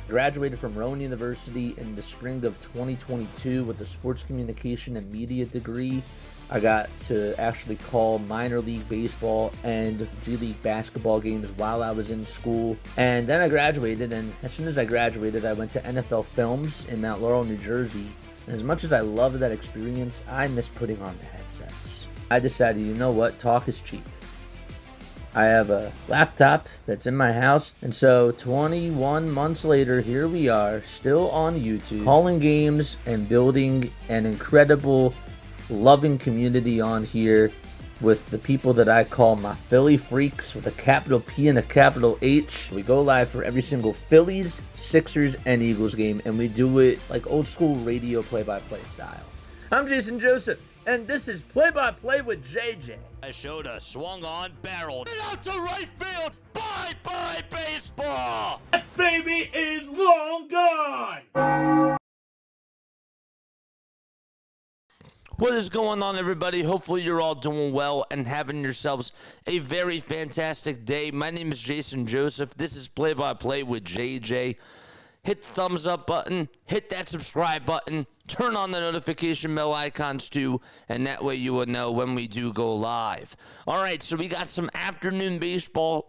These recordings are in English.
Graduated from Rowan University in the spring of 2022 with a sports communication and media degree. I got to actually call minor league baseball and G League basketball games while I was in school. And then I graduated, and as soon as I graduated, I went to NFL Films in Mount Laurel, New Jersey. And as much as I loved that experience, I miss putting on the headsets. I decided, you know what, talk is cheap. I have a laptop that's in my house, and so 21 months later, here we are, still on YouTube, calling games and building an incredible, loving community on here with the people that I call my Philly freaks with a capital P and a capital H. We go live for every single Phillies, Sixers, and Eagles game, and we do it like old school radio play-by-play style. I'm Jason Joseph, and this is Play-by-Play with JJ. I showed a swung on, barreled out to right field. Bye-bye baseball. That baby is long gone. What is going on, everybody? Hopefully you're all doing well and having yourselves a very fantastic day. My name is Jason Joseph. This is Play-by-Play with JJ. Hit the thumbs up button, hit that subscribe button, turn on the notification bell icons too, and that way you will know when we do go live. All right, so we got some afternoon baseball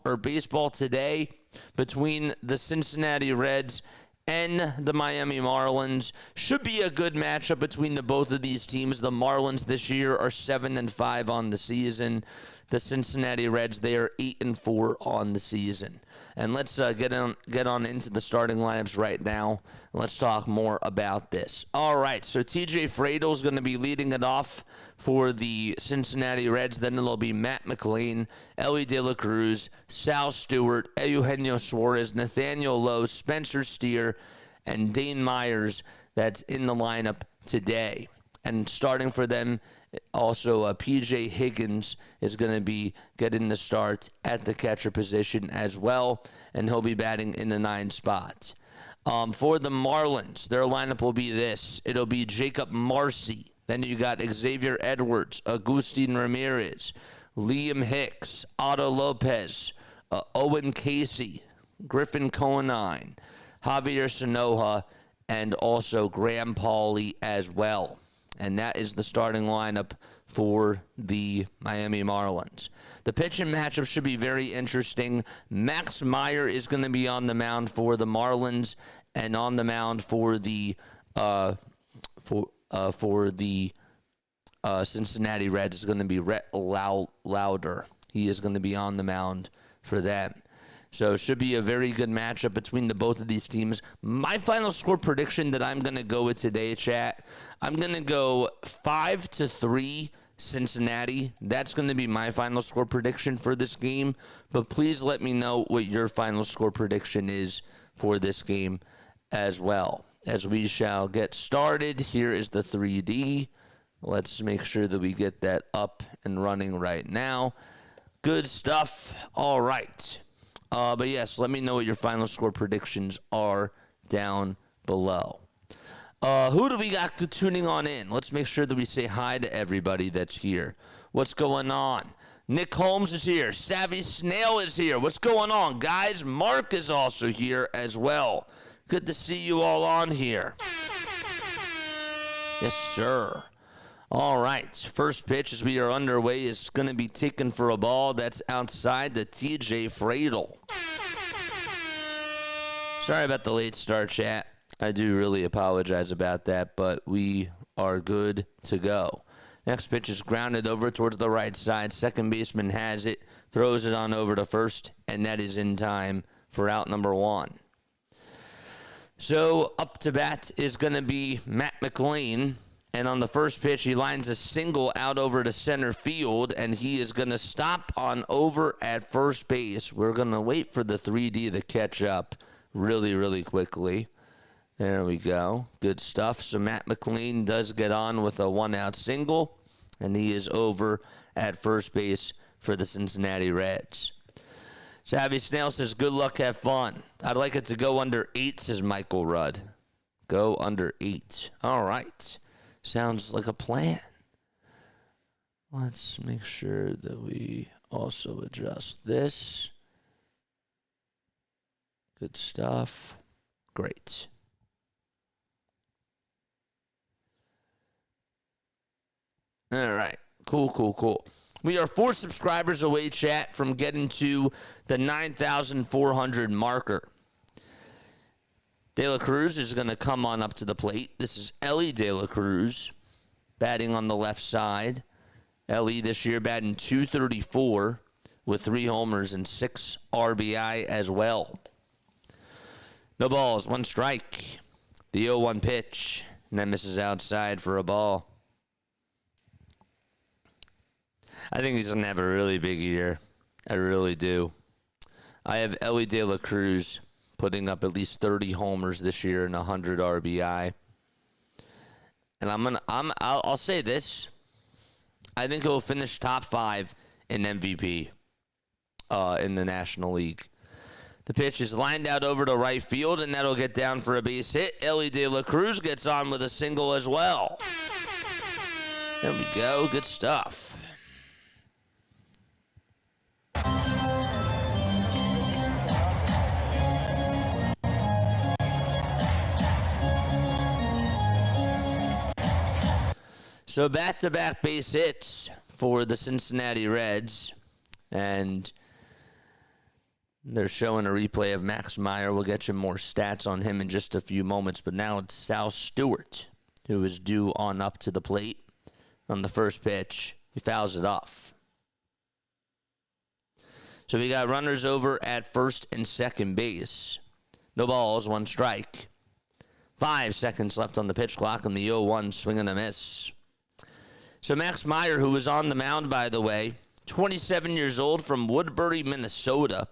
today between the Cincinnati Reds and the Miami Marlins. Should be a good matchup between the both of these teams. The Marlins this year are 7-5 on the season. The Cincinnati Reds, they are 8-4 on the season. And let's get on into the starting lineups right now. Let's talk more about this. All right, so TJ Fradel is going to be leading it off for the Cincinnati Reds. Then it'll be Matt McLain, Elly De La Cruz, Sal Stewart, Eugenio Suarez, Nathaniel Lowe, Spencer Steer, and Dane Myers. That's in the lineup today. And starting for them, also P.J. Higgins is going to be getting the start at the catcher position as well, and he'll be batting in the 9th spot. For the Marlins, their lineup will be this. It'll be Jacob Marcy. Then you got Xavier Edwards, Agustin Ramirez, Liam Hicks, Otto Lopez, Owen Casey, Griffin Conine, Javier Sanoja, and also Graham Pauley as well. And that is the starting lineup for the Miami Marlins. The pitching matchup should be very interesting. Max Meyer is going to be on the mound for the Marlins, and on the mound for the Cincinnati Reds is going to be Rhett Lauder. He is going to be on the mound for them. So it should be a very good matchup between the both of these teams. My final score prediction that I'm going to go with today, chat, I'm going to go 5-3 Cincinnati. That's going to be my final score prediction for this game. But please let me know what your final score prediction is for this game as well. As we shall get started, here is the 3D. Let's make sure that we get that up and running right now. Good stuff. All right. But yes, let me know what your final score predictions are down below. Who do we got tuning on in? Let's make sure that we say hi to everybody that's here. What's going on? Nick Holmes is here. Savvy Snail is here. What's going on, guys? Mark is also here as well. Good to see you all on here. Yes, sir. All right, first pitch as we are underway is going to be taken for a ball that's outside the TJ Fradel. Sorry about the late start, chat. I do really apologize about that, but we are good to go. Next pitch is grounded over towards the right side. Second baseman has it, throws it on over to first, and that is in time for out number 1. So up to bat is going to be Matt McLain. And on the first pitch, he lines a single out over to center field, and he is going to stop on over at first base. We're going to wait for the 3D to catch up really, really quickly. There we go. Good stuff. So Matt McLain does get on with a 1-out single, and he is over at first base for the Cincinnati Reds. Savvy Snail says, good luck, have fun. I'd like it to go under 8, says Michael Rudd. Go under 8. All right. Sounds like a plan. Let's make sure that we also adjust this. Good stuff. Great. All right. Cool. We are 4 subscribers away, chat, from getting to the 9,400 marker. De La Cruz is going to come on up to the plate. This is Ellie De La Cruz batting on the left side. Ellie this year batting .234 with 3 homers and 6 RBI as well. No balls, 1 strike. The 0-1 pitch, and then misses outside for a ball. I think he's going to have a really big year. I really do. I have Ellie De La Cruz putting up at least 30 homers this year and 100 RBI. And I'll say this. I think he'll finish top 5 in MVP in the National League. The pitch is lined out over to right field, and that'll get down for a base hit. Ellie De La Cruz gets on with a single as well. There we go. Good stuff. So back-to-back base hits for the Cincinnati Reds, and they're showing a replay of Max Meyer. We'll get you more stats on him in just a few moments, but now it's Sal Stewart who is due on up to the plate on the first pitch. He fouls it off. So we got runners over at first and second base. No balls, 1 strike. 5 seconds left on the pitch clock, and the 0-1 swing and a miss. So Max Meyer, who was on the mound, by the way, 27 years old, from Woodbury, Minnesota.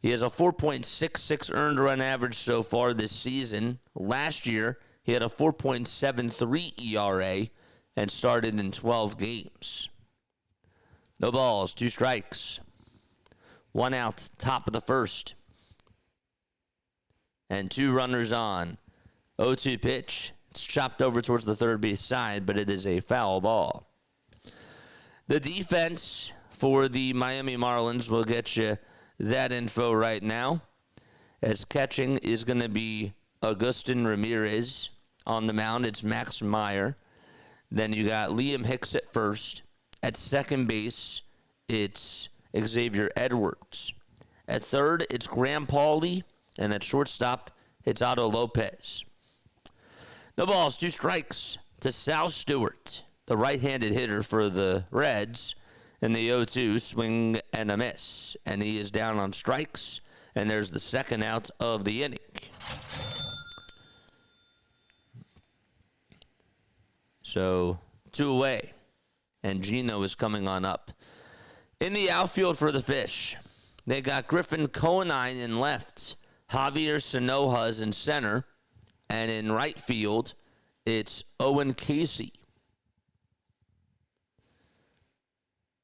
He has a 4.66 earned run average so far this season. Last year, he had a 4.73 ERA and started in 12 games. No balls, 2 strikes. 1 out, top of the first. And 2 runners on. 0-2 pitch. It's chopped over towards the third base side, but it is a foul ball. The defense for the Miami Marlins will get you that info right now. As catching is going to be Agustin Ramirez. On the mound, it's Max Meyer. Then you got Liam Hicks at first. At second base, it's Xavier Edwards. At third, it's Graham Pauley. And at shortstop, it's Otto Lopez. No balls, 2 strikes to Sal Stewart, the right-handed hitter for the Reds, and the 0-2 swing and a miss. And he is down on strikes, and there's the second out of the inning. So 2 away, and Gino is coming on up. In the outfield for the Fish, they got Griffin Conine in left, Javier Sanojas in center, and in right field, it's Owen Casey.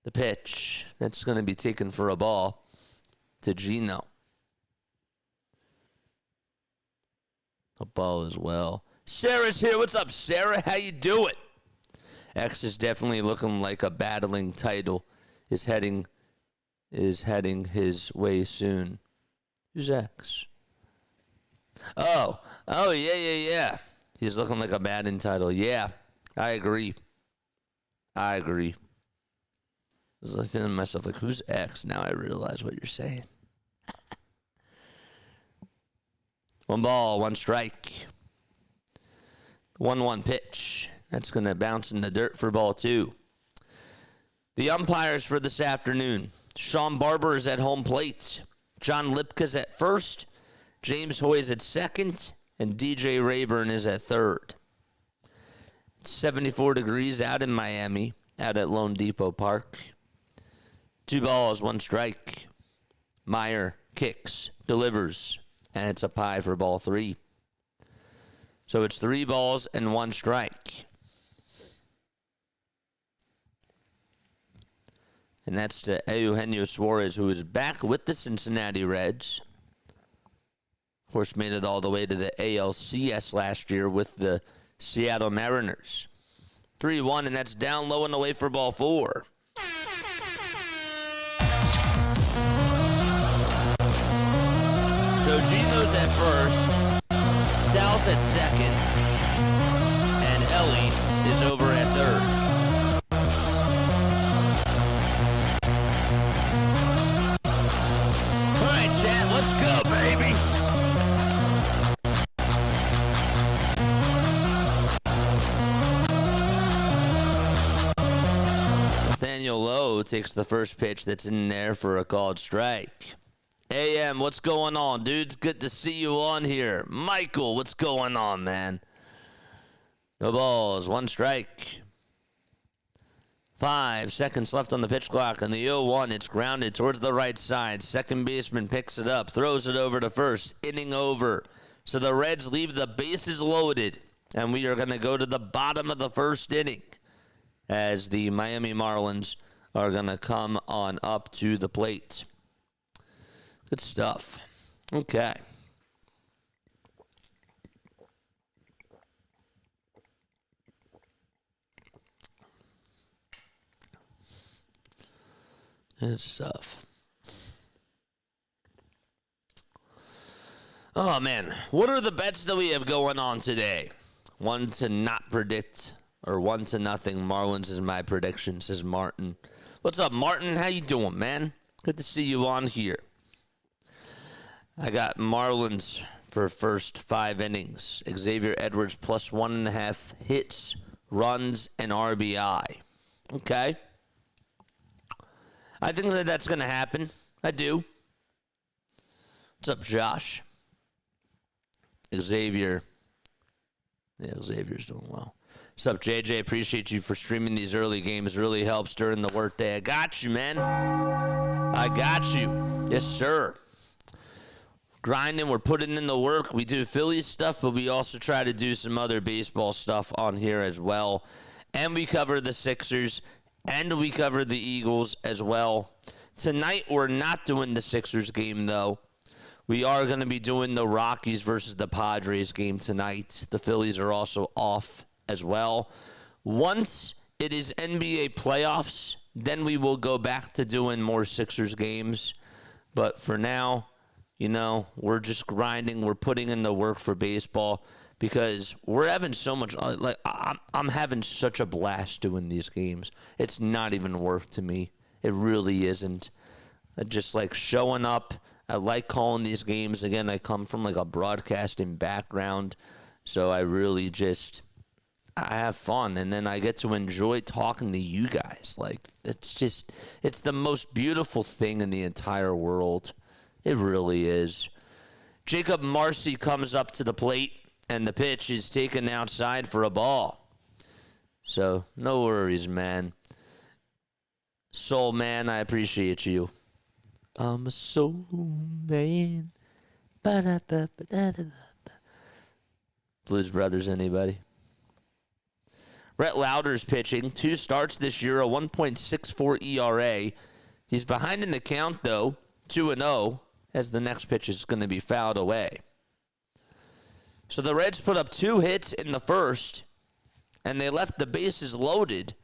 The pitch, that's going to be taken for a ball to Gino. A ball as well. Sarah's here. What's up, Sarah? How you doing? X is definitely looking like a battling title is heading his way soon. Who's X? Oh, yeah. He's looking like a batting title. Yeah, I agree. I was like feeling myself like, who's X? Now I realize what you're saying. 1 ball, 1 strike. 1-1 pitch. That's going to bounce in the dirt for ball 2. The umpires for this afternoon. Sean Barber is at home plate. John Lipka's at first. James Hoy's at second. And DJ Rayburn is at third. It's 74 degrees out in Miami, out at Lone Depot Park. 2 balls, 1 strike. Meyer kicks, delivers, and it's a pie for ball 3. So it's 3 balls and 1 strike. And that's to Eugenio Suarez, who is back with the Cincinnati Reds. Of course, made it all the way to the ALCS last year with the Seattle Mariners. 3-1, and that's down low and away for ball 4. So Gino Throws at first. Sal's at second. And Ellie is over at third. All right, chat, let's go, baby. Nathaniel Lowe takes the first pitch that's in there for a called strike. AM, what's going on, dudes? Good to see you on here. Michael, what's going on, man? No balls, one strike. 5 seconds left on the pitch clock, and the 0-1, it's grounded towards the right side. Second baseman picks it up, throws it over to first, inning over. So the Reds leave the bases loaded, and we are going to go to the bottom of the first inning as the Miami Marlins are going to come on up to the plate. Good stuff. Okay. Good stuff. Oh, man. What are the bets that we have going on today? 1 to not predict, or 1 to nothing. Marlins is my prediction, says Martin. What's up, Martin? How you doing, man? Good to see you on here. I got Marlins for first 5 innings. Xavier Edwards plus 1.5 hits, runs, and RBI. Okay. I think that that's going to happen. I do. What's up, Josh? Xavier. Yeah, Xavier's doing well. What's up, JJ? Appreciate you for streaming these early games. Really helps during the workday. I got you, man. I got you. Yes, sir. Grinding, we're putting in the work. We do Phillies stuff, but we also try to do some other baseball stuff on here as well. And we cover the Sixers, and we cover the Eagles as well. Tonight, we're not doing the Sixers game, though. We are going to be doing the Rockies versus the Padres game tonight. The Phillies are also off as well. Once it is NBA playoffs, then we will go back to doing more Sixers games. But for now, you know, we're just grinding. We're putting in the work for baseball because we're having so much. Like I'm having such a blast doing these games. It's not even work to me. It really isn't. I just like showing up. I like calling these games. Again, I come from like a broadcasting background, so I really just I have fun, and then I get to enjoy talking to you guys. Like it's the most beautiful thing in the entire world. It really is. Jacob Marcy comes up to the plate, and the pitch is taken outside for a ball. So, no worries, man. Soul man, I appreciate you. I'm a soul man. Blues Brothers, anybody? Rhett Lauder's pitching. 2 starts this year, a 1.64 ERA. He's behind in the count, though, 2-0. As the next pitch is going to be fouled away. So the Reds put up 2 hits in the first, and they left the bases loaded,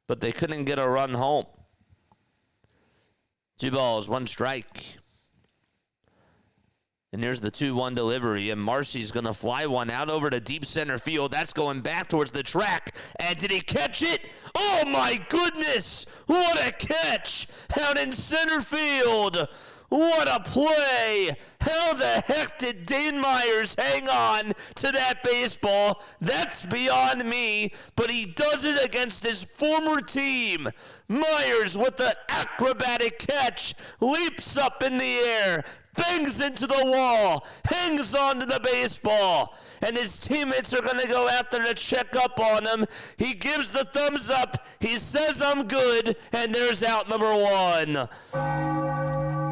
but they couldn't get a run home. 2 balls, 1 strike. And there's the 2-1 delivery, and Marcy's going to fly one out over to deep center field. That's going back towards the track. And did he catch it? Oh, my goodness! What a catch! Out in center field! What a play! How the heck did Dane Myers hang on to that baseball? That's beyond me, but he does it against his former team. Myers with an acrobatic catch, leaps up in the air, bangs into the wall, hangs on to the baseball, and his teammates are going to go out there to check up on him. He gives the thumbs up, he says I'm good, and there's out number 1.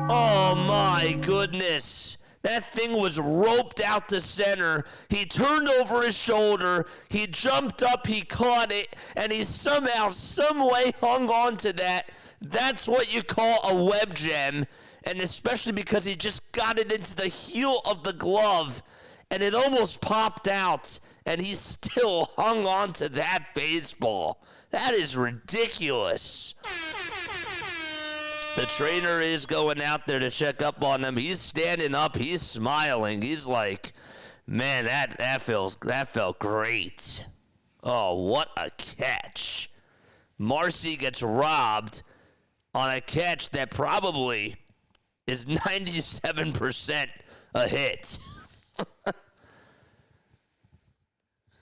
Oh, my goodness. That thing was roped out to center. He turned over his shoulder. He jumped up. He caught it. And he somehow, some way hung on to that. That's what you call a web gem. And especially because he just got it into the heel of the glove. And it almost popped out. And he still hung on to that baseball. That is ridiculous. The trainer is going out there to check up on him. He's standing up. He's smiling. He's like, man, that felt great. Oh, what a catch. Marcy gets robbed on a catch that probably is 97% a hit.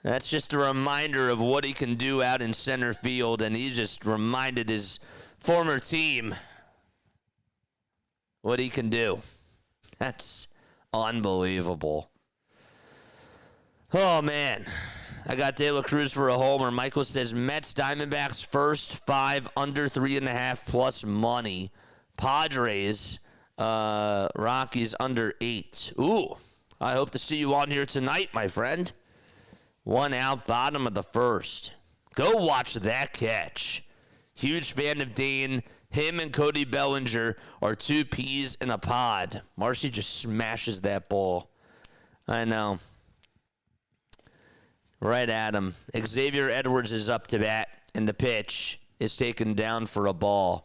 That's just a reminder of what he can do out in center field, and he just reminded his former team what he can do. That's unbelievable. Oh, man. I got De La Cruz for a homer. Michael says Mets, Diamondbacks first, 5 under 3.5 plus money. Padres, Rockies under 8. Ooh, I hope to see you on here tonight, my friend. 1 out, bottom of the first. Go watch that catch. Huge fan of Dane. Him and Cody Bellinger are 2 peas in a pod. Marcy just smashes that ball. I know. Right at him. Xavier Edwards is up to bat, and the pitch is taken down for a ball.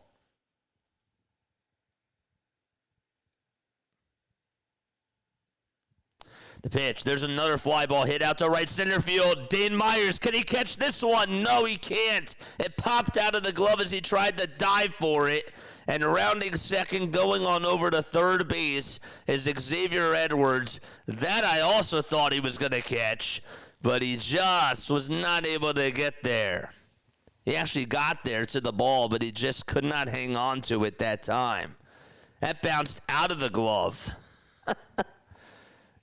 The pitch. There's another fly ball hit out to right center field. Dane Myers, can he catch this one? No, he can't. It popped out of the glove as he tried to dive for it. And rounding second, going on over to third base is Xavier Edwards. That I also thought he was going to catch, but he just was not able to get there. He actually got there to the ball, but he just could not hang on to it that time. That bounced out of the glove.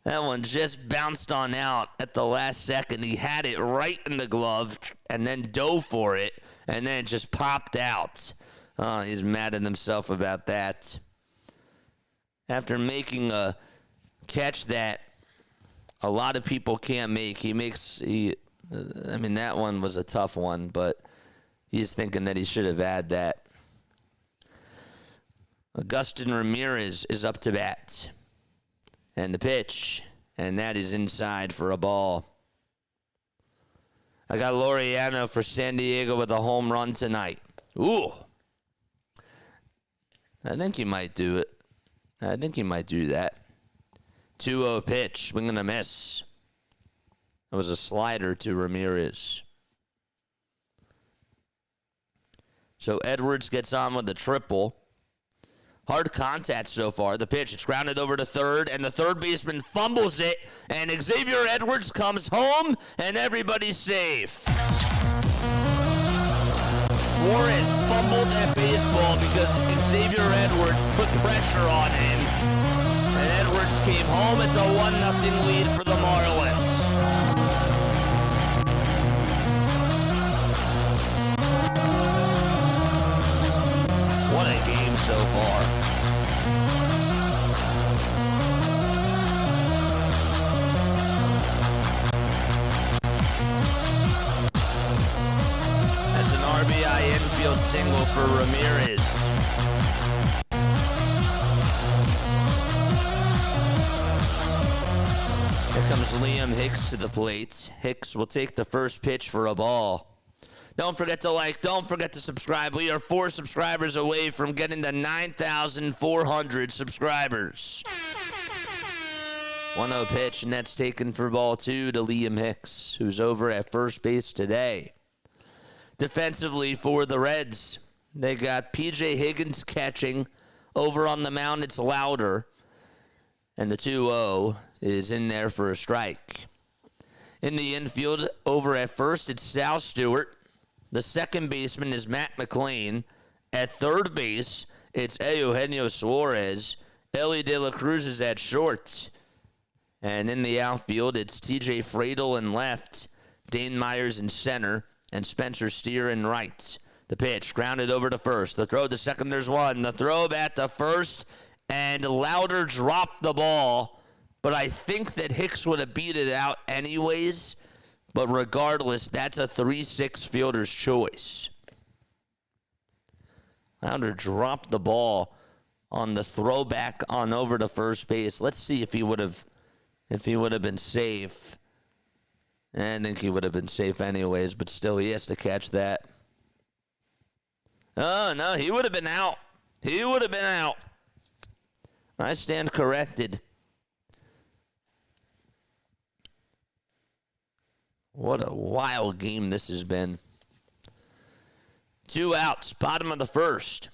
That one just bounced on out at the last second. He had it right in the glove and then dove for it, and then it just popped out. Oh, he's mad at himself about that. After making a catch that a lot of people can't make, that one was a tough one, but he's thinking that he should have had that. Augustin Ramirez is up to bat. And the pitch, and that is inside for a ball. I got Laureano for San Diego with a home run tonight. Ooh. I think he might do it. I think he might do that. 2-0 pitch, swing and a miss. It was a slider to Ramirez. So Edwards gets on with the triple. Hard contact so far. The pitch, it's grounded over to third, and the third baseman fumbles it, and Xavier Edwards comes home, and everybody's safe. Suarez fumbled that baseball because Xavier Edwards put pressure on him, and Edwards came home. It's a 1-0 lead for the Marlins. What a game so far. That's an RBI infield single for Ramirez. Here comes Liam Hicks to the plate. Hicks will take the first pitch for a ball. Don't forget to like. Don't forget to subscribe. We are 4 subscribers away from getting to 9,400 subscribers. 1-0 pitch, and that's taken for ball 2 to Liam Hicks, who's over at first base today. Defensively for the Reds, they got P.J. Higgins catching. Over on the mound, it's Louder. And the 2-0 is in there for a strike. In the infield, over at first, it's Sal Stewart. The second baseman is Matt McLean. At third base, it's Eugenio Suarez. Ellie De La Cruz is at short. And in the outfield, it's TJ Friedel in left, Dane Myers in center, and Spencer Steer in right. The pitch, grounded over to first. The throw to second, there's one. The throw back to first, and Louder dropped the ball. But I think that Hicks would have beat it out anyways. But regardless, that's a 3-6 fielder's choice. Louder dropped the ball on the throwback on over to first base. Let's see if he would have been safe. I think he would have been safe anyways, but still he has to catch that. Oh, no, he would have been out. He would have been out. I stand corrected. What a wild game this has been. 2 outs, bottom of the first.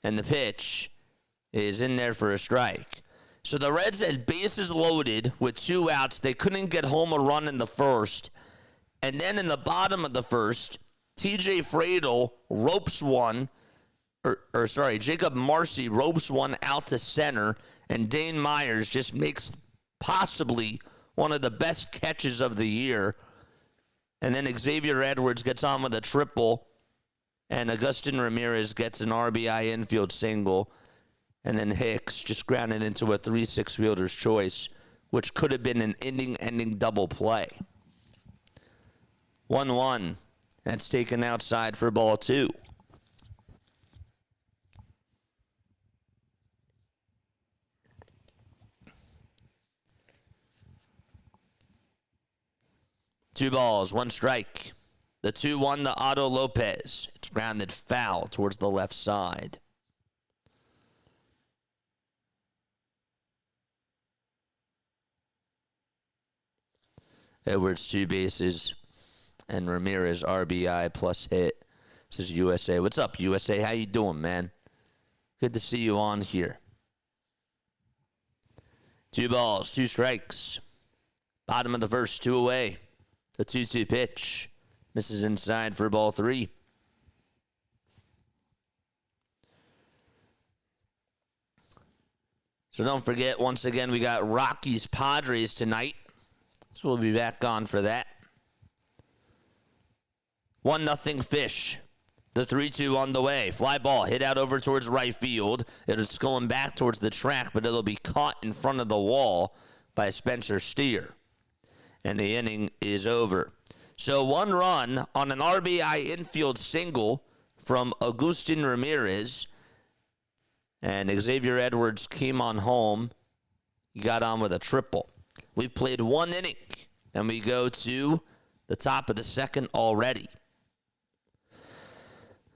And the pitch is in there for a strike. So the Reds had bases loaded with 2 outs. They couldn't get home a run in the first. And then in the bottom of the first, TJ Fradel ropes one. Jacob Marcy ropes one out to center. And Dane Myers just makes possibly one of the best catches of the year. And then Xavier Edwards gets on with a triple. And Agustin Ramirez gets an RBI infield single. And then Hicks just grounded into a 3-6 fielder's choice, which could have been an inning-ending double play. 1-1. That's taken outside for ball 2. Two balls, 1 strike. The 2-1 to Otto Lopez. It's grounded foul towards the left side. Edwards 2 bases. And Ramirez RBI plus hit. This is USA. What's up, USA? How you doing, man? Good to see you on here. 2 balls, 2 strikes. Bottom of the first, 2 away. The 2-2 pitch. Misses inside for ball 3. So don't forget, once again, we got Rockies Padres tonight. So we'll be back on for that. 1-0 Fish. The 3-2 on the way. Fly ball hit out over towards right field. It's going back towards the track, but it'll be caught in front of the wall by Spencer Steer. And the inning is over. So 1 run on an RBI infield single from Agustin Ramirez. And Xavier Edwards came on home. He got on with a triple. We've played 1 inning, and we go to the top of the second already.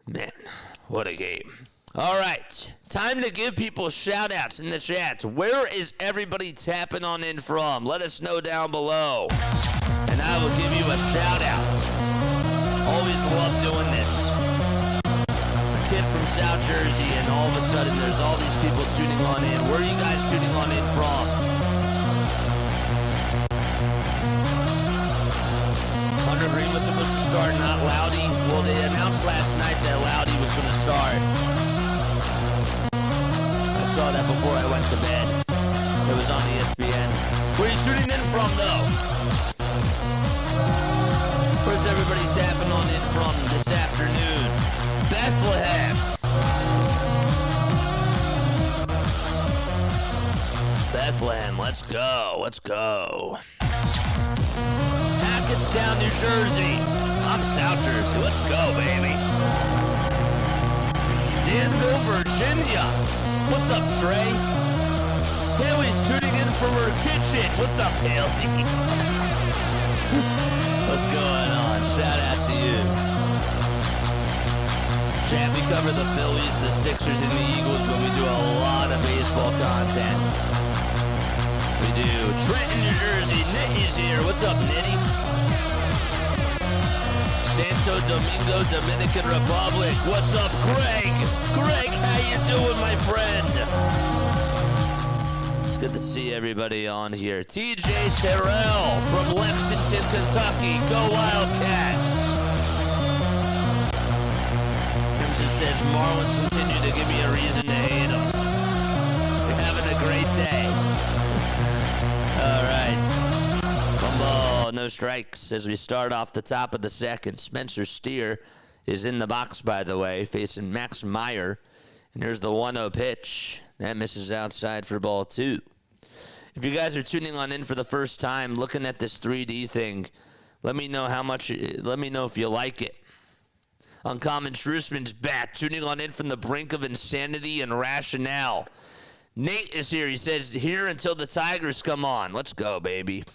Man, what a game. All right, time to give people shout-outs in the chat. Where is everybody tapping on in from? Let us know down below, and I will give you a shout-out. Always love doing this. A kid from South Jersey, and all of a sudden there's all these people tuning on in. Where are you guys tuning on in from? Hunter Green was supposed to start, not Loudy. Well, they announced last night that Loudy was going to start. I saw that before I went to bed. It was on ESPN. Where are you tuning in from, though? Where's everybody tapping on in from this afternoon? Bethlehem. Bethlehem, let's go. Let's go. Hackettstown, New Jersey. I'm South Jersey. Let's go, baby. Danville, Virginia. What's up, Trey? Haley's tuning in from her kitchen. What's up, Haley? What's going on? Shout out to you. Chat, we cover the Phillies, the Sixers, and the Eagles, but we do a lot of baseball content. We do. Trenton, New Jersey. Nitty's here. What's up, Nitty? Santo Domingo, Dominican Republic. What's up, Greg? Greg, how you doing, my friend? It's good to see everybody on here. TJ Terrell from Lexington, Kentucky. Go Wildcats. Crimson says Marlins continue to give me a reason to hate them. You're having a great day. All right. One ball, no strikes as we start off the top of the second. Spencer Steer is in the box, by the way, facing Max Meyer. And here's the 1-0 pitch. That misses outside for ball 2. If you guys are tuning on in for the first time, looking at this 3D thing, let me know let me know if you like it. Uncommon Truthman's back, tuning on in from the brink of insanity and rationale. Nate is here. He says, here until the Tigers come on. Let's go, baby.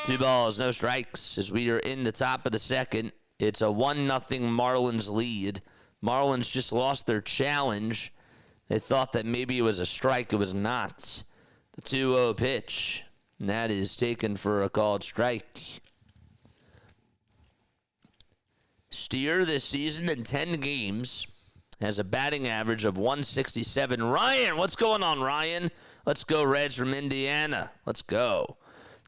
2 balls, no strikes as we are in the top of the second. It's a 1-0 Marlins lead. Marlins just lost their challenge. They thought that maybe it was a strike. It was not. The 2-0 pitch. And that is taken for a called strike. Steer this season in 10 games has a batting average of 167. Ryan, what's going on, Ryan? Let's go, Reds from Indiana. Let's go.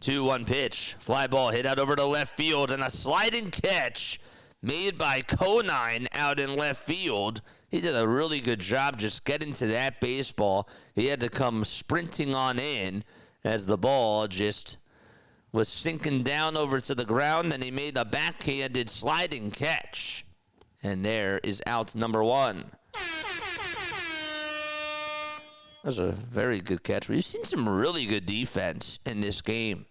2-1 pitch. Fly ball hit out over to left field, and a sliding catch made by Conine out in left field. He did a really good job just getting to that baseball. He had to come sprinting on in as the ball just was sinking down over to the ground, and he made a backhanded sliding catch. And there is out number 1. That was a very good catch. We've seen some really good defense in this game.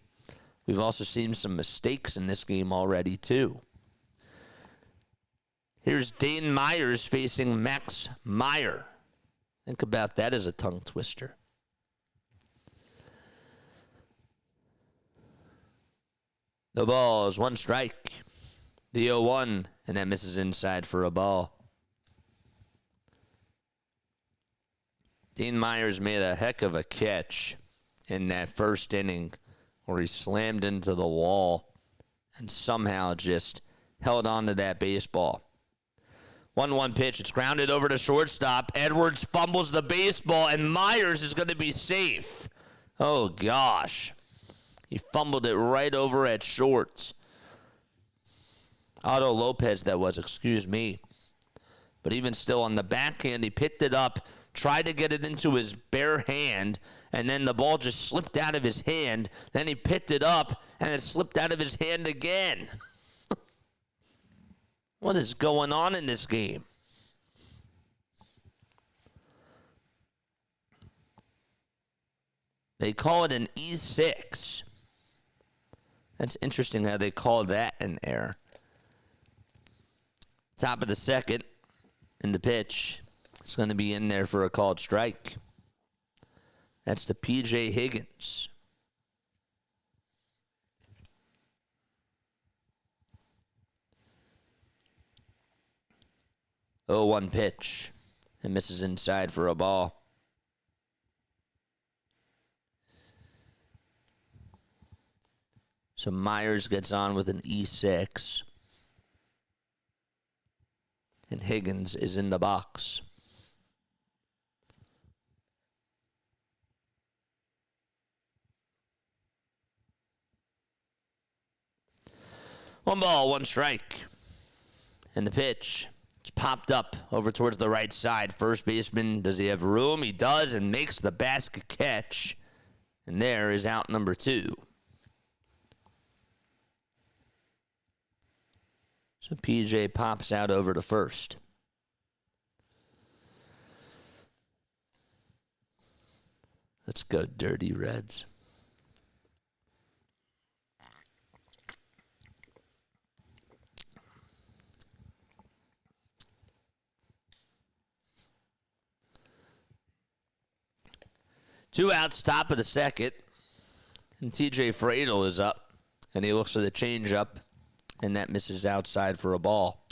We've also seen some mistakes in this game already, too. Here's Dane Myers facing Max Meyer. Think about that as a tongue twister. No balls, 1 strike. The 0-1, and that misses inside for a ball. Dean Myers made a heck of a catch in that first inning where he slammed into the wall and somehow just held on to that baseball. 1-1 pitch. It's grounded over to shortstop. Edwards fumbles the baseball, and Myers is going to be safe. Oh, gosh. He fumbled it right over at short. Otto Lopez, that was, excuse me. But even still, on the backhand, he picked it up, tried to get it into his bare hand, and then the ball just slipped out of his hand. Then he picked it up, and it slipped out of his hand again. What is going on in this game? They call it an E6. That's interesting how they call that an error. Top of the second, and the pitch is going to be in there for a called strike. That's to P.J. Higgins. Oh, 1 pitch. And misses inside for a ball. So Myers gets on with an E6. And Higgins is in the box. One ball, 1 strike. And the pitch. It's popped up over towards the right side. First baseman, does he have room? He does, and makes the basket catch. And there is out number 2. So PJ pops out over to first. Let's go, Dirty Reds. Two outs, top of the second. And TJ Fradel is up. And he looks for the changeup. And that misses outside for a ball.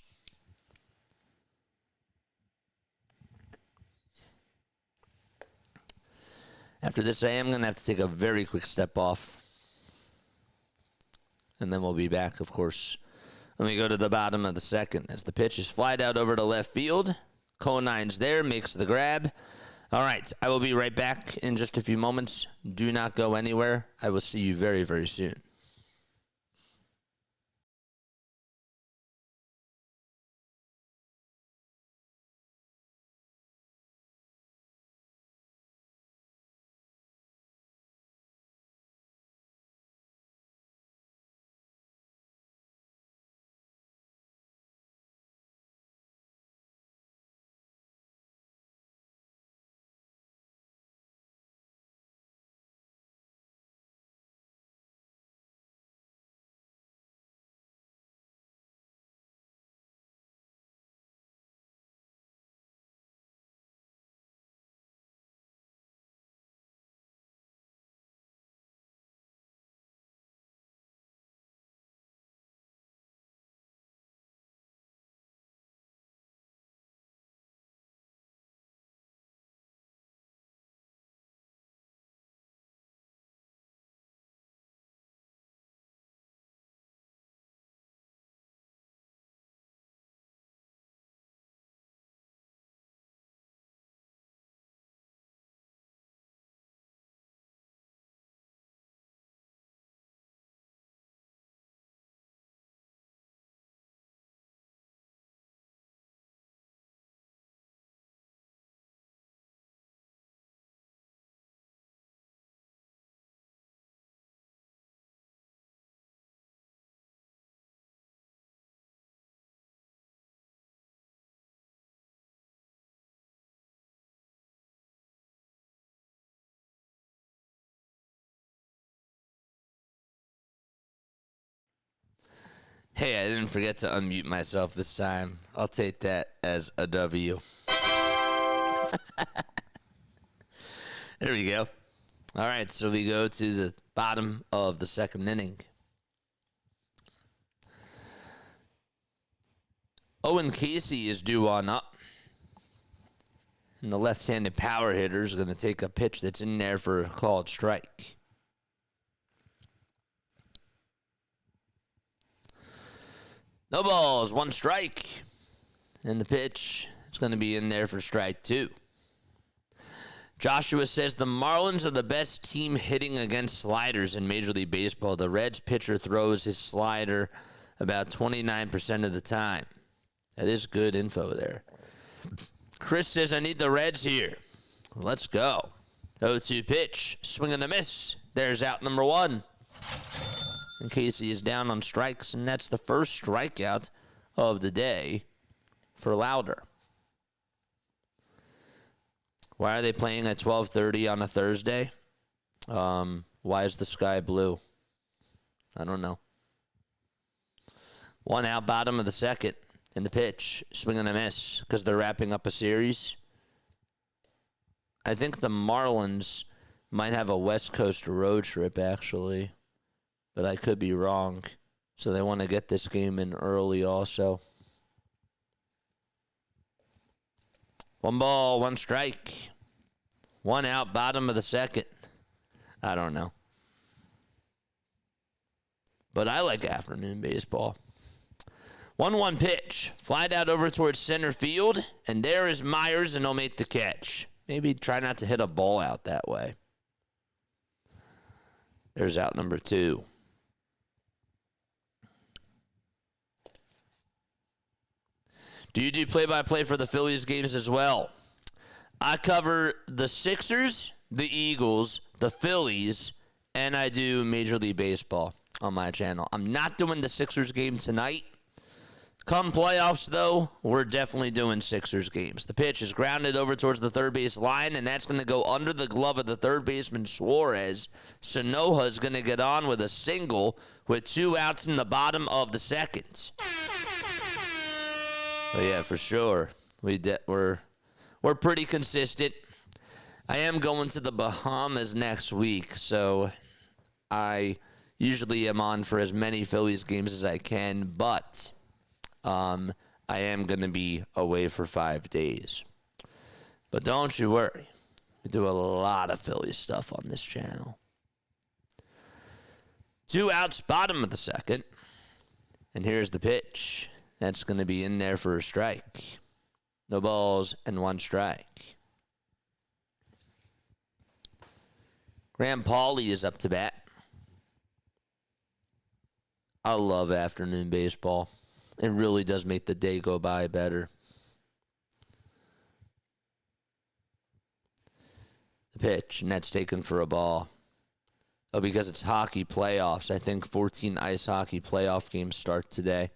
After this, I am going to have to take a very quick step off. And then we'll be back, of course. Let me go to the bottom of the second as the pitch is flied out over to left field. Conine's there, makes the grab. All right, I will be right back in just a few moments. Do not go anywhere. I will see you very, very soon. Hey, I didn't forget to unmute myself this time. I'll take that as a W. There we go. All right, so we go to the bottom of the second inning. Owen Casey is due on up. And the left-handed power hitter is going to take a pitch that's in there for a called strike. No balls, one strike. And the pitch is going to be in there for strike two. Joshua says the Marlins are the best team hitting against sliders in Major League Baseball. The Reds pitcher throws his slider about 29% of the time. That is good info there. Chris says, I need the Reds here. Let's go. 0-2 pitch. Swing and a miss. There's out number one. And Casey is down on strikes, and that's the first strikeout of the day for Lauder. Why are they playing at 12:30 on a Thursday? Why is the sky blue? I don't know. One out, bottom of the second. In the pitch, swing and a miss because they're wrapping up a series. I think the Marlins might have a West Coast road trip, actually, but I could be wrong. So they want to get this game in early also. One ball, one strike. One out, bottom of the second. I don't know. But I like afternoon baseball. 1-1 pitch. Flied out over towards center field. And there is Myers, and he'll make the catch. Maybe try not to hit a ball out that way. There's out number two. Do you do play-by-play for the Phillies games as well? I cover the Sixers, the Eagles, the Phillies, and I do Major League Baseball on my channel. I'm not doing the Sixers game tonight. Come playoffs, though, we're definitely doing Sixers games. The pitch is grounded over towards the third base line, and that's going to go under the glove of the third baseman, Suarez. Sanoja is going to get on with a single with 2 outs in the bottom of the second. But yeah, for sure, we're pretty consistent. I am going to the Bahamas next week, so I usually am on for as many Phillies games as I can, but I am going to be away for 5 days. But don't you worry. We do a lot of Phillies stuff on this channel. 2 outs, bottom of the second. And here's the pitch. That's going to be in there for a strike. No balls and 1 strike. Graham Pauley is up to bat. I love afternoon baseball. It really does make the day go by better. The pitch, and that's taken for a ball. Oh, because it's hockey playoffs. I think 14 ice hockey playoff games start today.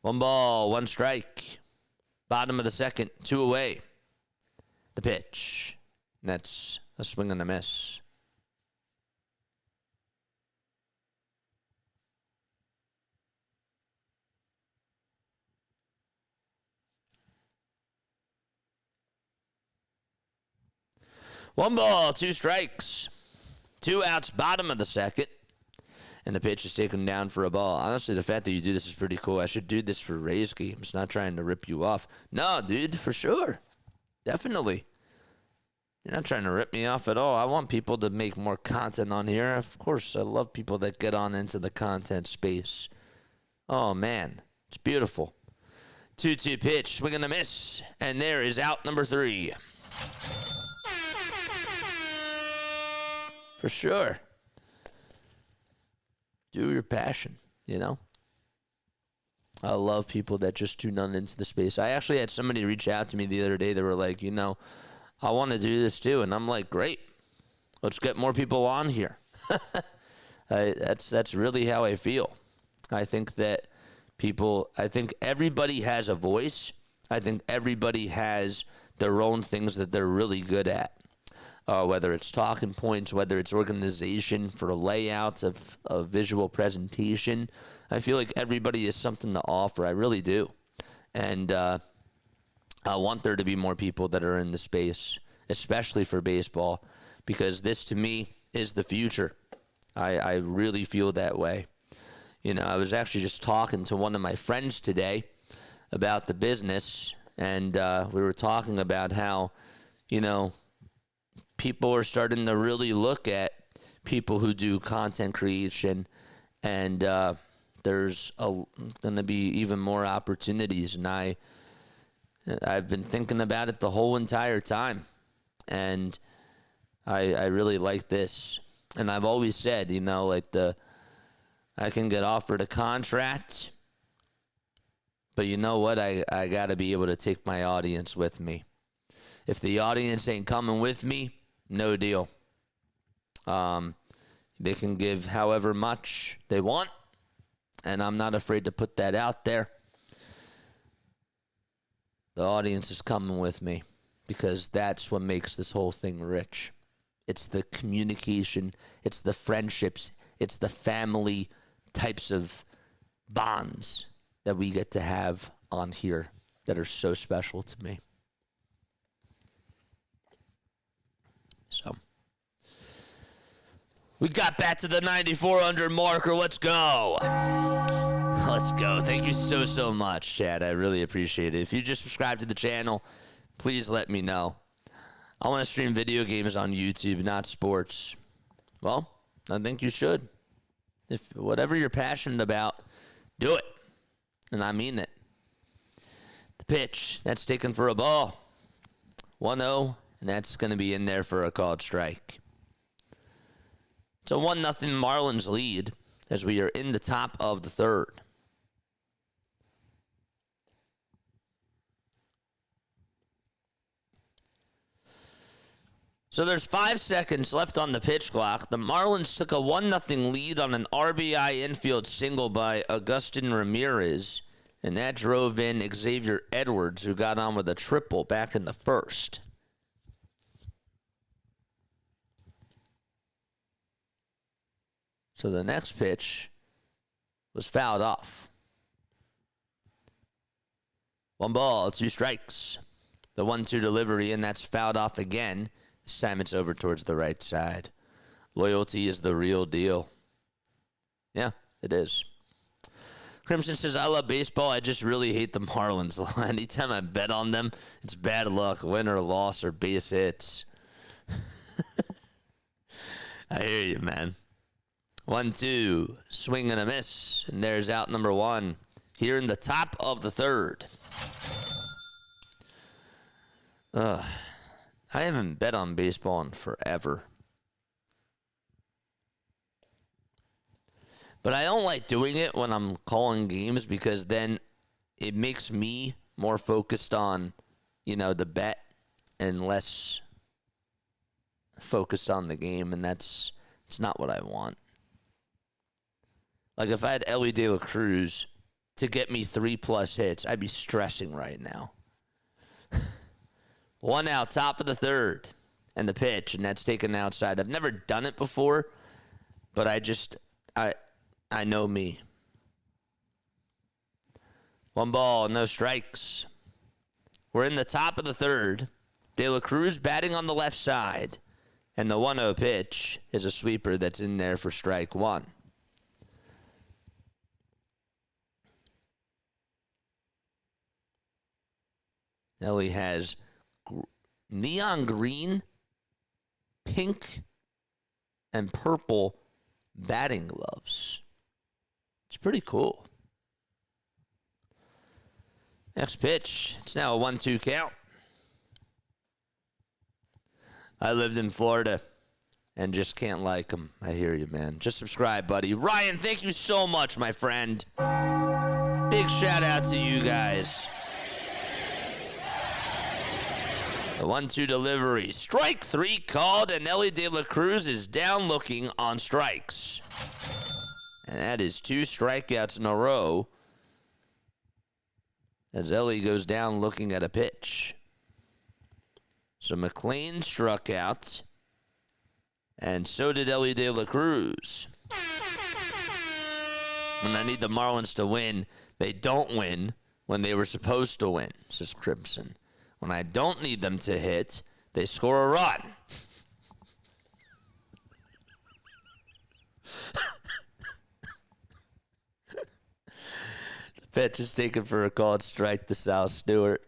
1 ball, 1 strike. Bottom of the second, 2 away. The pitch, and that's a swing and a miss. One ball, 2 strikes. 2 outs, bottom of the second. And the pitch is taken down for a ball. Honestly, the fact that you do this is pretty cool. I should do this for Rays games, not trying to rip you off. No, dude, for sure. Definitely. You're not trying to rip me off at all. I want people to make more content on here. Of course, I love people that get on into the content space. Oh, man. It's beautiful. 2-2 pitch, swing and a miss. And there is out number 3. For sure. Do your passion, you know? I love people that just tune on into the space. I actually had somebody reach out to me the other day. They were like, you know, I want to do this too. And I'm like, great. Let's get more people on here. That's really how I feel. I think that I think everybody has a voice. I think everybody has their own things that they're really good at. whether it's talking points, whether it's organization for layouts of visual presentation. I feel like everybody has something to offer. I really do. And I want there to be more people that are in the space, especially for baseball, because this, to me, is the future. I really feel that way. You know, I was actually just talking to one of my friends today about the business, and we were talking about how, you know, people are starting to really look at people who do content creation, and there's going to be even more opportunities. And I've been thinking about it the whole entire time, and I really like this. And I've always said, you know, like I can get offered a contract, but you know what? I got to be able to take my audience with me. If the audience ain't coming with me, no deal. They can give however much they want, and I'm not afraid to put that out there. The audience is coming with me because that's what makes this whole thing rich. It's the communication, it's the friendships, it's the family types of bonds that we get to have on here that are so special to me. So, we got back to the 9,400 marker. Let's go. Let's go. Thank you so much, Chad. I really appreciate it. If you just subscribe to the channel, please let me know. I want to stream video games on YouTube, not sports. Well, I think you should. If whatever you're passionate about, do it. And I mean it. The pitch, that's taken for a ball. 1-0, and that's going to be in there for a called strike. It's a 1-0 Marlins lead as we are in the top of the third. So there's 5 seconds left on the pitch clock. The Marlins took a 1-0 lead on an RBI infield single by Agustin Ramirez, and that drove in Xavier Edwards, who got on with a triple back in the first. So the next pitch was fouled off. 1 ball, 2 strikes. The 1-2 delivery, and that's fouled off again. This time it's over towards the right side. Loyalty is the real deal. Yeah, it is. Crimson says, I love baseball. I just really hate the Marlins. Anytime I bet on them, it's bad luck, win or loss or base hits. I hear you, man. 1-2, swing and a miss, and there's out number 1 here in the top of the third. I haven't bet on baseball in forever. But I don't like doing it when I'm calling games because then it makes me more focused on, you know, the bet and less focused on the game, and it's not what I want. Like if I had Ellie De La Cruz to get me 3+ hits, I'd be stressing right now. 1 out, top of the third, and the pitch, and that's taken outside. I've never done it before, but I know me. 1 ball, no strikes. We're in the top of the third. De La Cruz batting on the left side, and the 1-0 pitch is a sweeper that's in there for strike 1. Ellie has neon green, pink, and purple batting gloves. It's pretty cool. Next pitch. It's now a 1-2 count. I lived in Florida and just can't like them. I hear you, man. Just subscribe, buddy. Ryan, thank you so much, my friend. Big shout out to you guys. The 1-2 delivery. Strike 3 called, and Ellie De La Cruz is down looking on strikes. And that is 2 strikeouts in a row as Ellie goes down looking at a pitch. So McLean struck out, And so did Ellie De La Cruz. When I need the Marlins to win, they don't win when they were supposed to win, says Crimson. When I don't need them to hit, they score a run. The pitch is taken for a called strike to Sal Stewart.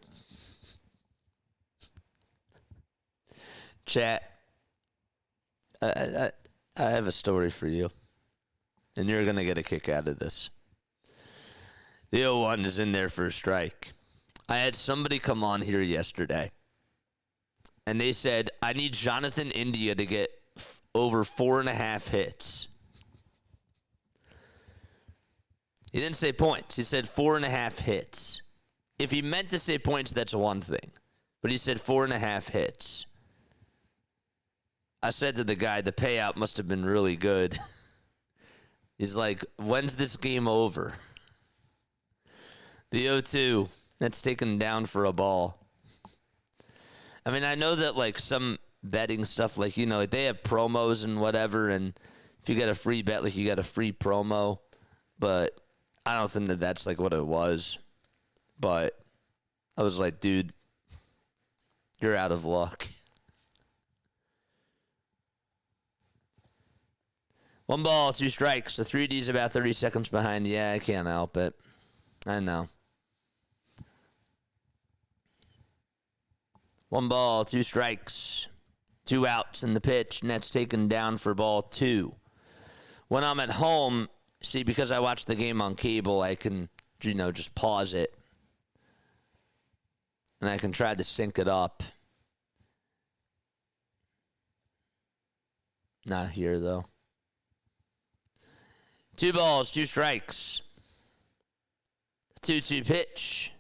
Chat, I have a story for you, and you're going to get a kick out of this. The 0-1 is in there for a strike. I had somebody come on here yesterday, and they said, I need Jonathan India to get over 4.5 hits. He didn't say points. He said 4.5 hits. If he meant to say points, that's one thing. But he said 4.5 hits. I said to the guy, the payout must have been really good. He's like, when's this game over? The 0-2, that's taken down for a ball. I mean, I know that, like, some betting stuff, like, you know, like they have promos and whatever, and if you get a free bet, like, you get a free promo. But I don't think that that's, like, what it was. But I was like, dude, you're out of luck. 1 ball, 2 strikes. The 3D's about 30 seconds behind. Yeah, I can't help it. I know. 1 ball, 2 strikes. 2 outs in the pitch, and that's taken down for ball 2. When I'm at home, see, because I watch the game on cable, I can, you know, just pause it. And I can try to sync it up. Not here, though. 2 balls, 2 strikes. 2-2 pitch.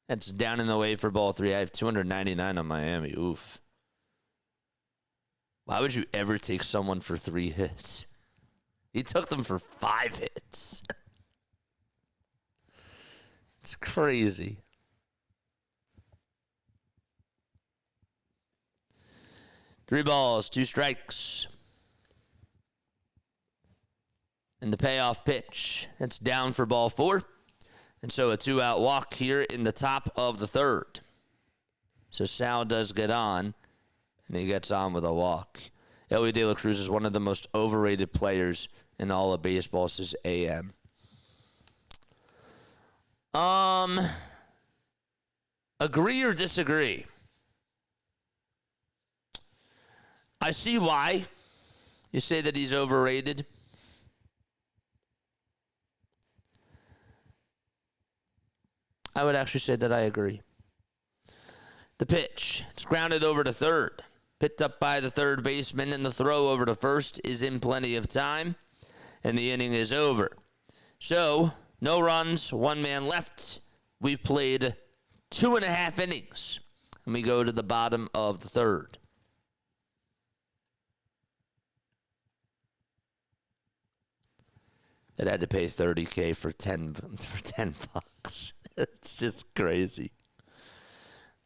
That's down in the way for ball 3. I have 299 on Miami. Oof. Why would you ever take someone for 3 hits? He took them for 5 hits. It's crazy. Three balls, 2 strikes. And the payoff pitch. That's down for ball 4. And so a 2-out walk here in the top of the 3rd. So Sal does get on, and he gets on with a walk. Ellie De La Cruz is one of the most overrated players in all of baseball, says AM. Agree or disagree? I see why you say that he's overrated. I would actually say that I agree. The pitch. It's grounded over to third. Picked up by the third baseman, and the throw over to first is in plenty of time, and the inning is over. So, no runs, 1 man left. We've played 2.5 innings, and we go to the bottom of the 3rd. That had to pay $30K for 10 bucks. It's just crazy.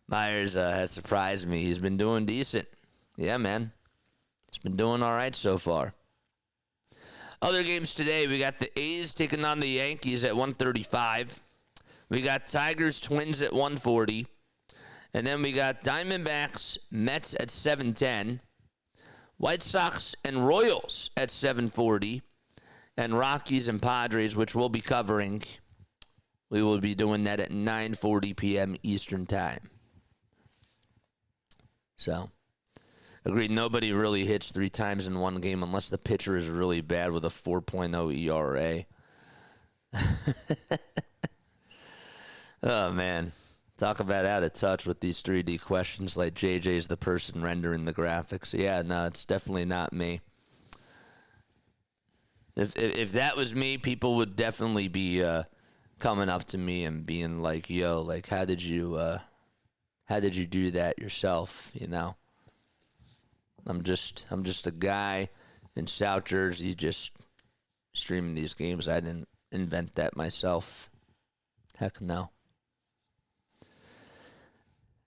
Myers has surprised me. He's been doing decent. Yeah, man. He's been doing all right so far. Other games today, we got the A's taking on the Yankees at 1:35. We got Tigers Twins at 1:40. And then we got Diamondbacks Mets at 7:10. White Sox and Royals at 7:40. And Rockies and Padres, which we'll be covering. We will be doing that at 9:40 p.m. Eastern Time. So, agreed, nobody really hits 3 times in one game unless the pitcher is really bad with a 4.0 ERA. Oh, man. Talk about out of touch with these 3D questions like JJ's the person rendering the graphics. Yeah, no, it's definitely not me. If that was me, people would definitely be coming up to me and being like, "Yo, like, how did you do that yourself?" You know, I'm just a guy in South Jersey just streaming these games. I didn't invent that myself. Heck no.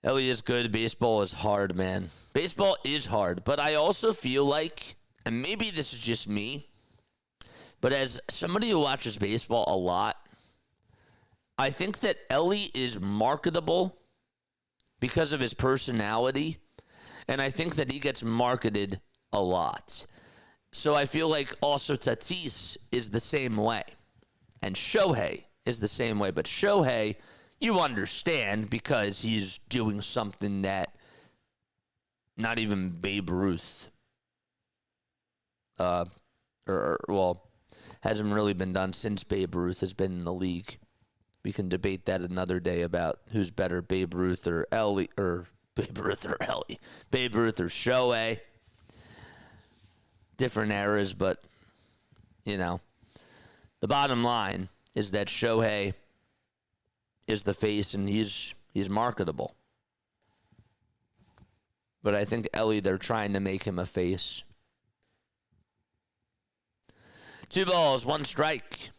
Ellie is good. Baseball is hard, man. Baseball is hard, but I also feel like and maybe this is just me, but as somebody who watches baseball a lot, I think that Ellie is marketable because of his personality, and I think that he gets marketed a lot. So I feel like also Tatis is the same way, and Shohei is the same way. But Shohei, you understand because he's doing something that not even Babe Ruth, hasn't really been done since Babe Ruth has been in the league. We can debate that another day about who's better, Babe Ruth or Ellie, or Babe Ruth or Ellie, Babe Ruth or Shohei. Different eras, but, you know, the bottom line is that Shohei is the face and he's marketable. But I think Ellie, they're trying to make him a face. 2 balls, 1 strike.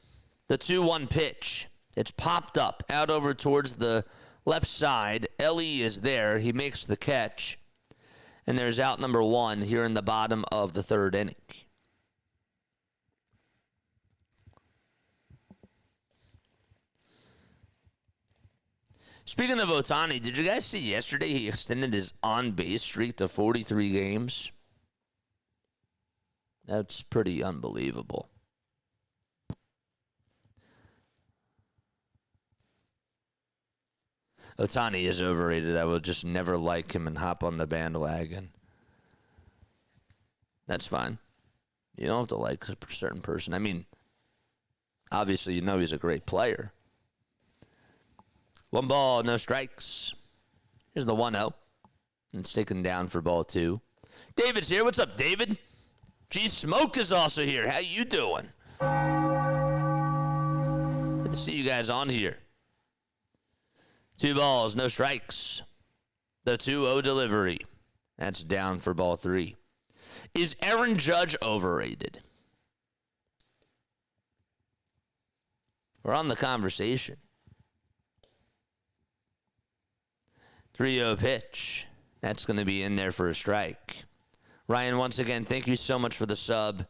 The 2-1 pitch. It's popped up out over towards the left side. Ellie is there. He makes the catch. And there's out number 1 here in the bottom of the 3rd inning. Speaking of Ohtani, did you guys see yesterday he extended his on-base streak to 43 games? That's pretty unbelievable. Ohtani is overrated. I will just never like him and hop on the bandwagon. That's fine. You don't have to like a certain person. I mean, obviously, you know he's a great player. 1 ball, no strikes. Here's the 1-0. And it's taken down for ball 2. David's here. What's up, David? G Smoke is also here. How you doing? Good to see you guys on here. 2 balls, no strikes. The 2-0 delivery. That's down for ball 3. Is Aaron Judge overrated? We're on the conversation. 3-0 pitch. That's going to be in there for a strike. Ryan, once again, thank you so much for the sub.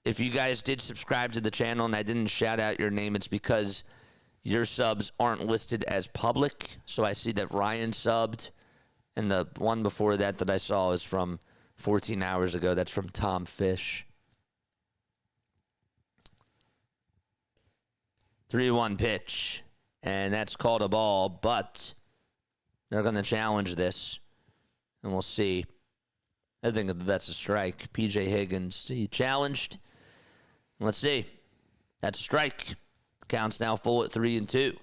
If you guys did subscribe to the channel and I didn't shout out your name, it's because your subs aren't listed as public. So I see that Ryan subbed, and the one before that I saw is from 14 hours ago. That's from Tom Fish. 3-1 pitch, and that's called a ball, but they're going to challenge this, and we'll see. I think that's a strike. P.J. Higgins, he challenged. Let's see. That's a strike. Counts now full at 3-2.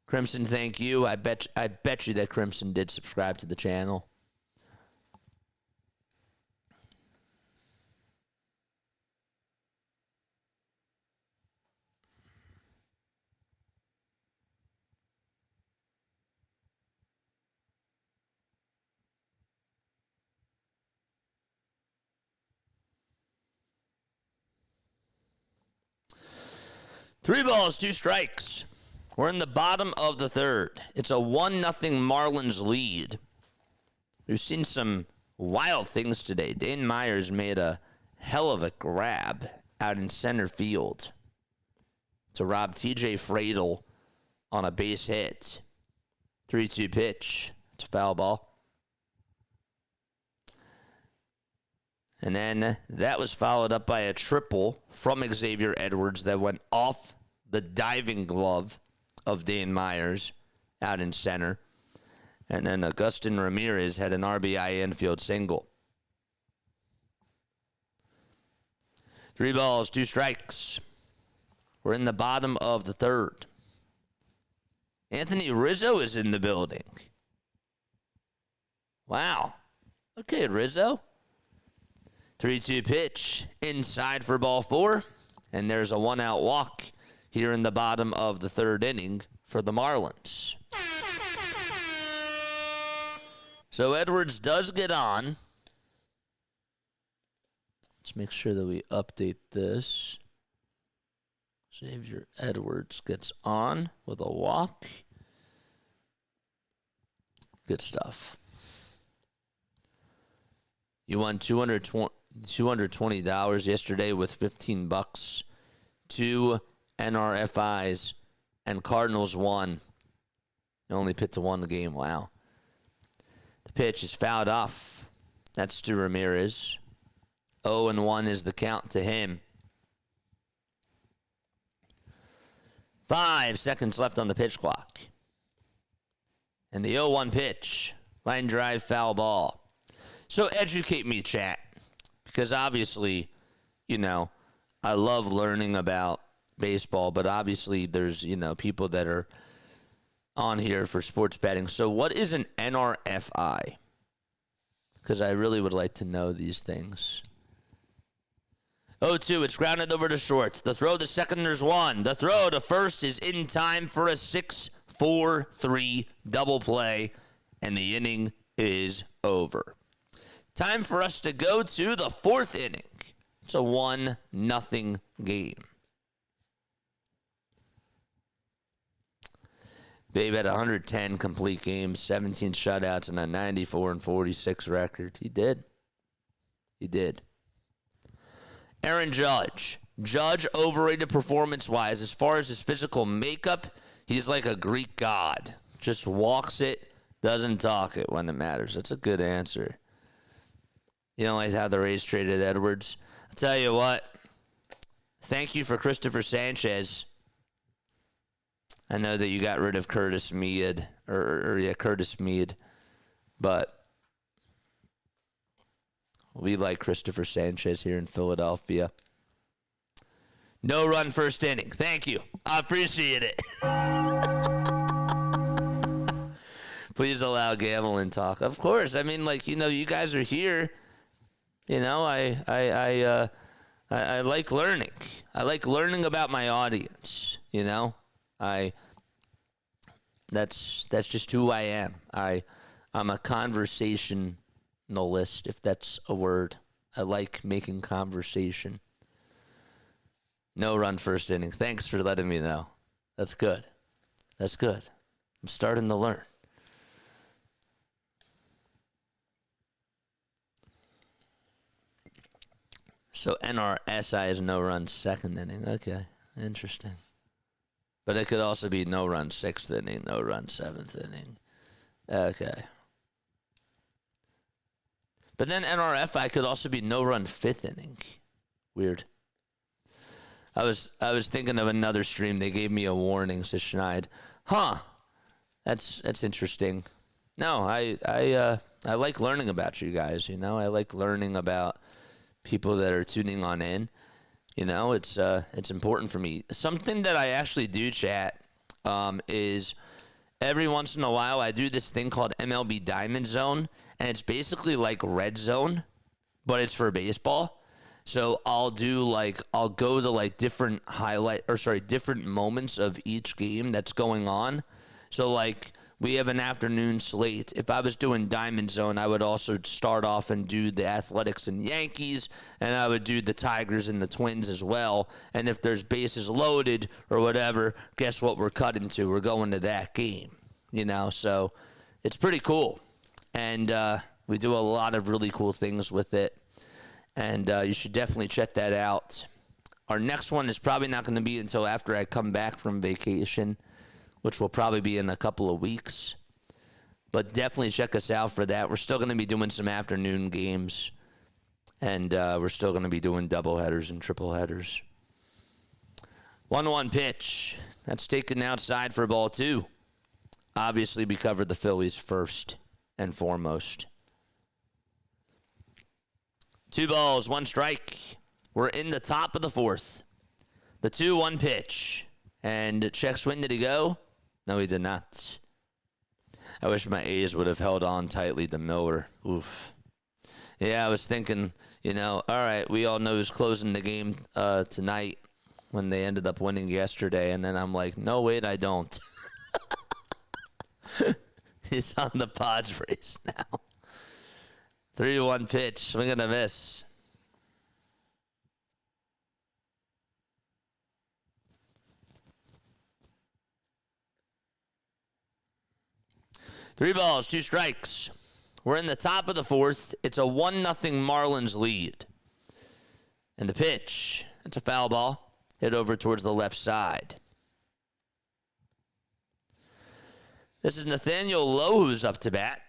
Crimson, thank you. I bet you that Crimson did subscribe to the channel. Three balls, 2 strikes. We're in the bottom of the 3rd. It's a 1-0 Marlins lead. We've seen some wild things today. Dane Myers made a hell of a grab out in center field to rob T.J. Fradel on a base hit. 3-2 pitch. It's a foul ball. And then that was followed up by a triple from Xavier Edwards that went off the diving glove of Dane Myers out in center. And then Augustin Ramirez had an RBI infield single. 3 balls, 2 strikes. We're in the bottom of the 3rd. Anthony Rizzo is in the building. Wow. Okay, Rizzo. 3-2 pitch inside for ball 4. And there's a 1-out walk here in the bottom of the 3rd inning for the Marlins. So Edwards does get on. Let's make sure that we update this. Xavier Edwards gets on with a walk. Good stuff. You won $220 yesterday with $15. 2 NRFIs, and Cardinals won. You only picked to won the game. Wow. The pitch is fouled off. That's to Ramirez. 0-1 is the count to him. 5 seconds left on the pitch clock. And the 0-1 pitch. Line drive, foul ball. So educate me, chat. Because obviously, you know, I love learning about baseball, but obviously there's, you know, people that are on here for sports betting. So what is an NRFI? Because I really would like to know these things. 0-2, it's grounded over to short. The throw to second, there's one. The throw to first is in time for a 6-4-3 double play, and the inning is over. Time for us to go to the fourth inning. It's a 1-0 game. Babe had 110 complete games, 17 shutouts, and a 94-46 record. He did. Aaron Judge. Judge overrated performance-wise. As far as his physical makeup, he's like a Greek god. Just walks it, doesn't talk it when it matters. That's a good answer. You don't like how the Rays traded Edwards? I'll tell you what. Thank you for Christopher Sanchez. I know that you got rid of Curtis Mead, Curtis Mead, but we like Christopher Sanchez here in Philadelphia. No run first inning. Thank you. I appreciate it. Please allow gambling talk. Of course. I mean, like, you know, you guys are here. You know, I like learning. I like learning about my audience, you know. That's just who I am. I'm a conversationalist, if that's a word. I like making conversation. No run first inning. Thanks for letting me know. That's good. I'm starting to learn. So NRSI is no run second inning. Okay, interesting. But it could also be no run sixth inning, no run seventh inning. Okay. But then NRFI could also be no run fifth inning. Weird. I was thinking of another stream. They gave me a warning, says Schneid. Huh. That's interesting. No, I like learning about you guys, you know. I like learning about people that are tuning on in. You know, it's important for me. Something that I actually do, chat, is every once in a while I do this thing called MLB Diamond Zone, and it's basically like Red Zone, but it's for baseball. So I'll go to different different moments of each game that's going on. So like we have an afternoon slate. If I was doing Diamond Zone, I would also start off and do the Athletics and Yankees, and I would do the Tigers and the Twins as well. And if there's bases loaded or whatever, guess what we're cutting to? We're going to that game, you know? So it's pretty cool. And we do a lot of really cool things with it. And you should definitely check that out. Our next one is probably not going to be until after I come back from vacation, which will probably be in a couple of weeks. But definitely check us out for that. We're still going to be doing some afternoon games, and we're still going to be doing double headers and triple headers. 1-1 pitch. That's taken outside for ball two. Obviously, we covered the Phillies first and foremost. 2 balls, 1 strike. We're in the top of the fourth. The 2-1 pitch. And check swing, did he go? No, he did not. I wish my A's would have held on tightly to Miller. Oof. Yeah, I was thinking, you know, all right, we all know who's closing the game tonight when they ended up winning yesterday. And then I'm like, no, wait, I don't. He's on the Padres race now. 3-1 pitch, swing and a miss. Three balls, 2 strikes. We're in the top of the fourth. It's a 1-0 Marlins lead. And the pitch, it's a foul ball. Hit over towards the left side. This is Nathaniel Lowe who's up to bat.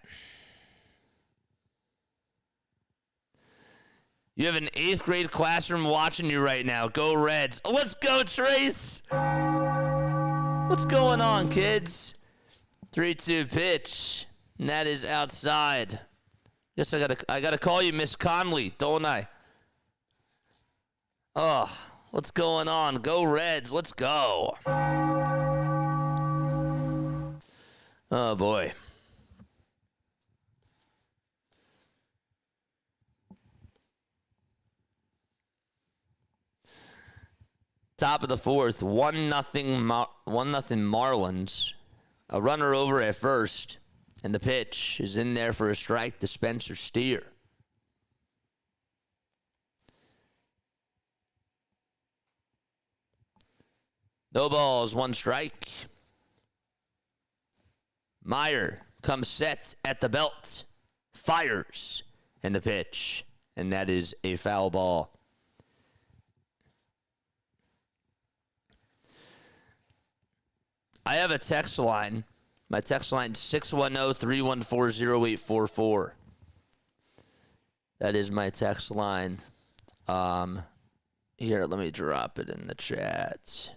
You have an 8th grade classroom watching you right now. Go Reds. Let's go, Trace. What's going on, kids? 3-2 pitch. And that is outside. Guess I gotta call you Miss Conley, don't I? Oh, what's going on? Go Reds. Let's go. Oh, boy. Top of the fourth, 1-0 Marlins. A runner over at first, and the pitch is in there for a strike to Spencer Steer. No balls, 1 strike. Meyer comes set at the belt, fires, and the pitch, and that is a foul ball. I have a text line. My text line is 610-314-0844. That is my text line. Here, let me drop it in the chat.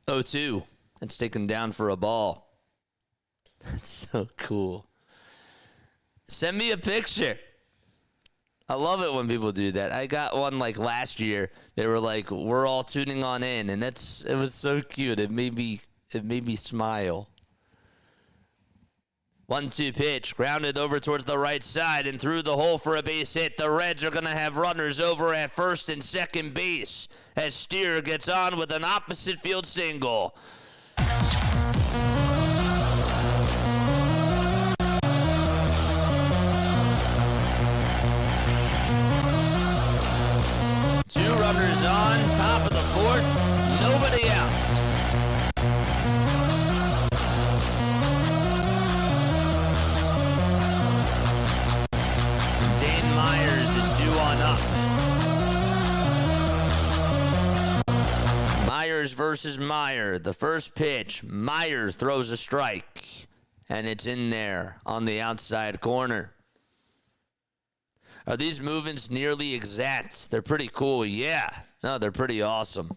Oh, 2. It's taken down for a ball. That's so cool. Send me a picture. I love it when people do that. I got one like last year. They were like, "We're all tuning on in," and it was so cute. It made me smile. 1-2 pitch, grounded over towards the right side and through the hole for a base hit. The Reds are going to have runners over at first and second base as Steer gets on with an opposite field single. Two runners on, top of the fourth, nobody out. Dane Myers is due on up. Myers versus Meyer. The first pitch, Meyer throws a strike, and it's in there on the outside corner. Are these movements nearly exact? They're pretty cool, yeah. No, they're pretty awesome.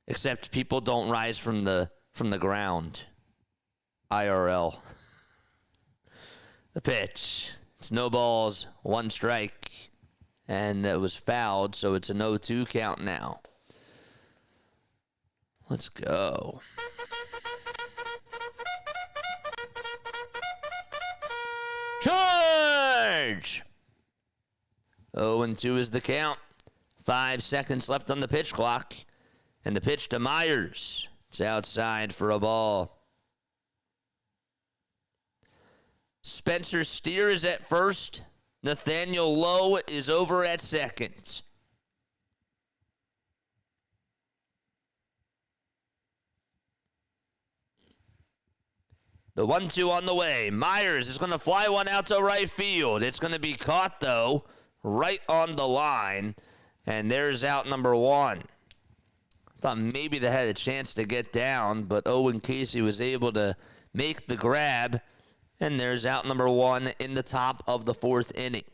Except people don't rise from the ground. IRL. The pitch. It's no balls, 1 strike. And it was fouled, so it's an 0-2 count now. Let's go. Charge! 0-2 is the count. 5 seconds left on the pitch clock. And the pitch to Myers. It's outside for a ball. Spencer Steer is at first. Nathaniel Lowe is over at second. The 1-2 on the way. Myers is going to fly one out to right field. It's going to be caught, though, right on the line. And there's out number 1. Thought maybe they had a chance to get down, but Owen Casey was able to make the grab. And there's out number 1 in the top of the 4th inning.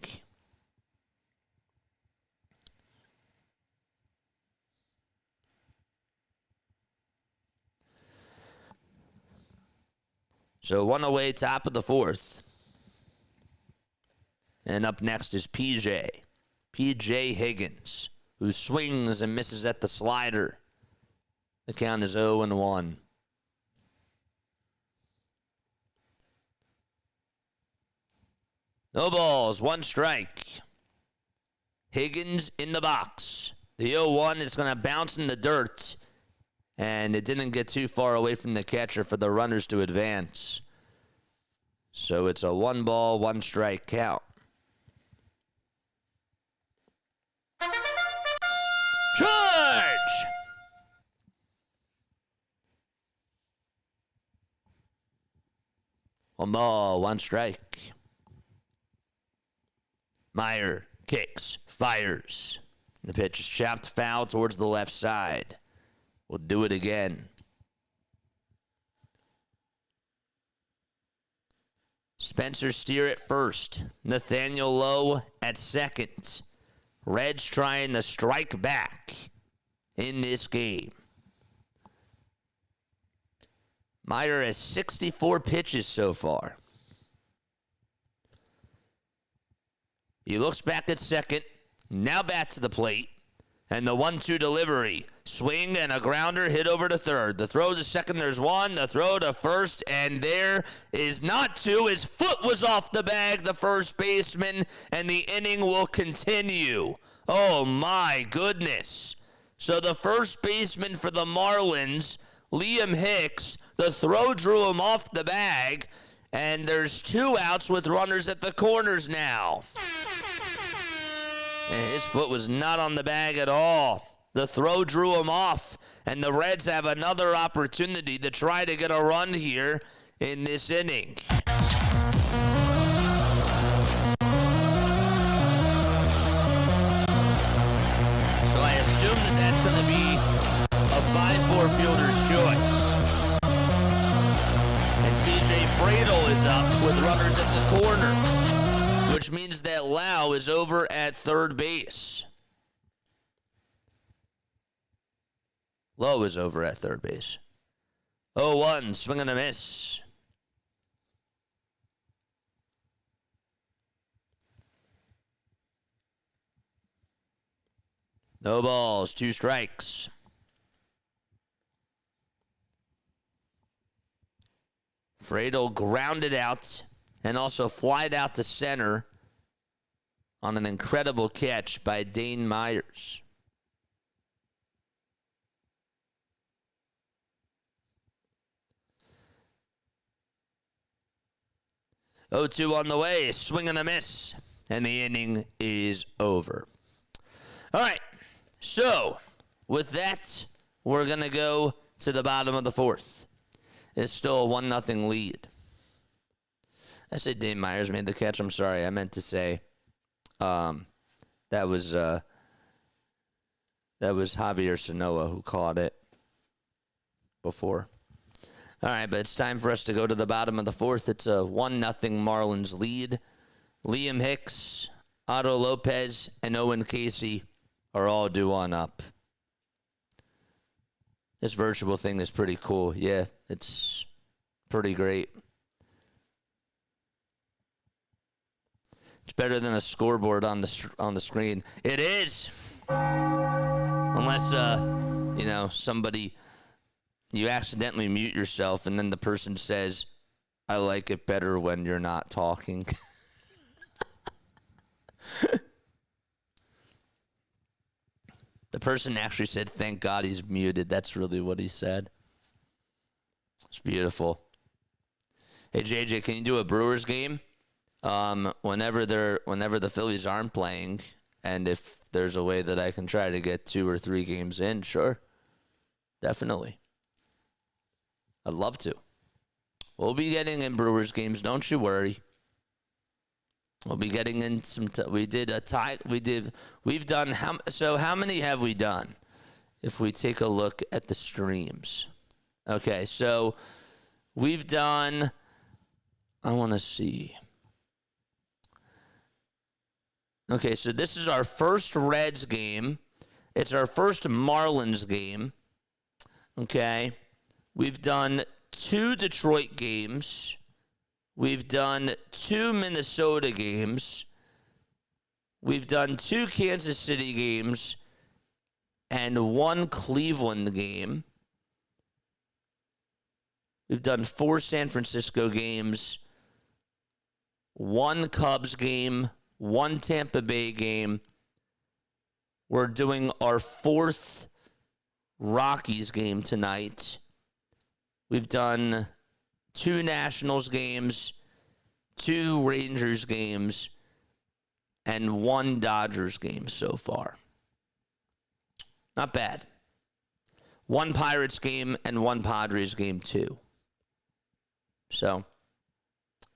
So 1 away, top of the 4th. And up next is PJ Higgins, who swings and misses at the slider. The count is 0-1. No balls, 1 strike. Higgins in the box. The 0-1 is going to bounce in the dirt. And it didn't get too far away from the catcher for the runners to advance. So it's a 1 ball, 1 strike count. Charge! One ball, one strike. Meyer kicks, fires. The pitch is chopped foul towards the left side. We'll do it again. Spencer Steer at first. Nathaniel Lowe at second. Reds trying to strike back in this game. Meyer has 64 pitches so far. He looks back at second. Now back to the plate. And the 1-2 delivery. Swing and a grounder hit over to third. The throw to second, there's one. The throw to first, and there is not two. His foot was off the bag, the first baseman, and the inning will continue. Oh, my goodness. So the first baseman for the Marlins, Liam Hicks, the throw drew him off the bag, and there's 2 outs with runners at the corners now. And his foot was not on the bag at all. The throw drew him off, and the Reds have another opportunity to try to get a run here in this inning. So I assume that that's going to be a 5-4 fielder's choice. And TJ Fradel is up with runners at the corners, which means that Lau is over at third base. Lowe is over at third base. 0-1, swing and a miss. No balls, 2 strikes. Fradel grounded out and also flied out to center on an incredible catch by Dane Myers. 0-2 on the way, swing and a miss, and the inning is over. All right, so with that, we're going to go to the bottom of the 4th. It's still a 1-0 lead. I said Dane Myers made the catch. I'm sorry. I meant to say that was Javier Sanoa who caught it before. All right, but it's time for us to go to the bottom of the 4th. It's a 1-0 Marlins lead. Liam Hicks, Otto Lopez, and Owen Casey are all due on up. This virtual thing is pretty cool. Yeah, it's pretty great. It's better than a scoreboard on the screen. It is, unless somebody. You accidentally mute yourself, and then the person says, I like it better when you're not talking. The person actually said, thank God he's muted. That's really what he said. It's beautiful. Hey, JJ, can you do a Brewers game? Whenever the Phillies aren't playing, and if there's a way that I can try to get 2 or 3 games in, sure. Definitely. I'd love to. We'll be getting in Brewers games. Don't you worry. We'll be getting in some. We've done how many have we done? If we take a look at the streams. Okay, so we've done. I want to see. Okay, so this is our first Reds game. It's our first Marlins game. Okay. We've done 2 Detroit games. We've done 2 Minnesota games. We've done 2 Kansas City games and 1 Cleveland game. We've done 4 San Francisco games, 1 Cubs game, 1 Tampa Bay game. We're doing our 4th Rockies game tonight. We've done 2 Nationals games, 2 Rangers games, and 1 Dodgers game so far. Not bad. 1 Pirates game and 1 Padres game too. So,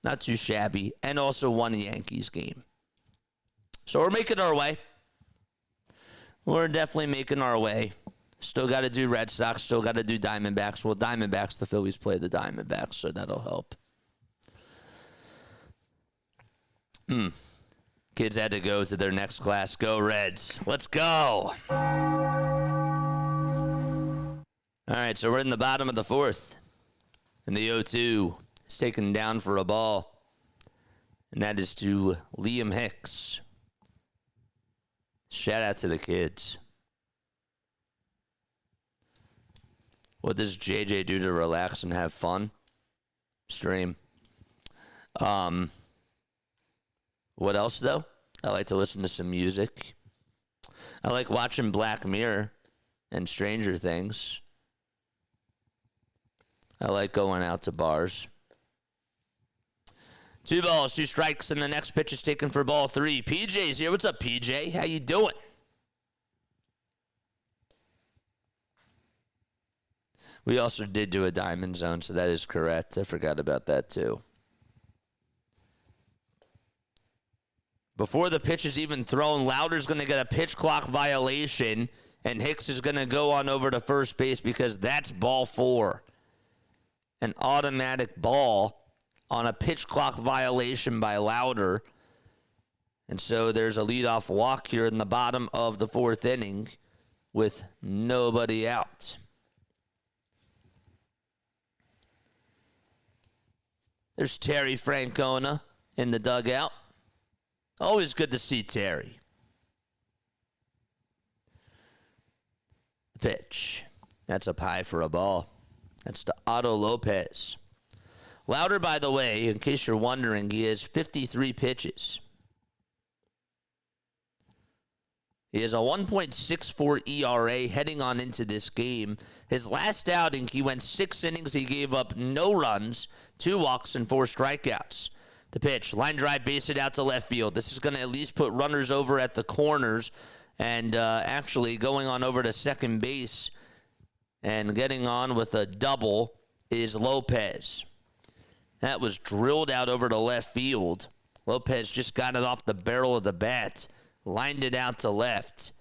Not too shabby. And also won a Yankees game. So we're making our way. We're definitely making our way. Still got to do Red Sox. Still got to do Diamondbacks. Well, Diamondbacks, the Phillies play the Diamondbacks, so that'll help. Kids had to go to their next class. Go Reds. Let's go. All right, so we're in the bottom of the fourth. And the 0-2 is taken down for a ball. And that is to Liam Hicks. Shout out to the kids. What does JJ do to relax and have fun? Stream. What else, though? I like to listen to some music. I like watching Black Mirror and Stranger Things. I like going out to bars. 2 balls, 2 strikes, and the next pitch is taken for ball 3. PJ's here. What's up, PJ? How you doing? We also did do a diamond zone, so that is correct. I forgot about that, too. Before the pitch is even thrown, Louder's going to get a pitch clock violation, and Hicks is going to go on over to first base because that's ball 4. An automatic ball on a pitch clock violation by Louder. And so there's a leadoff walk here in the bottom of the 4th inning with nobody out. There's Terry Francona in the dugout. Always good to see Terry. Pitch. That's up high for a ball. That's to Otto Lopez. Louder, by the way, in case you're wondering, he has 53 pitches. He has a 1.64 ERA heading on into this game. His last outing, he went 6 innings. He gave up no runs, 2 walks, and 4 strikeouts. The pitch, line drive, base it out to left field. This is going to at least put runners over at the corners. And actually going on over to second base and getting on with a double is Lopez. That was drilled out over to left field. Lopez just got it off the barrel of the bat, lined it out to left,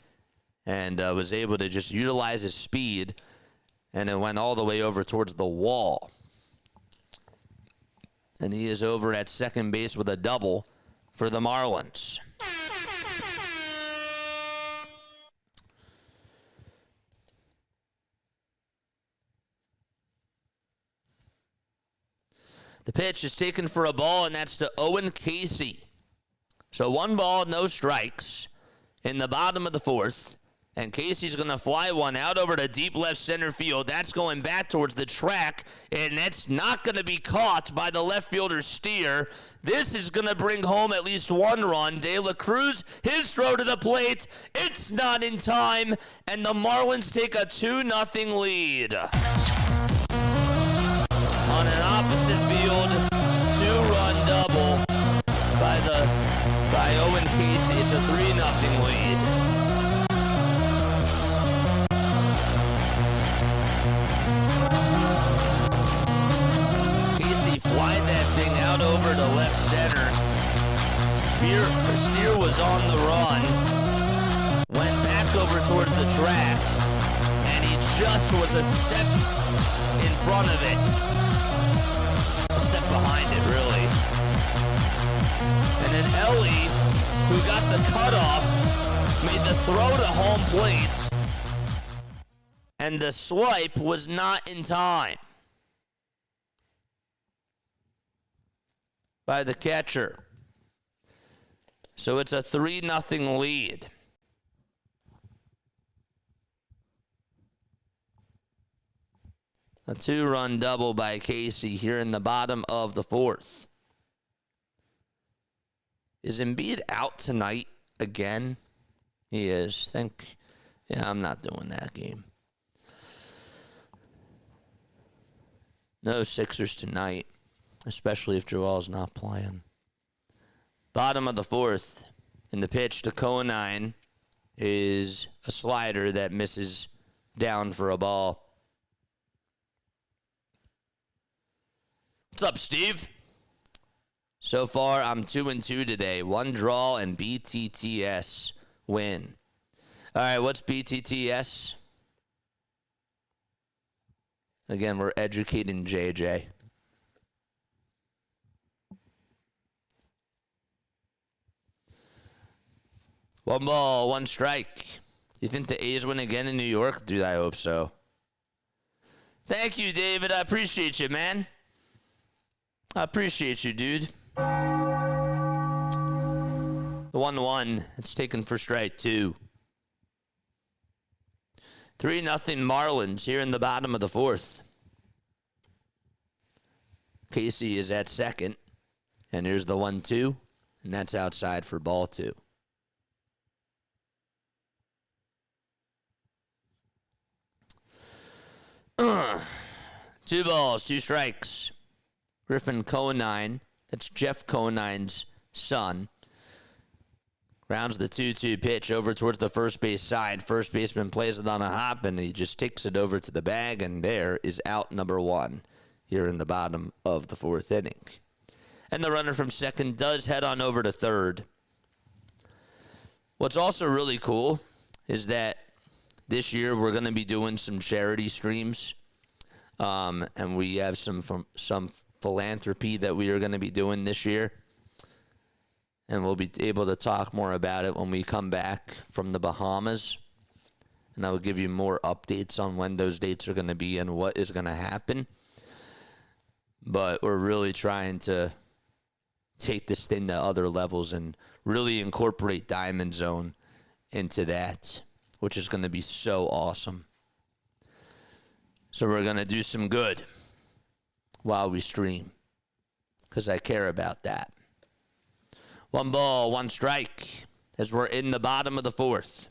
and was able to just utilize his speed, and it went all the way over towards the wall. And he is over at second base with a double for the Marlins. The pitch is taken for a ball, and that's to Owen Casey. So 1 ball, no strikes in the bottom of the 4th. And Casey's going to fly one out over to deep left center field. That's going back towards the track, and that's not going to be caught by the left fielder Steer. This is going to bring home at least 1 run. De La Cruz, his throw to the plate. It's not in time, and the Marlins take a 2-0 lead. On an opposite field, 2-run double by Owen Casey. It's a 3-0 lead. Flied that thing out over to left center. Steer was on the run. Went back over towards the track. And he just was a step in front of it. A step behind it, really. And then Ellie, who got the cutoff, made the throw to home plate. And the swipe was not in time by the catcher. So it's a 3-0 lead. A 2-run double by Casey here in the bottom of the 4th. Is Embiid out tonight again? He is. Yeah, I'm not doing that game. No Sixers tonight, especially if Joel's not playing. Bottom of the 4th, and the pitch to Conine is a slider that misses down for a ball. What's up, Steve? So far, I'm 2-2 today. 1 draw and BTTS win. All right, what's BTTS? Again, we're educating JJ. One ball, one strike. You think the A's win again in New York? Dude, I hope so. Thank you, David. I appreciate you, man. I appreciate you, dude. The 1-1. It's taken for strike 2. 3-0 Marlins here in the bottom of the 4th. Casey is at second. And here's the 1-2. And that's outside for ball 2. Two balls, 2 strikes. Griffin Conine, that's Jeff Conine's son, grounds the 2-2 pitch over towards the first base side. First baseman plays it on a hop, and he just takes it over to the bag, and there is out number 1 here in the bottom of the 4th inning. And the runner from second does head on over to third. What's also really cool is that this year we're going to be doing some charity streams, and we have some philanthropy that we are going to be doing this year, and we'll be able to talk more about it when we come back from the Bahamas, and I will give you more updates on when those dates are going to be and what is going to happen. But we're really trying to take this thing to other levels and really incorporate Diamond Zone into that, which is going to be so awesome. So we're going to do some good while we stream, because I care about that. 1 ball, 1 strike, as we're in the bottom of the 4th.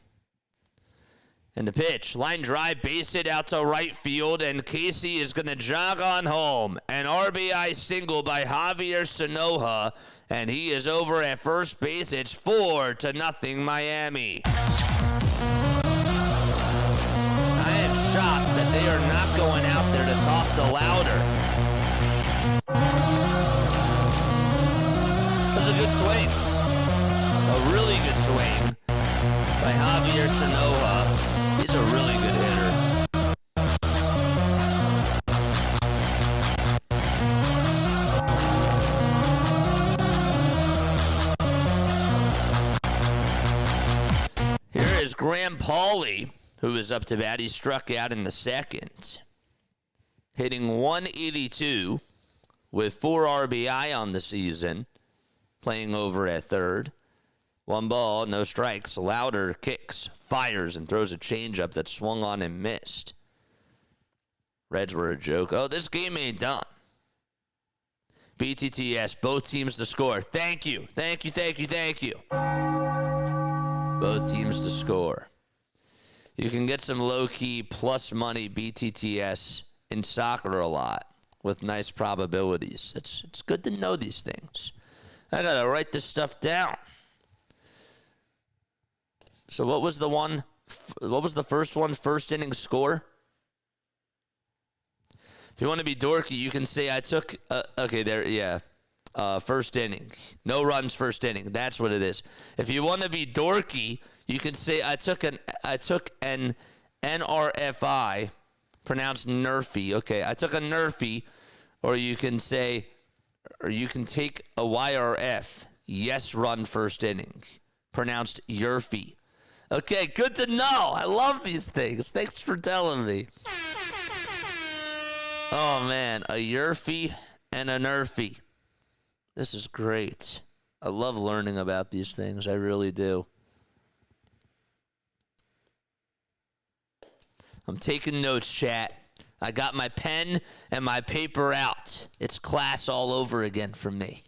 And the pitch, line drive, base hit out to right field, and Casey is going to jog on home. An RBI single by Javier Sanoja, and he is over at first base. It's 4-0 Miami. I am shocked that they are not going out there to talk to Louder. That was a good swing. A really good swing by Javier Sanoja. He's a really good hitter. Here is Graham Pauley, who is up to bat. He struck out in the second, hitting 182 with 4 RBI on the season, playing over at third. 1 ball, no strikes. Louder kicks, fires, and throws a changeup that swung on and missed. Reds were a joke. Oh, this game ain't done. BTTS, both teams to score. Thank you. Thank you. Both teams to score. You can get some low-key plus money BTTS in soccer a lot with nice probabilities. It's good to know these things. I got to write this stuff down. So what was the first one? First inning score? If you want to be dorky, you can say I took, first inning. No runs first inning. That's what it is. If you want to be dorky, you can say I took an NRFI, pronounced Nerfy. Okay, I took a Nerfy, or you can take a YRF, yes run first inning, pronounced Yerfy. Okay, good to know. I love these things. Thanks for telling me. Oh, man, a Yerfy and a Nerfy. This is great. I love learning about these things. I really do. I'm taking notes, chat. I got my pen and my paper out. It's class all over again for me.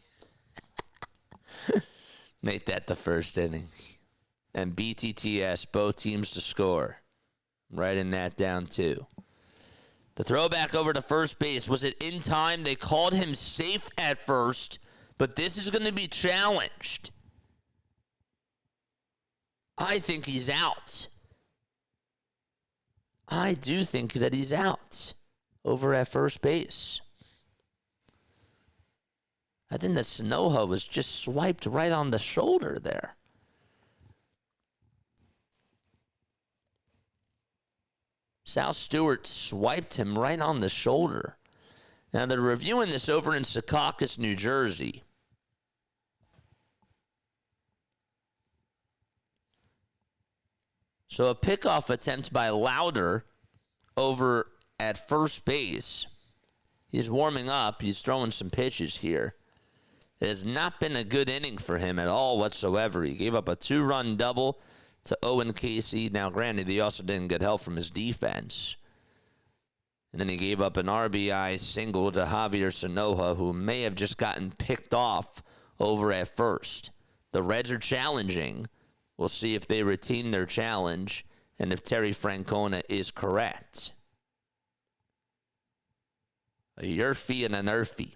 Make that the first inning. And BTTS, both teams to score. I'm writing that down, too. The throwback over to first base. Was it in time? They called him safe at first, but this is going to be challenged. I think he's out. I do think that he's out over at first base. I think that Sanoja was just swiped right on the shoulder there. Sal Stewart swiped him right on the shoulder. Now, they're reviewing this over in Secaucus, New Jersey. So a pickoff attempt by Lauder over at first base. He's warming up. He's throwing some pitches here. It has not been a good inning for him at all whatsoever. He gave up a 2-run double to Owen Casey. Now, granted, he also didn't get help from his defense. And then he gave up an RBI single to Javier Sanoja, who may have just gotten picked off over at first. The Reds are challenging. We'll see if they retain their challenge and if Terry Francona is correct. A Yerfie and an Nerfie.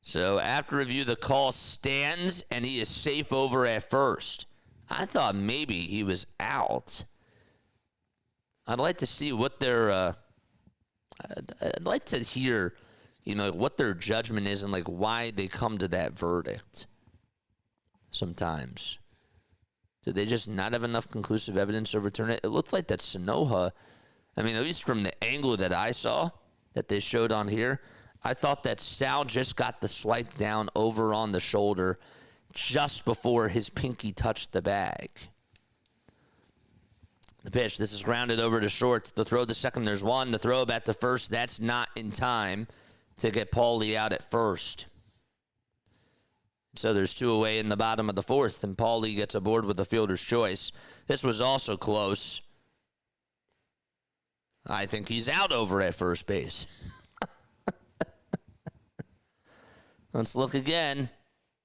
So after review, the call stands, and he is safe over at first. I thought maybe he was out. I'd like to see what their I'd like to hear, what their judgment is and why they come to that verdict. Sometimes, do they just not have enough conclusive evidence to overturn it? It looked like that Sanoja. At least from the angle that I saw that they showed on here, I thought that Sal just got the swipe down over on the shoulder just before his pinky touched the bag. The pitch, this is grounded over to short. The throw to second, there's one. The throw back to first, that's not in time to get Paulie out at first. So there's 2 away in the bottom of the 4th, and Paulie gets aboard with the fielder's choice. This was also close. I think he's out over at first base. Let's look again.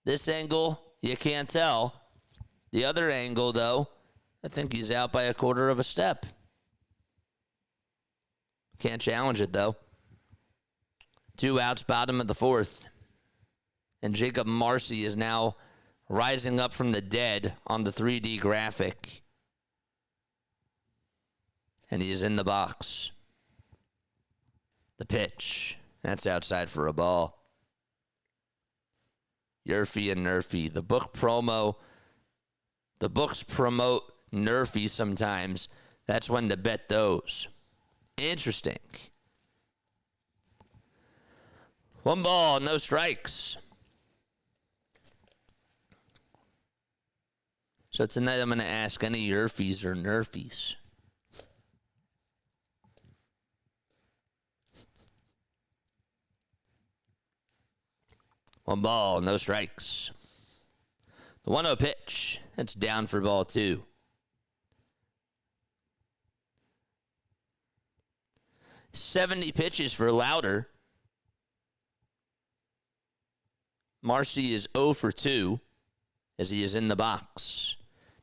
This angle, you can't tell. The other angle, though, I think he's out by a quarter of a step. Can't challenge it, though. 2 outs, bottom of the 4th. And Jacob Marcy is now rising up from the dead on the 3D graphic. And he is in the box. The pitch. That's outside for a ball. Yerfie and Nerfie. The books promote Nerfie sometimes. That's when to bet those. Interesting. 1 ball, no strikes. So tonight I'm going to ask any Yerfies or Nerfies. One ball, no strikes. The 1-0 pitch. That's down for ball 2. $70 pitches for Lauder. Marcy is 0 for 2 as he is in the box.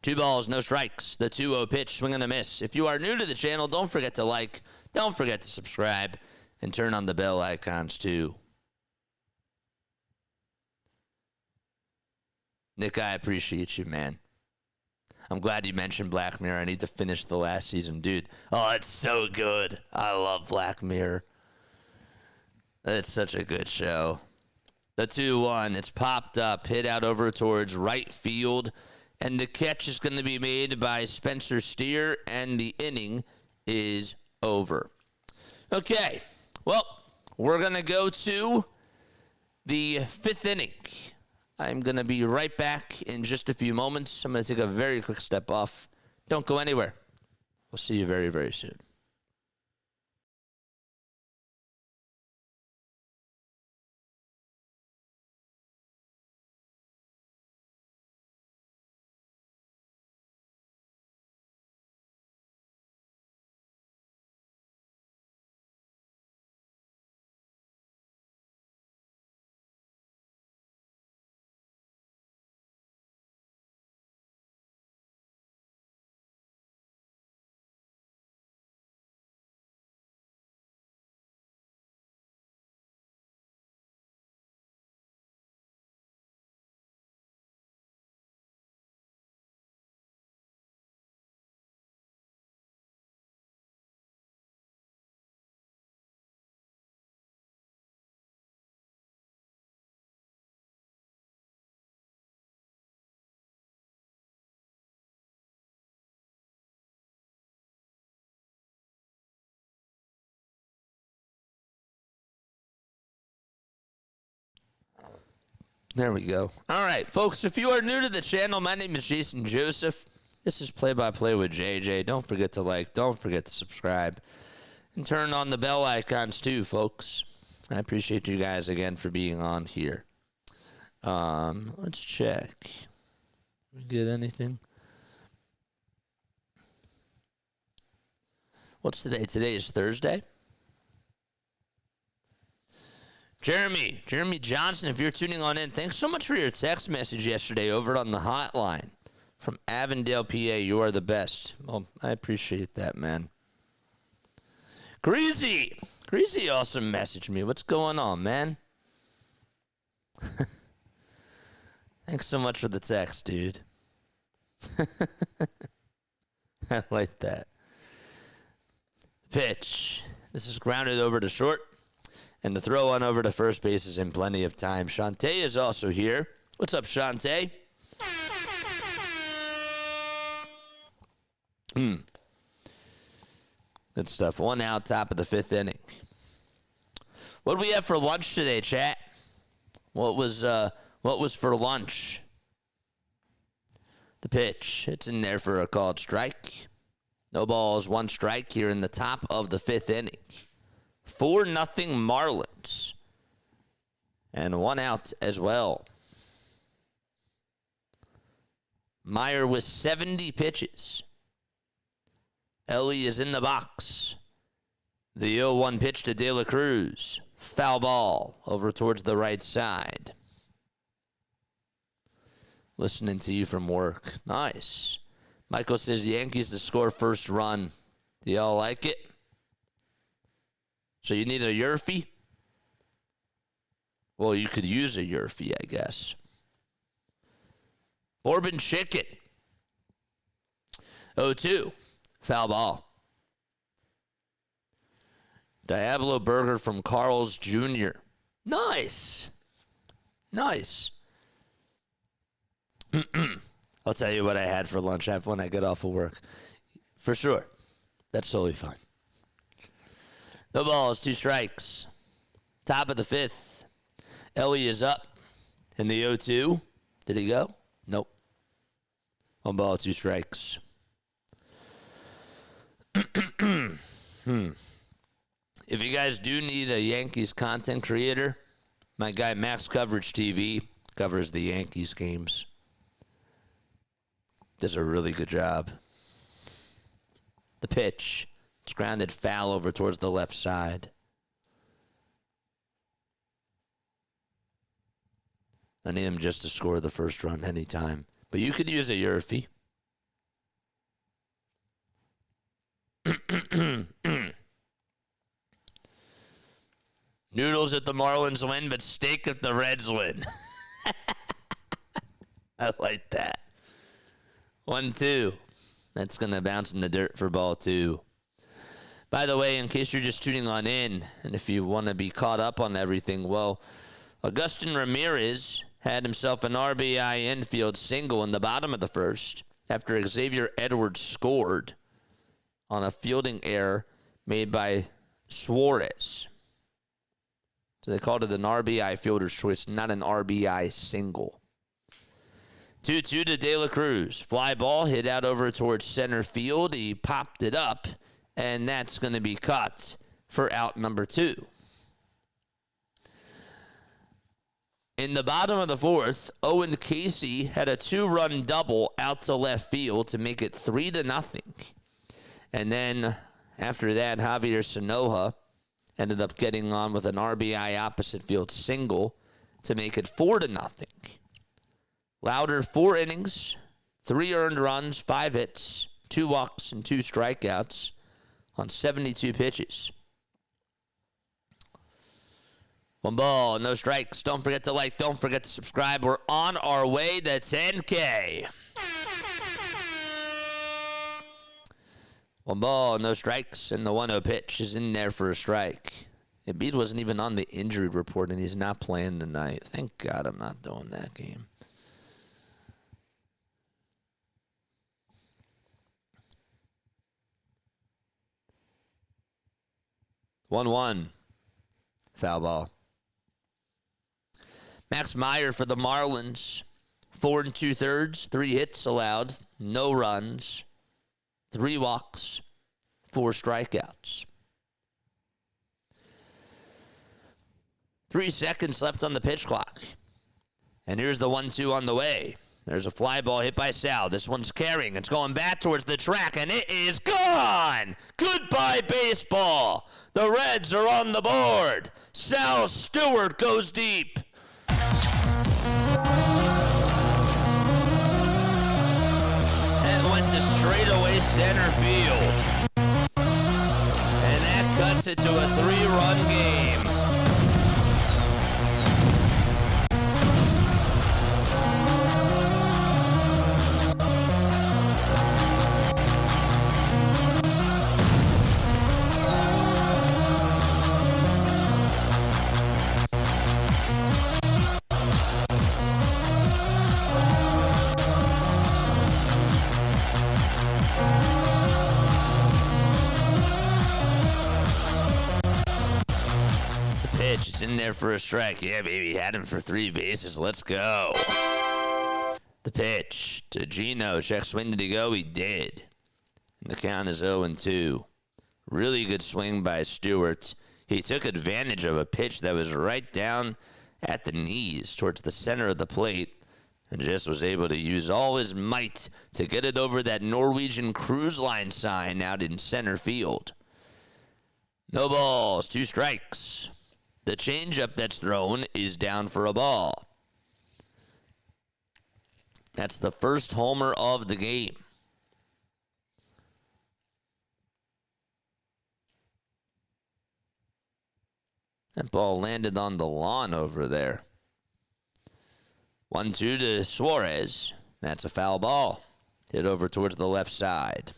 2 balls, no strikes. The 2-0 pitch, swing and a miss. If you are new to the channel, don't forget to like, don't forget to subscribe, and turn on the bell icons too. Nick, I appreciate you, man. I'm glad you mentioned Black Mirror. I need to finish the last season. Dude, oh, it's so good. I love Black Mirror. It's such a good show. The 2-1, it's popped up, hit out over towards right field, and the catch is going to be made by Spencer Steer, and the inning is over. Okay, well, we're going to go to the 5th inning. I'm going to be right back in just a few moments. I'm going to take a very quick step off. Don't go anywhere. We'll see you very, very soon. There we go. All right, folks, if you are new to the channel, my name is Jason Joseph. This is Play-by-Play with JJ. Don't forget to like, don't forget to subscribe, and turn on the bell icons too, folks. I appreciate you guys again for being on here. Let's check. We get anything? What's today? Today is Thursday. Jeremy Johnson, if you're tuning on in, thanks so much for your text message yesterday over on the hotline from Avondale, PA. You are the best. Well, I appreciate that, man. Greasy also messaged me. What's going on, man? Thanks so much for the text, dude. I like that. Pitch. This is grounded over to short. And the throw on over to first base is in plenty of time. Shantae is also here. What's up, Shantae? Good stuff. 1 out, top of the 5th inning. What do we have for lunch today, chat? What was for lunch? The pitch. It's in there for a called strike. No balls, 1 strike here in the top of the 5th inning. 4-0 Marlins. And 1 out as well. Meyer with 70 pitches. Ellie is in the box. The 0-1 pitch to De La Cruz. Foul ball over towards the right side. Listening to you from work. Nice. Michael says Yankees to score first run. Do y'all like it? So you need a Yurfie? Well, you could use a Yurfie, I guess. Bourbon Chicken. 0-2. Foul ball. Diablo Burger from Carl's Jr. Nice. Nice. I'll tell you what I had for lunch when I get off of work. For sure. That's totally fine. No balls, 2 strikes. Top of the 5th. Ellie is up in the 0-2. Did he go? Nope. 1 ball, 2 strikes. If you guys do need a Yankees content creator, my guy Max Coverage TV covers the Yankees games. Does a really good job. The pitch. It's grounded foul over towards the left side. I need him just to score the first run anytime. But you could use a Yurfie. Noodles if the Marlins win, but steak if the Reds win. I like that. 1-2. That's going to bounce in the dirt for ball 2. By the way, in case you're just tuning on in, and if you want to be caught up on everything, well, Augustin Ramirez had himself an RBI infield single in the bottom of the 1st after Xavier Edwards scored on a fielding error made by Suarez. So they called it an RBI fielder's choice, not an RBI single. 2-2 to De La Cruz. Fly ball hit out over towards center field. He popped it up, and that's going to be caught for out number 2. In the bottom of the 4th, Owen Casey had a 2-run double out to left field to make it 3-0. And then after that, Javier Sanoja ended up getting on with an RBI opposite field single to make it 4-0. Louder 4 innings, 3 earned runs, 5 hits, 2 walks, and 2 strikeouts on 72 pitches. 1 ball, no strikes. Don't forget to like, don't forget to subscribe. We're on our way to 10K. 1 ball, no strikes, and the 1-0 pitch is in there for a strike. Embiid wasn't even on the injury report, and he's not playing tonight. Thank God I'm not doing that game. One foul ball. Max Meyer for the Marlins. 4 2/3, 3 hits allowed, no runs, 3 walks, 4 strikeouts. 3 seconds left on the pitch clock. And here's the 1-2 on the way. There's a fly ball hit by Sal. This one's carrying. It's going back towards the track, and it is gone! Goodbye, baseball! The Reds are on the board. Sal Stewart goes deep. And went to straightaway center field. And that cuts it to a 3-run game. It's in there for a strike. Yeah, baby, had him for 3 bases. Let's go. The pitch to Gino. Check swing. Did he go? He did. And the count is 0-2. Really good swing by Stewart. He took advantage of a pitch that was right down at the knees towards the center of the plate and just was able to use all his might to get it over that Norwegian Cruise Line sign out in center field. No balls, 2 strikes. The changeup that's thrown is down for a ball. That's the first homer of the game. That ball landed on the lawn over there. 1-2 to Suarez. That's a foul ball. Hit over towards the left side.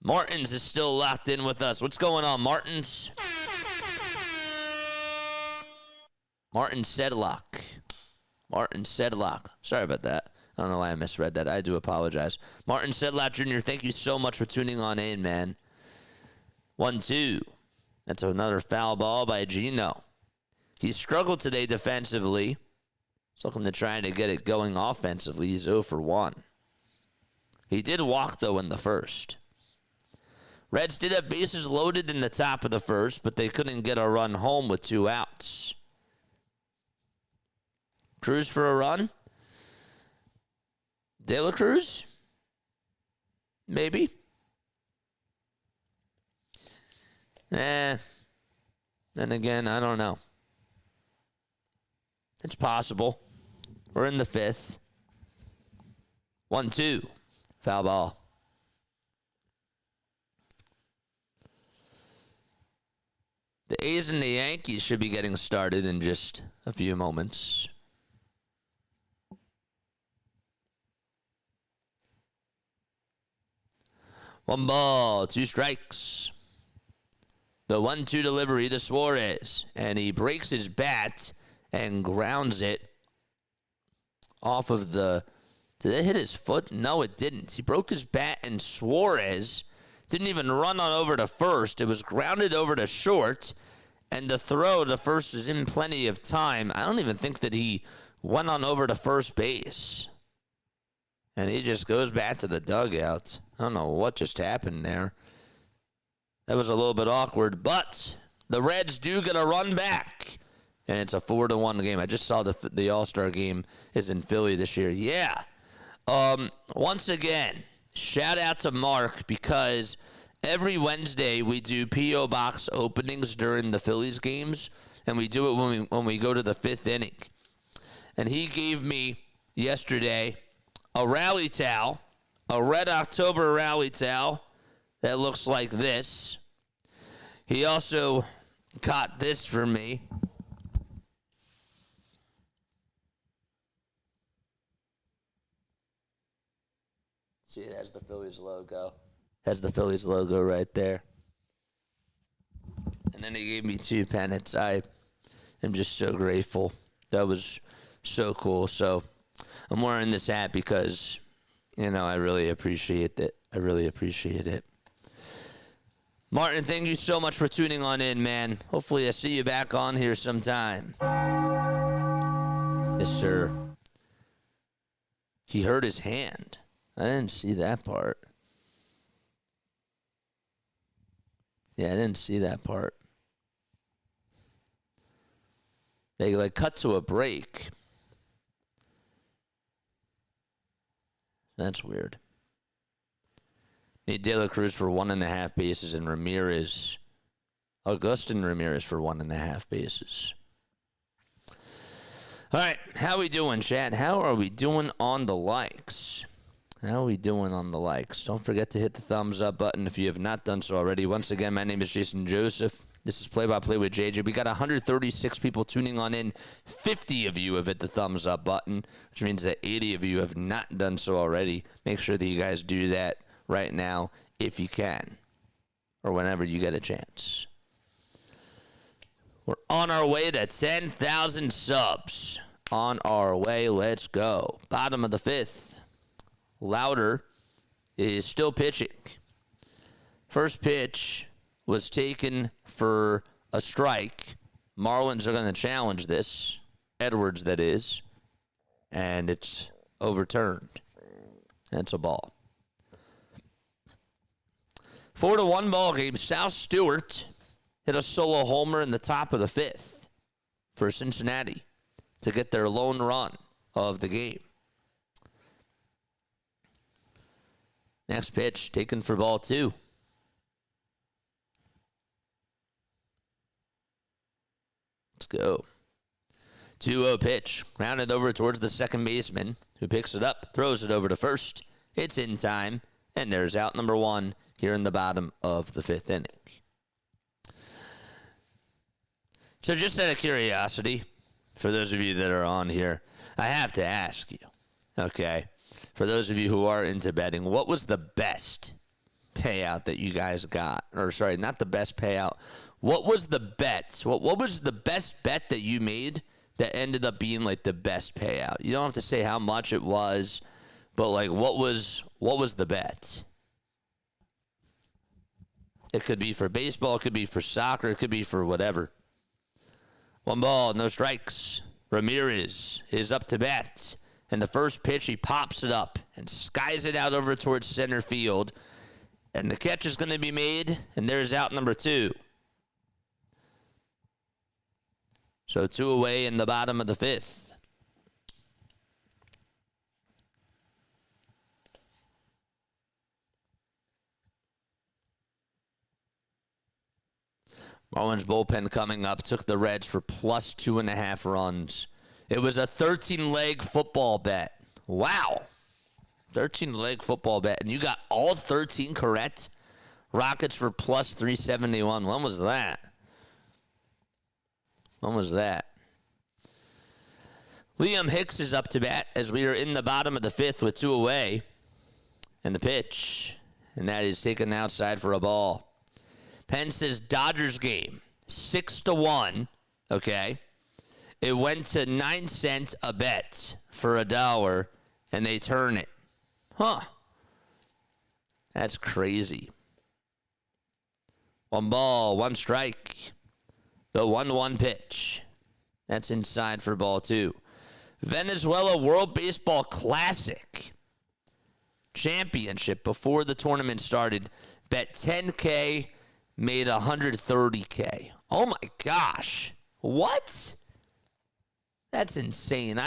Martins is still locked in with us. What's going on, Martins? Martin Sedlock. Martin Sedlock. Sorry about that. I don't know why I misread that. I do apologize. Martin Sedlock Jr., thank you so much for tuning on in, man. 1-2. That's another foul ball by Gino. He struggled today defensively. He's looking to try to get it going offensively. He's 0 for 1. He did walk, though, in the first. Reds did have bases loaded in the top of the first, but they couldn't get a run home with 2 outs. Cruz for a run? De La Cruz? Maybe. Then again, I don't know. It's possible. We're in the 5th. 1-2. Foul ball. The A's and the Yankees should be getting started in just a few moments. One ball, 2 strikes. The 1-2 delivery to Suarez. And he breaks his bat and grounds it off of the... Did it hit his foot? No, it didn't. He broke his bat and Suarez didn't even run on over to first. It was grounded over to short. And the throw to first was in plenty of time. I don't even think that he went on over to first base. And he just goes back to the dugout. I don't know what just happened there. That was a little bit awkward, but the Reds do get a run back. And it's a 4-1 game. I just saw the All-Star game is in Philly this year. Yeah. Once again, shout out to Mark because every Wednesday we do P.O. Box openings during the Phillies games, and we do it when we go to the 5th inning. And he gave me yesterday a rally towel, a Red October rally towel that looks like this. He also got this for me. See, it has the Phillies logo. Has the Phillies logo right there. And then he gave me 2 pennants. I am just so grateful. That was so cool. So I'm wearing this hat because, I really appreciate it. I really appreciate it. Martin, thank you so much for tuning on in, man. Hopefully I see you back on here sometime. Yes, sir. He hurt his hand. I didn't see that part. Yeah, I didn't see that part. They cut to a break. That's weird. Need De La Cruz for 1.5 bases and Augustin Ramirez for 1.5 bases. All right, how we doing, chat? How are we doing on the likes? How are we doing on the likes? Don't forget to hit the thumbs up button if you have not done so already. Once again, my name is Jason Joseph. This is Play by Play with JJ. We got 136 people tuning on in. 50 of you have hit the thumbs up button, which means that 80 of you have not done so already. Make sure that you guys do that right now if you can, or whenever you get a chance. We're on our way to 10,000 subs. On our way. Let's go. Bottom of the 5th. Louder is still pitching. First pitch was taken for a strike. Marlins are going to challenge this. Edwards, that is. And it's overturned. That's a ball. 4-1 ball game. South Stewart hit a solo homer in the top of the 5th for Cincinnati to get their lone run of the game. Next pitch taken for ball 2. Let's go. 2-0 pitch. Grounded over towards the second baseman, who picks it up, throws it over to first. It's in time, and there's out number 1 here in the bottom of the 5th inning. So just out of curiosity, for those of you that are on here, I have to ask you, okay, for those of you who are into betting, what was the best payout that you guys got? Or sorry, not the best payout. What was the bet? What was the best bet that you made that ended up being like the best payout? You don't have to say how much it was, but like what was the bet? It could be for baseball, it could be for soccer, it could be for whatever. 1 ball, no strikes. Ramirez is up to bat. And the first pitch, he pops it up and skies it out over towards center field. And the catch is going to be made, and there's out number 2. So 2 away in the bottom of the 5th. Marlins bullpen coming up took the Reds for plus 2.5 runs. It was a 13-leg football bet. Wow. 13-leg football bet. And you got all 13 correct? Rockets for plus 371. When was that? Liam Hicks is up to bat as we are in the bottom of the 5th with 2 away. And the pitch. And that is taken outside for a ball. Penn says Dodgers game, 6-1, okay? It went to 9 cents a bet for $1, and they turn it. Huh. That's crazy. 1 ball, 1 strike. The 1-1 pitch. That's inside for ball 2. Venezuela World Baseball Classic Championship before the tournament started. Bet $10K. Made $130K. Oh my gosh. What? That's insane.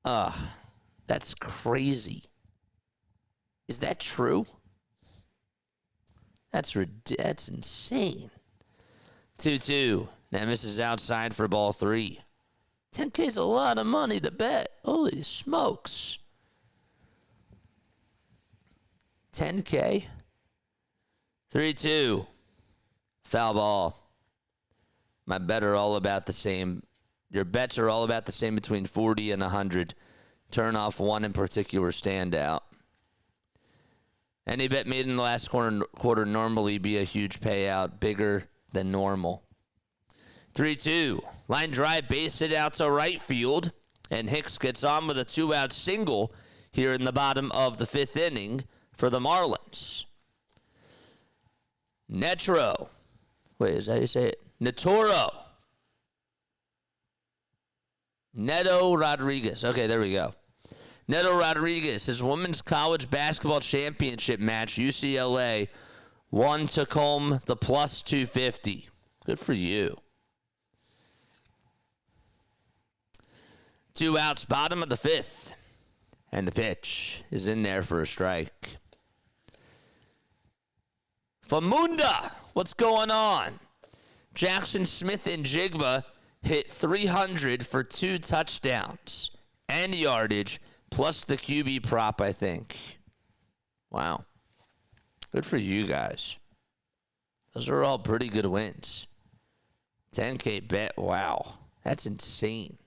That's crazy. Is that true? That's insane. 2-2. Nemesis is outside for ball 3. 10K is a lot of money to bet. Holy smokes. 10K? 3-2. Foul ball. My bet are all about the same. Your bets are all about the same between 40 and 100. Turn off one in particular standout. Any bet made in the last quarter normally be a huge payout, bigger than normal. 3-2. Line drive, base hit out to right field. And Hicks gets on with a 2-out single here in the bottom of the 5th inning for the Marlins. Netro. Wait, is that how you say it? Netoro. Neto Rodriguez. Okay, there we go. Neto Rodriguez, his women's college basketball championship match, UCLA, won, took home the plus 250. Good for you. 2 outs, bottom of the 5th. And the pitch is in there for a strike. Famunda, what's going on? Jackson Smith and Jigba hit 300 for 2 touchdowns and yardage, plus the QB prop, I think. Wow. Good for you guys. Those are all pretty good wins. 10K bet. Wow. That's insane.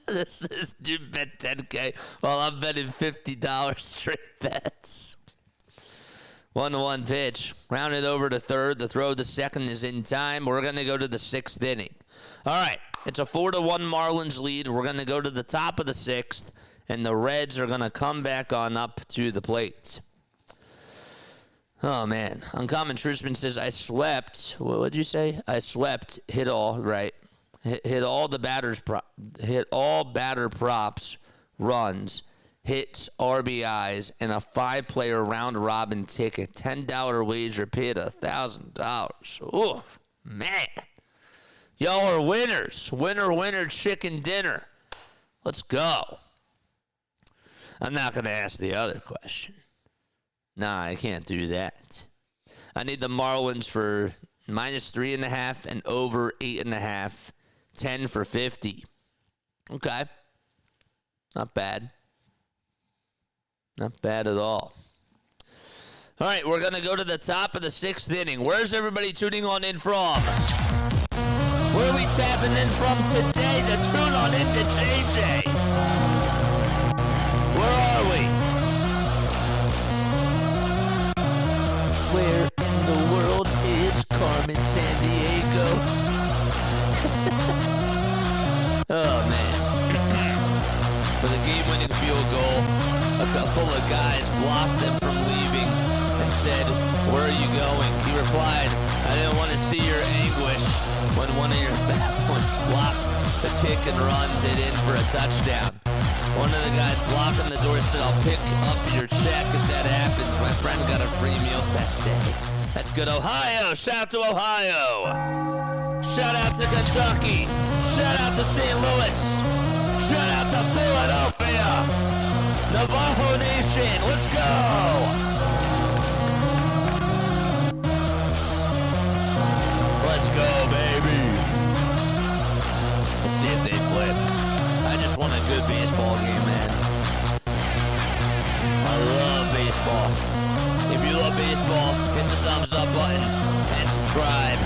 This dude bet 10K while I'm betting $50 straight bets. 1-1 pitch. Rounded over to third. The throw to second is in time. We're going to go to the 6th inning. All right. It's a 4-1 Marlins lead. We're going to go to the top of the 6th, and the Reds are going to come back on up to the plate. Oh, man. Uncommon Truthman says, I swept. What did you say? I swept. Hit all. Right. Hit all the hit all batter props, runs, hits, RBIs, and a 5-player round-robin ticket. $10 wager paid $1,000. Oh, man. Y'all are winners. Winner, winner, chicken dinner. Let's go. I'm not going to ask the other question. Nah, I can't do that. I need the Marlins for -3.5 and over 8.5. 10 for 50. Okay. Not bad. Not bad at all. All right, we're going to go to the top of the 6th inning. Where's everybody tuning on in from? Where are we tapping in from today to tune on in to JJ? Where are we? Where in the world is Carmen Sandiego? Oh, man. With a game-winning field goal, a couple of guys blocked them from leaving and said, where are you going? He replied, I didn't want to see your anguish when one of your fat ones blocks the kick and runs it in for a touchdown. One of the guys blocking the door said, I'll pick up your check if that happens. My friend got a free meal that day. That's good, Ohio. Shout out to Ohio. Shout out to Kentucky. Shout out to St. Louis. Shout out to Philadelphia. Navajo Nation. Let's go. Let's go, baby. Let's see if they flip. I just want a good baseball game, man. I love baseball. If you love baseball, hit the thumbs up button and subscribe.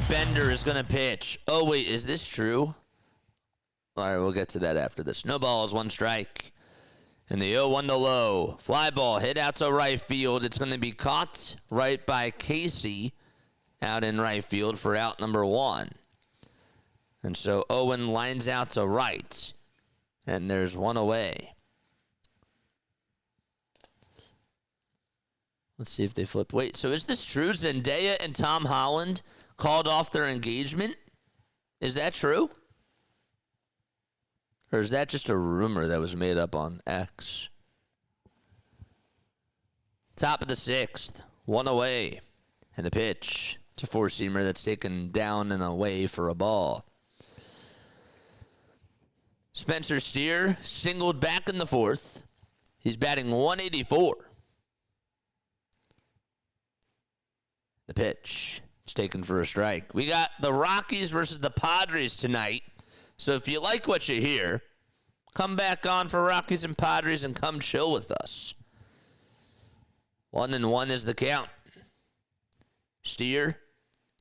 Bender is going to pitch. Oh, wait, is this true? All right, we'll get to that after this. No balls, 1 strike. And the 0-1 to low. Fly ball hit out to right field. It's going to be caught right by Casey out in right field for out number 1. And so Owen lines out to right. And there's 1 away. Let's see if they flip. Wait, so is this true? Zendaya and Tom Holland called off their engagement? Is that true? Or is that just a rumor that was made up on X? Top of the 6th, 1 away. And the pitch. It's a 4-seamer that's taken down and away for a ball. Spencer Steer singled back in the 4th. He's batting 184. The pitch. It's taken for a strike. We got the Rockies versus the Padres tonight. So if you like what you hear, come back on for Rockies and Padres and come chill with us. 1-1 is the count. Steer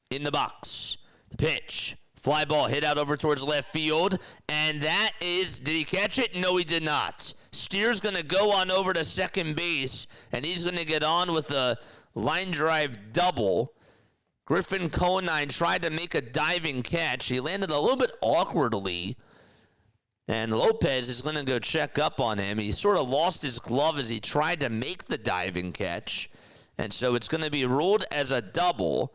in the box. The pitch. Fly ball hit out over towards left field. And that is, did he catch it? No, he did not. Steer's going to go on over to second base, and he's going to get on with a line drive double. Griffin Conine tried to make a diving catch. He landed a little bit awkwardly, and Lopez is going to go check up on him. He sort of lost his glove as he tried to make the diving catch, and so it's going to be ruled as a double,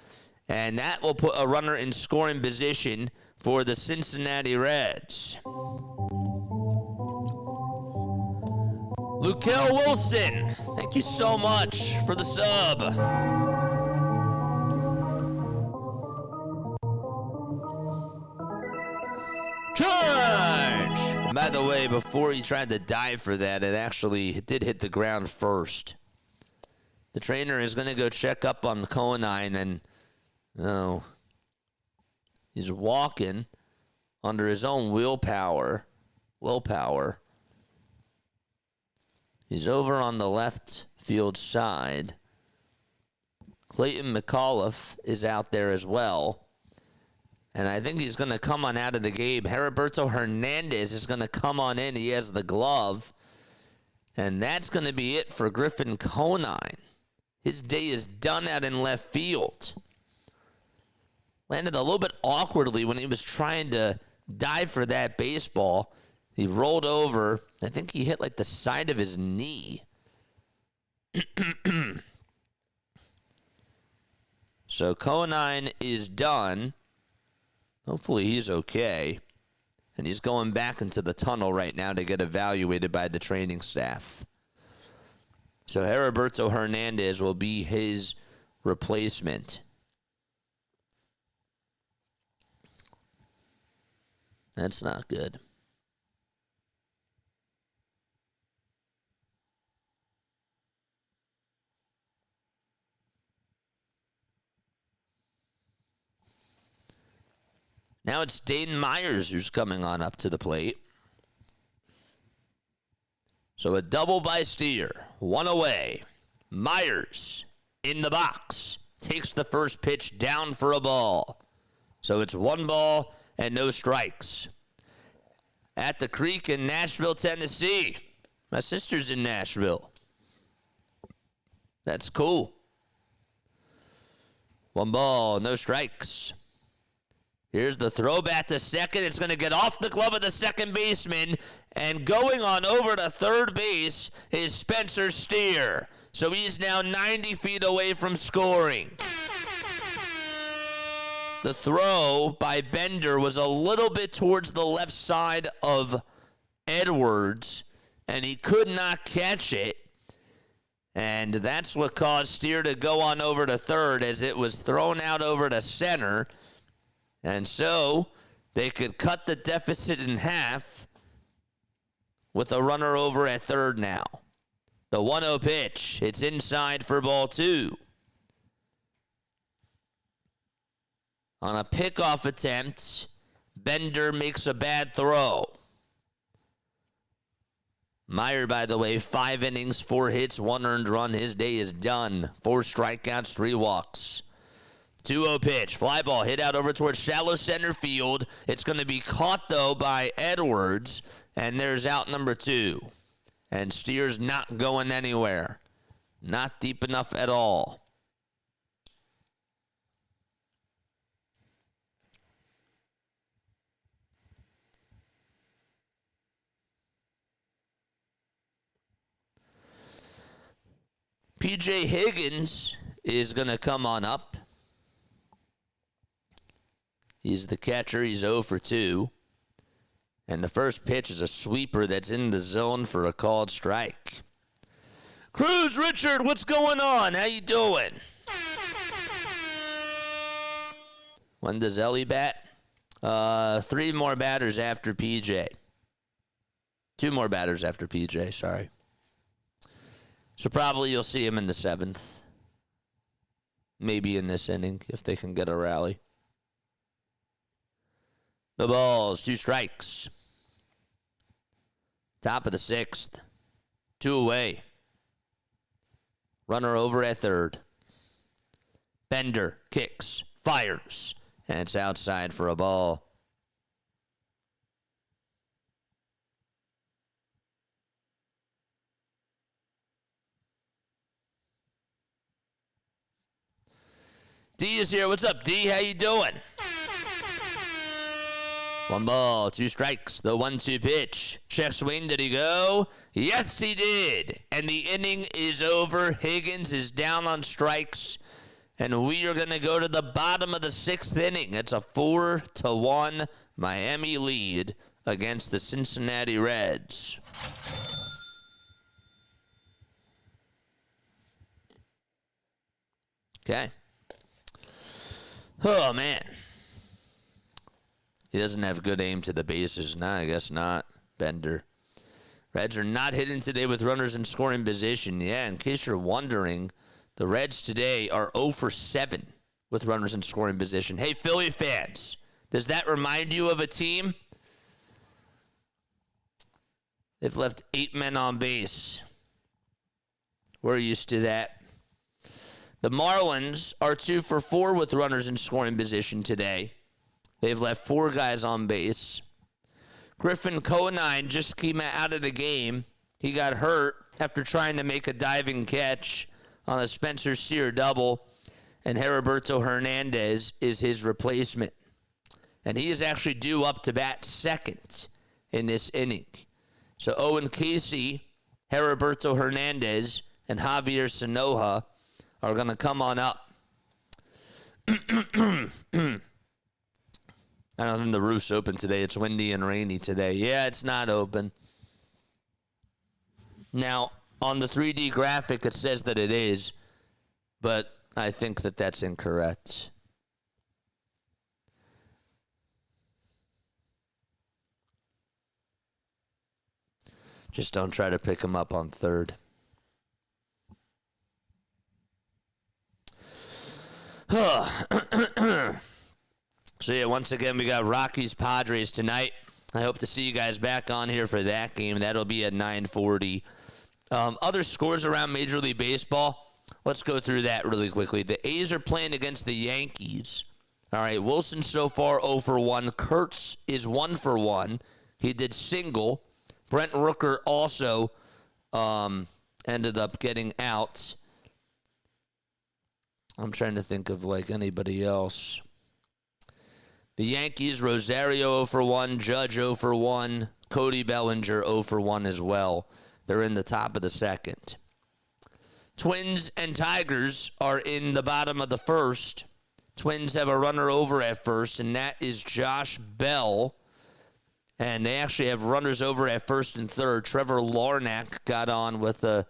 and that will put a runner in scoring position for the Cincinnati Reds. Lukel Wilson, thank you so much for the sub. Charge! And by the way, before he tried to dive for that, it did hit the ground first. The trainer is going to go check up on Conine, and he's walking under his own willpower. He's over on the left field side. Clayton McAuliffe is out there as well. And I think he's going to come on out of the game. Heriberto Hernandez is going to come on in. He has the glove. And that's going to be it for Griffin Conine. His day is done out in left field. Landed a little bit awkwardly when he was trying to dive for that baseball. He rolled over. I think he hit like the side of his knee. So Conine is done. Hopefully he's okay. And he's going back into the tunnel right now to get evaluated by the training staff. So Heriberto Hernandez will be his replacement. That's not good. Now it's Dayton Myers who's coming on up to the plate. So a double by Steer. One away. Myers in the box. Takes the first pitch down for a ball. So it's 1 ball and no strikes. At the Creek in Nashville, Tennessee. My sister's in Nashville. That's cool. 1 ball, no strikes. Here's the throw back to second. It's going to get off the glove of the second baseman. And going on over to third base is Spencer Steer. So he's now 90 feet away from scoring. The throw by Bender was a little bit towards the left side of Edwards, and he could not catch it. And that's what caused Steer to go on over to third as it was thrown out over to center. And so they could cut the deficit in half with a runner over at third now. The 1-0 pitch. It's inside for ball 2. On a pickoff attempt, Bender makes a bad throw. Meyer, by the way, 5 innings, 4 hits, 1 earned run. His day is done. 4 strikeouts, 3 walks. 2-0 pitch. Fly ball hit out over towards shallow center field. It's going to be caught, though, by Edwards. And there's out number 2. And Steer's not going anywhere. Not deep enough at all. P.J. Higgins is going to come on up. He's the catcher. He's 0 for 2. And the first pitch is a sweeper that's in the zone for a called strike. Cruz Richard, what's going on? How you doing? When does Ellie bat? 3 more batters after PJ. 2 more batters after PJ, sorry. So probably you'll see him in the 7th. Maybe in this inning if they can get a rally. The balls, 2 strikes. Top of the 6th. 2 away. Runner over at third. Bender kicks, fires, and it's outside for a ball. D is here. What's up, D? How you doing? 1 ball, 2 strikes. The 1-2 pitch. Check swing. Did he go? Yes, he did. And the inning is over. Higgins is down on strikes. And we are going to go to the bottom of the 6th inning. It's a 4-1 Miami lead against the Cincinnati Reds. Okay. Oh, man. He doesn't have good aim to the bases. Nah, I guess not. Bender. Reds are not hitting today with runners in scoring position. Yeah, in case you're wondering, the Reds today are 0 for 7 with runners in scoring position. Hey, Philly fans, does that remind you of a team? They've left 8 men on base. We're used to that. The Marlins are 2 for 4 with runners in scoring position today. They've left 4 guys on base. Griffin Conine just came out of the game. He got hurt after trying to make a diving catch on a Spencer Steer double, and Heriberto Hernandez is his replacement. And he is actually due up to bat second in this inning. So Owen Casey, Heriberto Hernandez, and Javier Sanoja are going to come on up. I don't think the roof's open today. It's windy and rainy today. Yeah, it's not open. Now, on the 3D graphic, it says that it is, but I think that that's incorrect. Just don't try to pick him up on third. So, yeah, once again, we got Rockies-Padres tonight. I hope to see you guys back on here for that game. That'll be at 9:40. Other scores around Major League Baseball. Let's go through that really quickly. The A's are playing against the Yankees. All right, Wilson so far 0 for 1. Kurtz is 1 for 1. He did single. Brent Rooker also ended up getting out. I'm trying to think of, like, anybody else. The Yankees, Rosario 0 for 1, Judge 0 for 1, Cody Bellinger 0 for 1 as well. They're in the top of the second. Twins and Tigers are in the bottom of the first. Twins have a runner over at first, and that is Josh Bell. And they actually have runners over at first and third. Trevor Larnach got on with a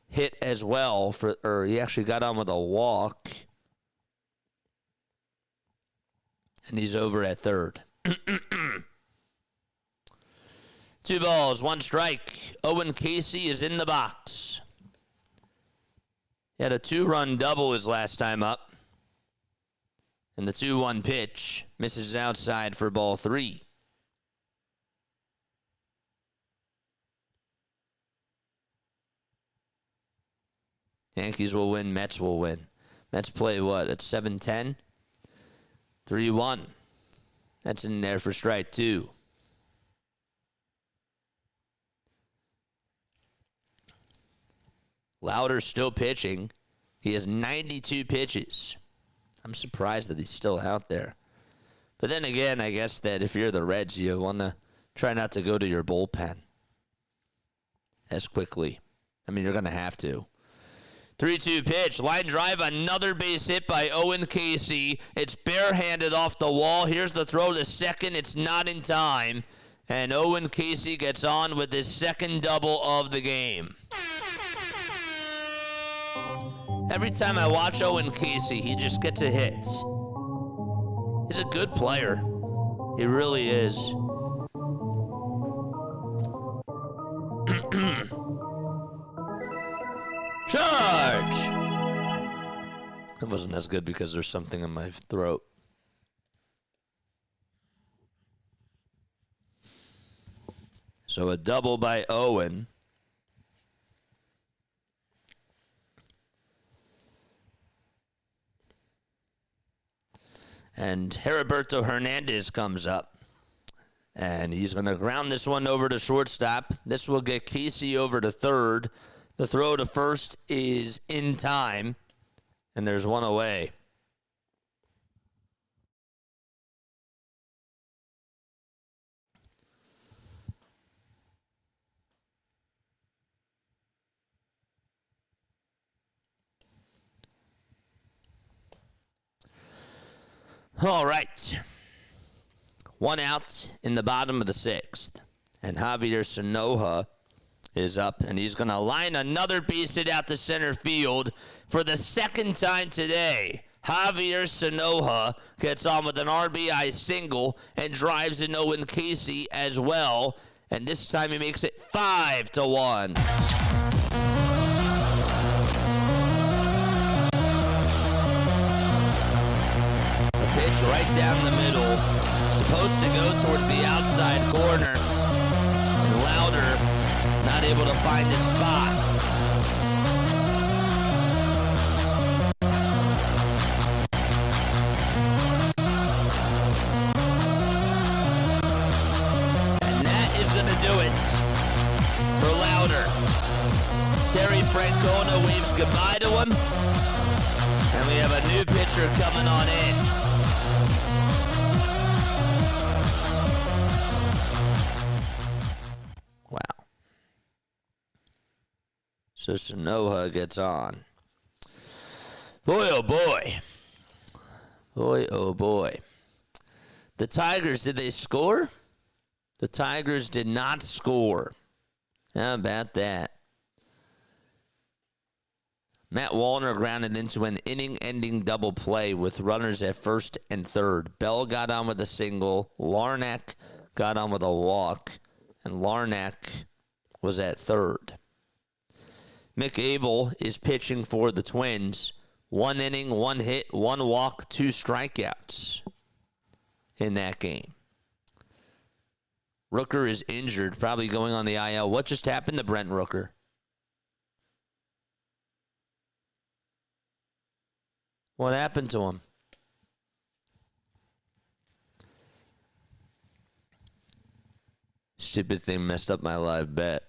hit as well, or he actually got on with a walk. And he's over at third. 2 balls, 1 strike. Owen Casey is in the box. He had a 2-run double his last time up. And the 2-1 pitch misses outside for ball 3. Yankees will win, Mets will win. Mets play what? At 7:10? 3-1. That's in there for strike 2. Lauder's still pitching. He has 92 pitches. I'm surprised that he's still out there. But then again, I guess that if you're the Reds, you want to try not to go to your bullpen as quickly. I mean, you're going to have to. 3-2 pitch. Line drive. Another base hit by Owen Casey. It's barehanded off the wall. Here's the throw to second. It's not in time. And Owen Casey gets on with his second double of the game. Every time I watch Owen Casey, he just gets a hit. He's a good player. He really is. Charge! It wasn't as good because there's something in my throat. So a double by Owen. And Heriberto Hernandez comes up. And he's going to ground this one over to shortstop. This will get Casey over to third. The throw to first is in time. And there's one away. All right. 1 out in the bottom of the 6th. And Javier Sanoja is up, and he's going to line another base hit out to center field for the second time today. Javier Sanoja gets on with an RBI single and drives in Owen Casey as well. And this time he makes it 5-1. The pitch right down the middle. Supposed to go towards the outside corner. And Lauder not able to find his spot. And that is going to do it for Lauder. Terry Francona waves goodbye to him. And we have a new pitcher coming on in. Wow. So Sanoja gets on. Boy, oh boy. Boy, oh boy. The Tigers, did they score? The Tigers did not score. How about that? Matt Wallner grounded into an inning-ending double play with runners at first and third. Bell got on with a single. Larnack got on with a walk. And Larnack was at third. Mick Abel is pitching for the Twins. 1 inning, 1 hit, 1 walk, 2 strikeouts in that game. Rooker is injured, probably going on the IL. What just happened to Brent Rooker? What happened to him? Stupid thing messed up my live bet.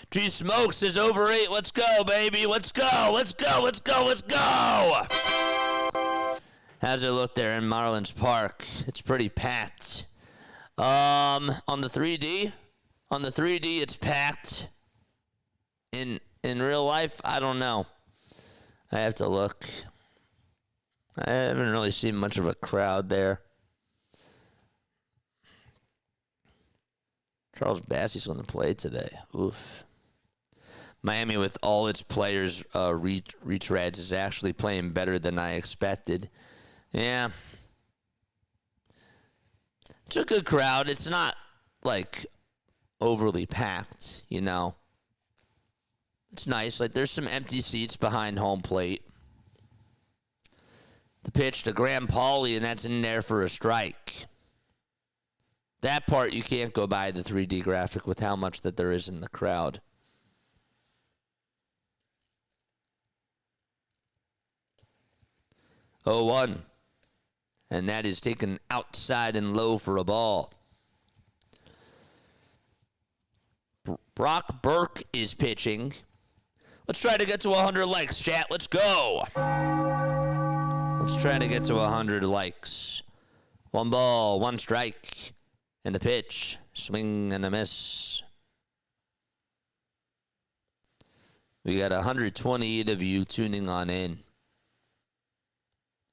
G Smokes is over 8. Let's go, baby. Let's go. Let's go. Let's go. Let's go. How's it look there in Marlins Park? It's pretty packed. On the 3D, it's packed. In real life, I don't know. I have to look. I haven't really seen much of a crowd there. Charles Bassey's going to play today. Oof. Miami, with all its players retreads, is actually playing better than I expected. Yeah. It's a good crowd. It's not, like, overly packed, you know. It's nice. Like, there's some empty seats behind home plate. The pitch to Graham Pauley, and that's in there for a strike. That part you can't go by the 3D graphic with how much that there is in the crowd. Oh, 1. And that is taken outside and low for a ball. Brock Burke is pitching. Let's try to get to 100 likes, chat. Let's go. Let's try to get to 100 likes. 1 ball, 1 strike. And the pitch. Swing and a miss. We got 128 of you tuning on in.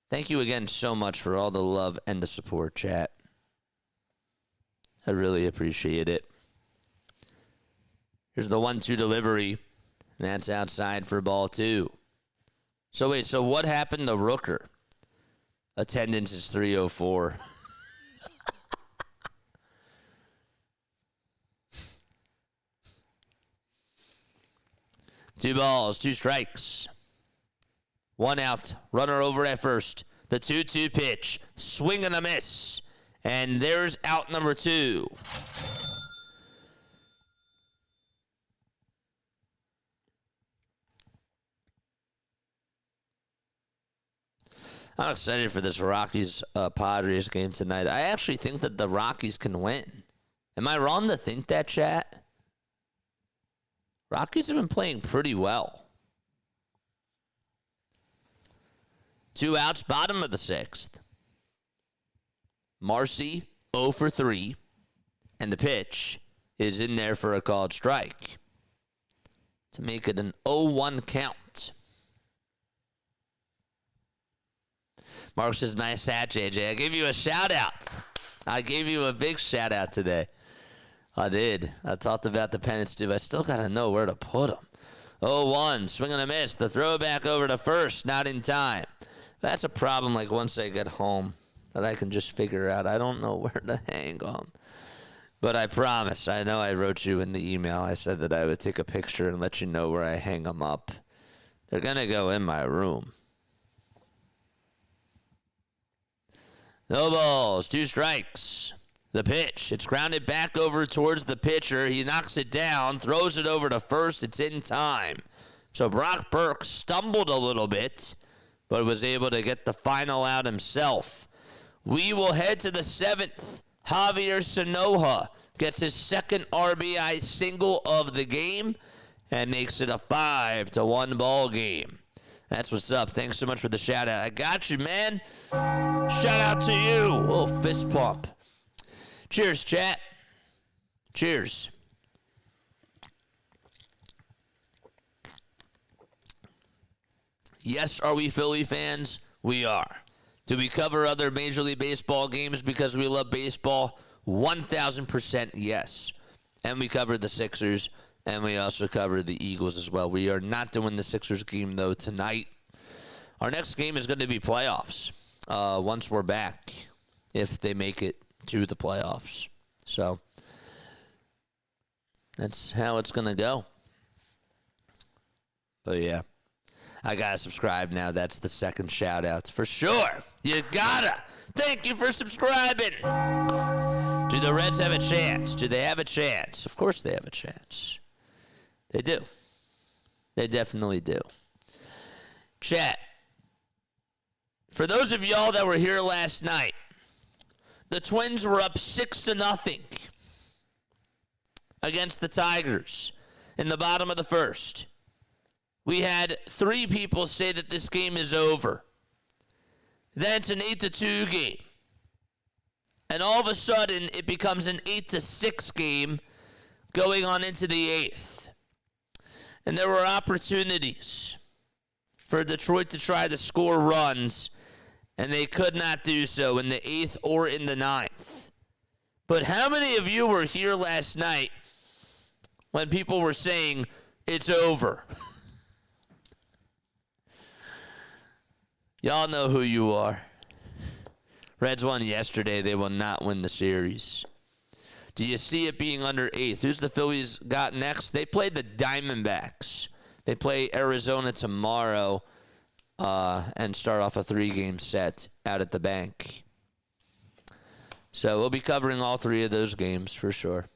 Thank you again so much for all the love and the support, chat. I really appreciate it. Here's the 1-2 delivery. And that's outside for ball 2. So wait, so what happened to Rooker? Attendance is 304. 2 balls, 2 strikes. 1 out. Runner over at first. The 2-2 pitch. Swing and a miss. And there's out number 2. I'm excited for this Rockies-Padres game tonight. I actually think that the Rockies can win. Am I wrong to think that, chat? Rockies have been playing pretty well. 2 outs, bottom of the 6th. Marcy, 0 for 3. And the pitch is in there for a called strike to make it an 0-1 count. Mark says, nice hat, JJ. I gave you a shout-out. I gave you a big shout-out today. I did. I talked about the pennants, too. I still got to know where to put them. 0-1, swing and a miss. The throw back over to first, not in time. That's a problem, like, once I get home, that I can just figure out. I don't know where to hang them. But I promise. I know I wrote you in the email. I said that I would take a picture and let you know where I hang them up. They're going to go in my room. No balls, 2 strikes. The pitch. It's grounded back over towards the pitcher. He knocks it down, throws it over to first. It's in time. So Brock Burke stumbled a little bit, but was able to get the final out himself. We will head to the 7th. Javier Sanoja gets his second RBI single of the game and makes it a 5-1 ball game. That's what's up. Thanks so much for the shout-out. I got you, man. Shout-out to you. A little fist pump. Cheers, chat. Cheers. Yes, are we Philly fans? We are. Do we cover other Major League Baseball games because we love baseball? 1,000% yes. And we cover the Sixers. And we also cover the Eagles as well. We are not doing the Sixers game, though, tonight. Our next game is going to be playoffs once we're back, if they make it to the playoffs. So that's how it's going to go. But, yeah, I got to subscribe now. That's the second shout-out. For sure. You got to. Thank you for subscribing. Do the Reds have a chance? Do they have a chance? Of course they have a chance. They do. They definitely do. Chat. For those of y'all that were here last night, the Twins were up 6-0 against the Tigers in the bottom of the first. We had 3 people say that this game is over. Then it's an 8-2 game. And all of a sudden, it becomes an 8-6 game going on into the 8th. And there were opportunities for Detroit to try to score runs, and they could not do so in the 8th or in the 9th. But how many of you were here last night when people were saying, it's over? Y'all know who you are. Reds won yesterday. They will not win the series. Do you see it being under 8th? Who's the Phillies got next? They play the Diamondbacks. They play Arizona tomorrow and start off a 3-game set out at the bank. So we'll be covering all 3 of those games for sure,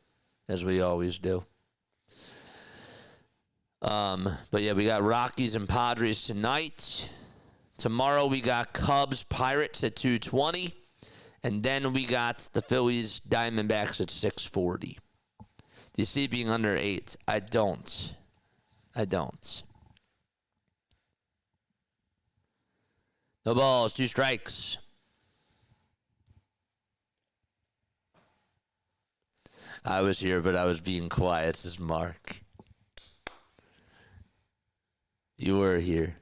as we always do. But, yeah, we got Rockies and Padres tonight. Tomorrow we got Cubs Pirates at 2:20. And then we got the Phillies Diamondbacks at 6:40. Do you see it being under 8? I don't. No balls, 2 strikes. I was here, but I was being quiet, says Mark. You were here.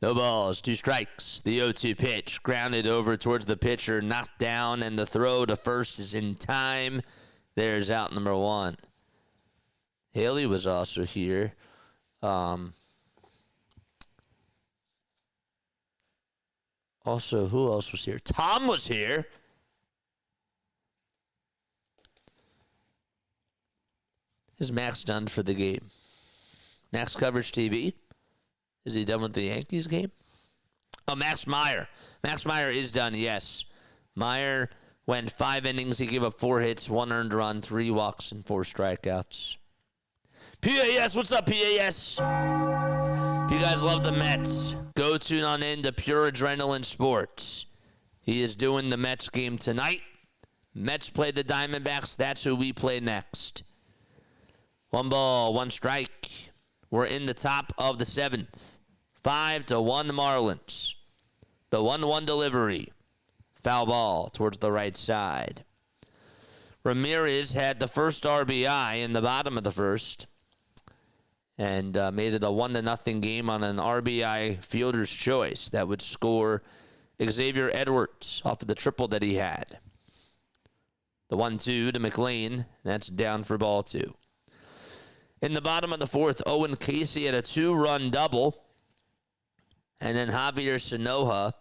No balls, 2 strikes. The 0-2 pitch, grounded over towards the pitcher, knocked down, and the throw to first is in time. There's out number 1. Haley was also here. Also, who else was here? Tom was here. Is Max done for the game? Max Coverage TV? Is he done with the Yankees game? Oh, Max Meyer. Max Meyer is done, yes. Meyer went 5 innings. He gave up 4 hits, 1 earned run, 3 walks, and 4 strikeouts. PAS, what's up, PAS? If you guys love the Mets, go tune on in to Pure Adrenaline Sports. He is doing the Mets game tonight. Mets play the Diamondbacks. That's who we play next. 1 ball, 1 strike. We're in the top of the 7th. 5-1 Marlins. The 1-1 delivery. Foul ball towards the right side. Ramirez had the first RBI in the bottom of the first and made it a 1-0 game on an RBI fielder's choice that would score Xavier Edwards off of the triple that he had. The 1-2 to McLean. That's down for ball 2. In the bottom of the 4th, Owen Casey had a 2-run double. And then Javier Sanoja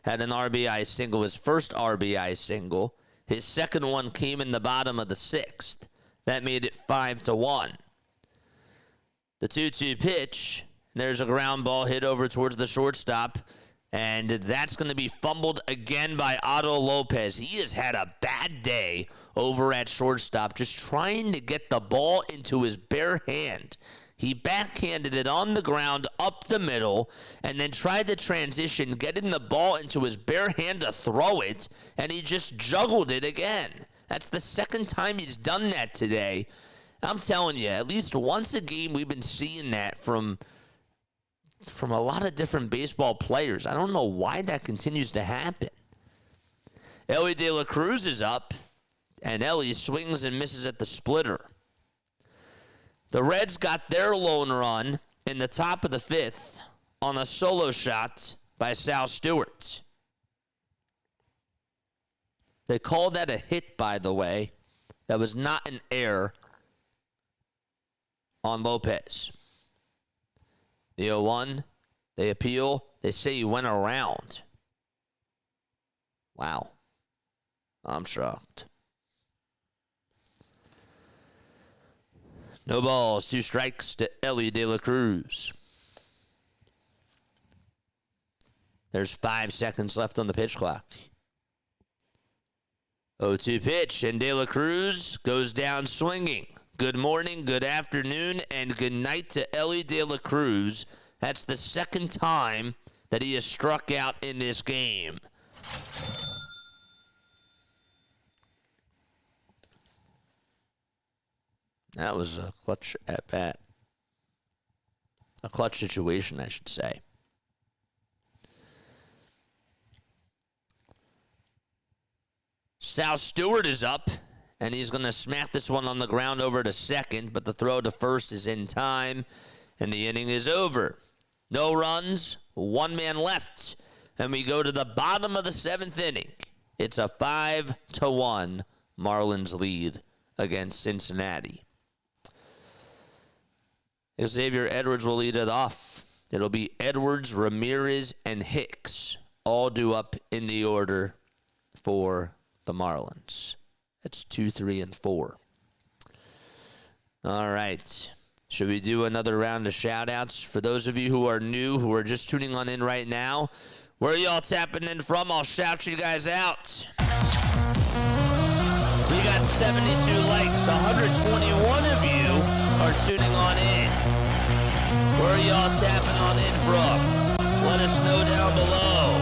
had an RBI single, his first RBI single. His second one came in the bottom of the 6th. That made it 5-1. The 2-2 pitch, there's a ground ball hit over towards the shortstop, and that's going to be fumbled again by Otto Lopez. He has had a bad day over at shortstop, just trying to get the ball into his bare hand. He backhanded it on the ground up the middle and then tried to transition, getting the ball into his bare hand to throw it, and he just juggled it again. That's the second time he's done that today. I'm telling you, at least once a game we've been seeing that from a lot of different baseball players. I don't know why that continues to happen. Ellie De La Cruz is up, and Ellie swings and misses at the splitter. The Reds got their lone run in the top of the 5th on a solo shot by Sal Stewart. They called that a hit, by the way. That was not an error on Lopez. The 0-1, they appeal. They say he went around. Wow. I'm shocked. No balls, 2 strikes to Ellie De La Cruz. There's 5 seconds left on the pitch clock. 0-2 pitch, and De La Cruz goes down swinging. Good morning, good afternoon, and good night to Ellie De La Cruz. That's the second time that he has struck out in this game. That was a clutch at bat. A clutch situation, I should say. Sal Stewart is up, and he's going to smack this one on the ground over to second, but the throw to first is in time, and the inning is over. No runs, 1 man left, and we go to the bottom of the 7th inning. It's a 5-1 Marlins lead against Cincinnati. Xavier Edwards will lead it off. It'll be Edwards, Ramirez, and Hicks, all due up in the order for the Marlins. That's 2, 3, and 4. All right. Should we do another round of shout-outs? For those of you who are new, who are just tuning on in right now, where are y'all tapping in from? I'll shout you guys out. We got 72 likes. 121 of you are tuning on in. Where are y'all tapping on in from? Let us know down below.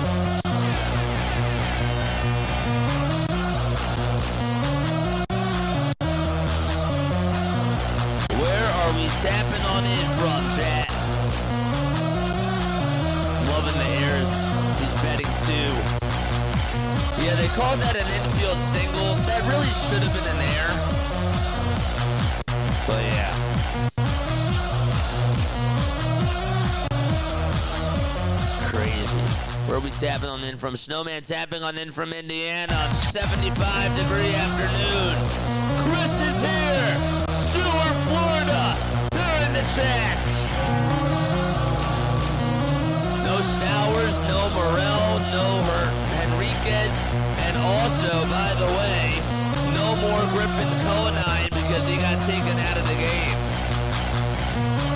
Where are we tapping on in from, chat? Loving the airs. He's betting 2. Yeah, they called that an infield single. That really should have been an error. But yeah. It's crazy. Where are we tapping on in from? Snowman tapping on in from Indiana on 75-degree afternoon. Chris is here. Stewart, Florida. They're in the chat. No Stowers, no Morel, no Henriquez, and also, by the way, no more Griffin Conine because he got taken out of the game.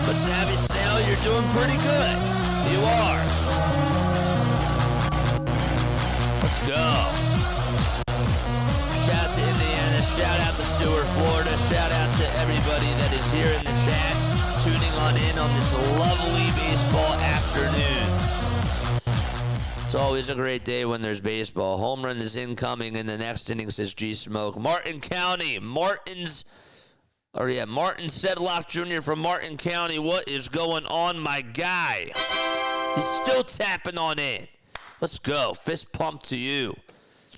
But Savvy Snail, you're doing pretty good. You are. Let's go. Shout out to Indiana, shout out to Stewart, Florida, shout out to everybody that is here in the chat, tuning on this lovely baseball afternoon. It's always a great day when there's baseball. Home run is incoming in the next inning, says G Smoke. Martin County, Martin Sedlock Jr. from Martin County. What is going on, my guy? He's still tapping on in. Let's go. Fist pump to you.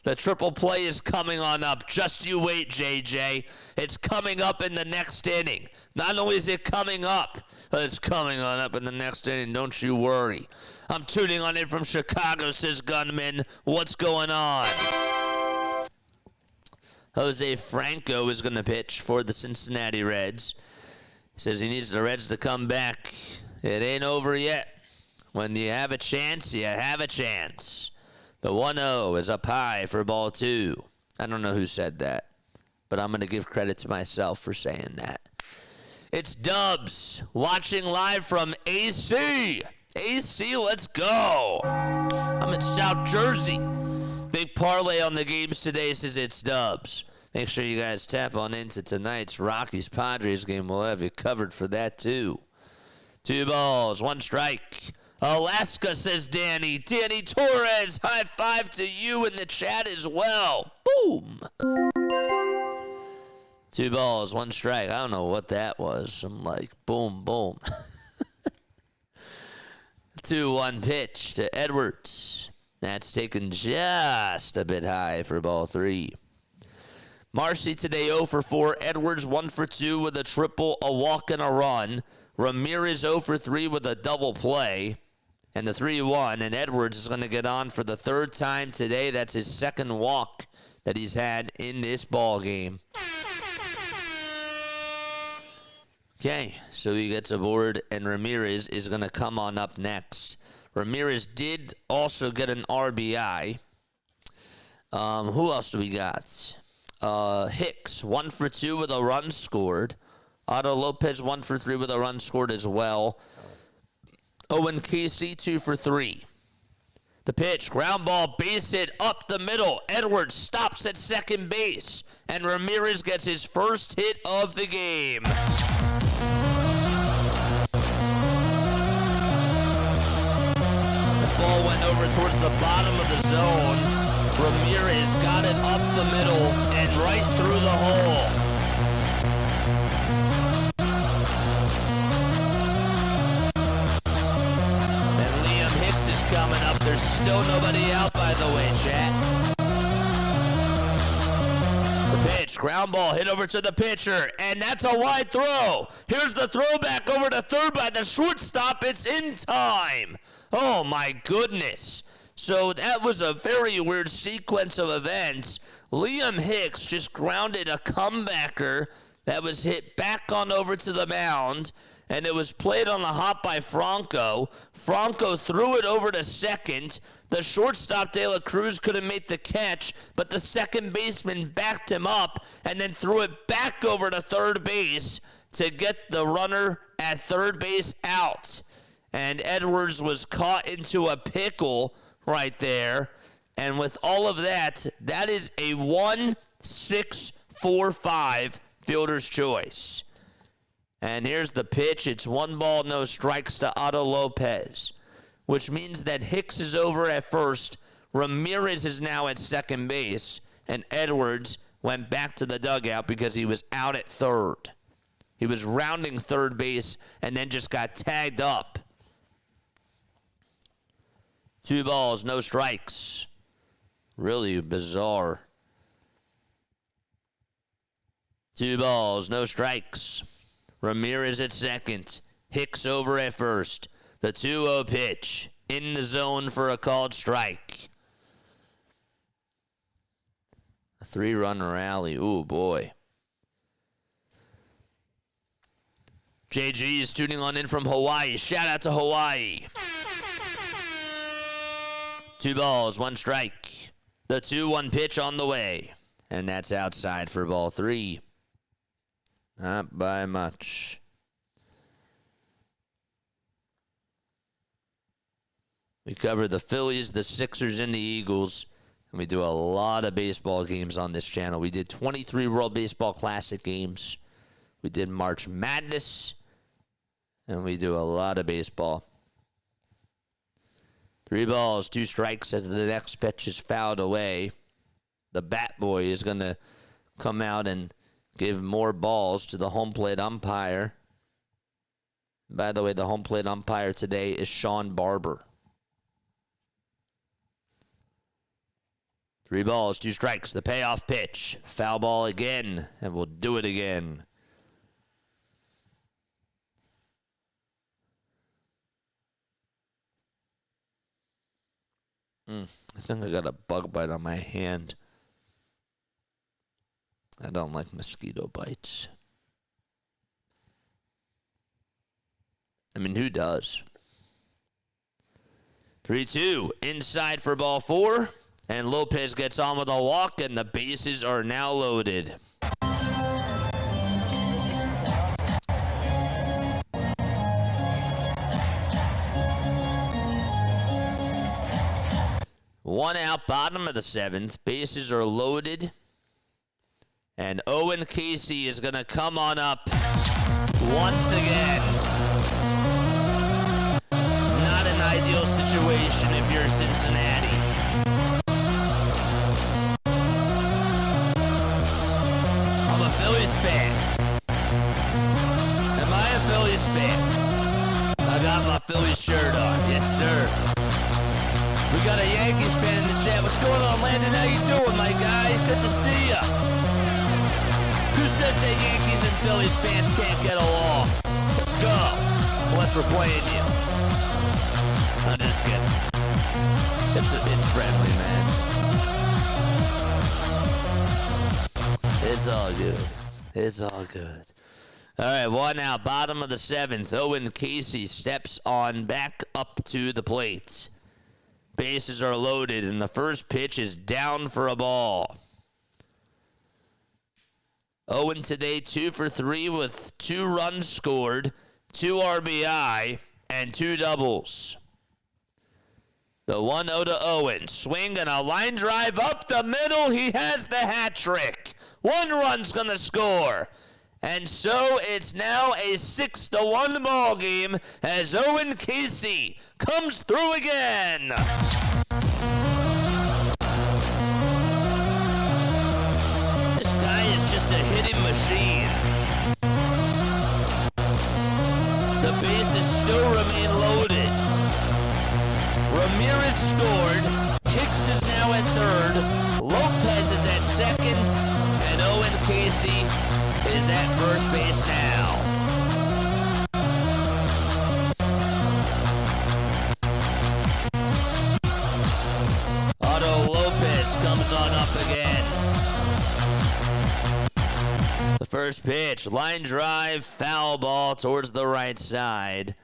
The triple play is coming on up. Just you wait, JJ. It's coming up in the next inning. Not only is it coming up, but it's coming on up in the next inning. Don't you worry. I'm tuning on in from Chicago, says Gunman. What's going on? Jose Franco is going to pitch for the Cincinnati Reds. He says he needs the Reds to come back. It ain't over yet. When you have a chance, you have a chance. The 1-0 is up high for ball 2. I don't know who said that, but I'm going to give credit to myself for saying that. It's Dubs watching live from AC. AC, let's go. I'm in South Jersey. Big parlay on the games today, says it's Dubs. Make sure you guys tap on into tonight's Rockies-Padres game. We'll have you covered for that, too. 2 balls, 1 strike. Alaska, says Danny. Danny Torres, high five to you in the chat as well. Boom. 2 balls, 1 strike. I don't know what that was. I'm like, boom, boom. 2-1 pitch to Edwards. That's taken just a bit high for ball 3. Marcy today 0 for 4. Edwards 1 for 2 with a triple, a walk, and a run. Ramirez 0 for 3 with a double play. And the 3-1. And Edwards is going to get on for the 3rd time today. That's his 2nd walk that he's had in this ball game. Okay, so he gets aboard, and Ramirez is going to come on up next. Ramirez did also get an RBI. Who else do we got? Hicks, 1 for 2 with a run scored. Otto Lopez, 1 for 3 with a run scored as well. Owen Casey, 2 for 3. The pitch, ground ball, base hit up the middle. Edwards stops at second base, and Ramirez gets his first hit of the game. The ball went over towards the bottom of the zone. Ramirez got it up the middle and right through the hole. Coming up. There's still nobody out, by the way, chat. The pitch, ground ball, hit over to the pitcher, and that's a wide throw. Here's the throwback over to third by the shortstop. It's in time. Oh, my goodness. So that was a very weird sequence of events. Liam Hicks just grounded a comebacker that was hit back on over to the mound, and it was played on the hop by Franco. Franco threw it over to second. The shortstop, De La Cruz, couldn't make the catch, but the second baseman backed him up and then threw it back over to third base to get the runner at third base out. And Edwards was caught into a pickle right there. And with all of that, that is a 1-6-4-5 fielder's choice. And here's the pitch. It's 1 ball, no strikes to Otto Lopez, which means that Hicks is over at first. Ramirez is now at second base, and Edwards went back to the dugout because he was out at third. He was rounding third base and then just got tagged up. 2 balls, no strikes. Really bizarre. 2 balls, no strikes. Ramirez at second. Hicks over at first. The 2-0 pitch. In the zone for a called strike. A 3-run rally. Ooh, boy. JG is tuning on in from Hawaii. Shout out to Hawaii. 2 balls, 1 strike. The 2-1 pitch on the way. And that's outside for ball 3. Not by much. We cover the Phillies, the Sixers, and the Eagles. And we do a lot of baseball games on this channel. We did 23 World Baseball Classic games. We did March Madness. And we do a lot of baseball. 3 balls, 2 strikes as the next pitch is fouled away. The bat boy is going to come out and give more balls to the home plate umpire. By the way, the home plate umpire today is Sean Barber. 3 balls, 2 strikes. The payoff pitch. Foul ball again, and we'll do it again. I think I got a bug bite on my hand. I don't like mosquito bites. I mean, who does? 3-2. Inside for ball 4. And Lopez gets on with a walk, and the bases are now loaded. One out, bottom of the 7th. Bases are loaded. And Owen Casey is going to come on up once again. Not an ideal situation if you're Cincinnati. I'm a Phillies fan. Am I a Phillies fan? I got my Phillies shirt on. Yes, sir. We got a Yankees fan in the chat. What's going on, Landon? How you doing, my guy? Good to see ya. Who says that Yankees and Phillies fans can't get along? Let's go. Unless we're playing you. I'm just kidding. It's friendly, man. It's all good. It's all good. All right, 1 out, bottom of the 7th. Owen Casey steps on back up to the plate. Bases are loaded, and the first pitch is down for a ball. Owen today 2 for 3 with 2 runs scored, 2 RBI, and 2 doubles. The 1-0 to Owen. Swing and a line drive up the middle. He has the hat trick. 1 run's going to score. And so it's now a 6-1 ball game as Owen Casey comes through again. This guy is just a hitting machine. The bases still remain loaded. Ramirez scored. Hicks is now at 3rd. Lopez is at 2nd. And Owen Casey is at first base now. Otto Lopez comes on up again. The first pitch, line drive, foul ball towards the right side.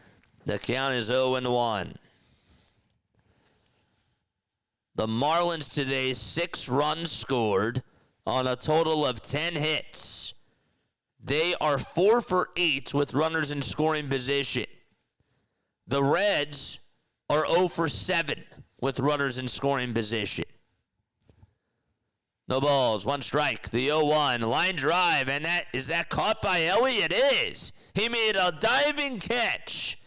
The count is 0-1. The Marlins today, 6 runs scored on a total of 10 hits. They are 4 for 8 with runners in scoring position. The Reds are 0 for 7 with runners in scoring position. No balls, 1 strike. The 0-1 line drive, and is that caught by Ellie? It is. He made a diving catch,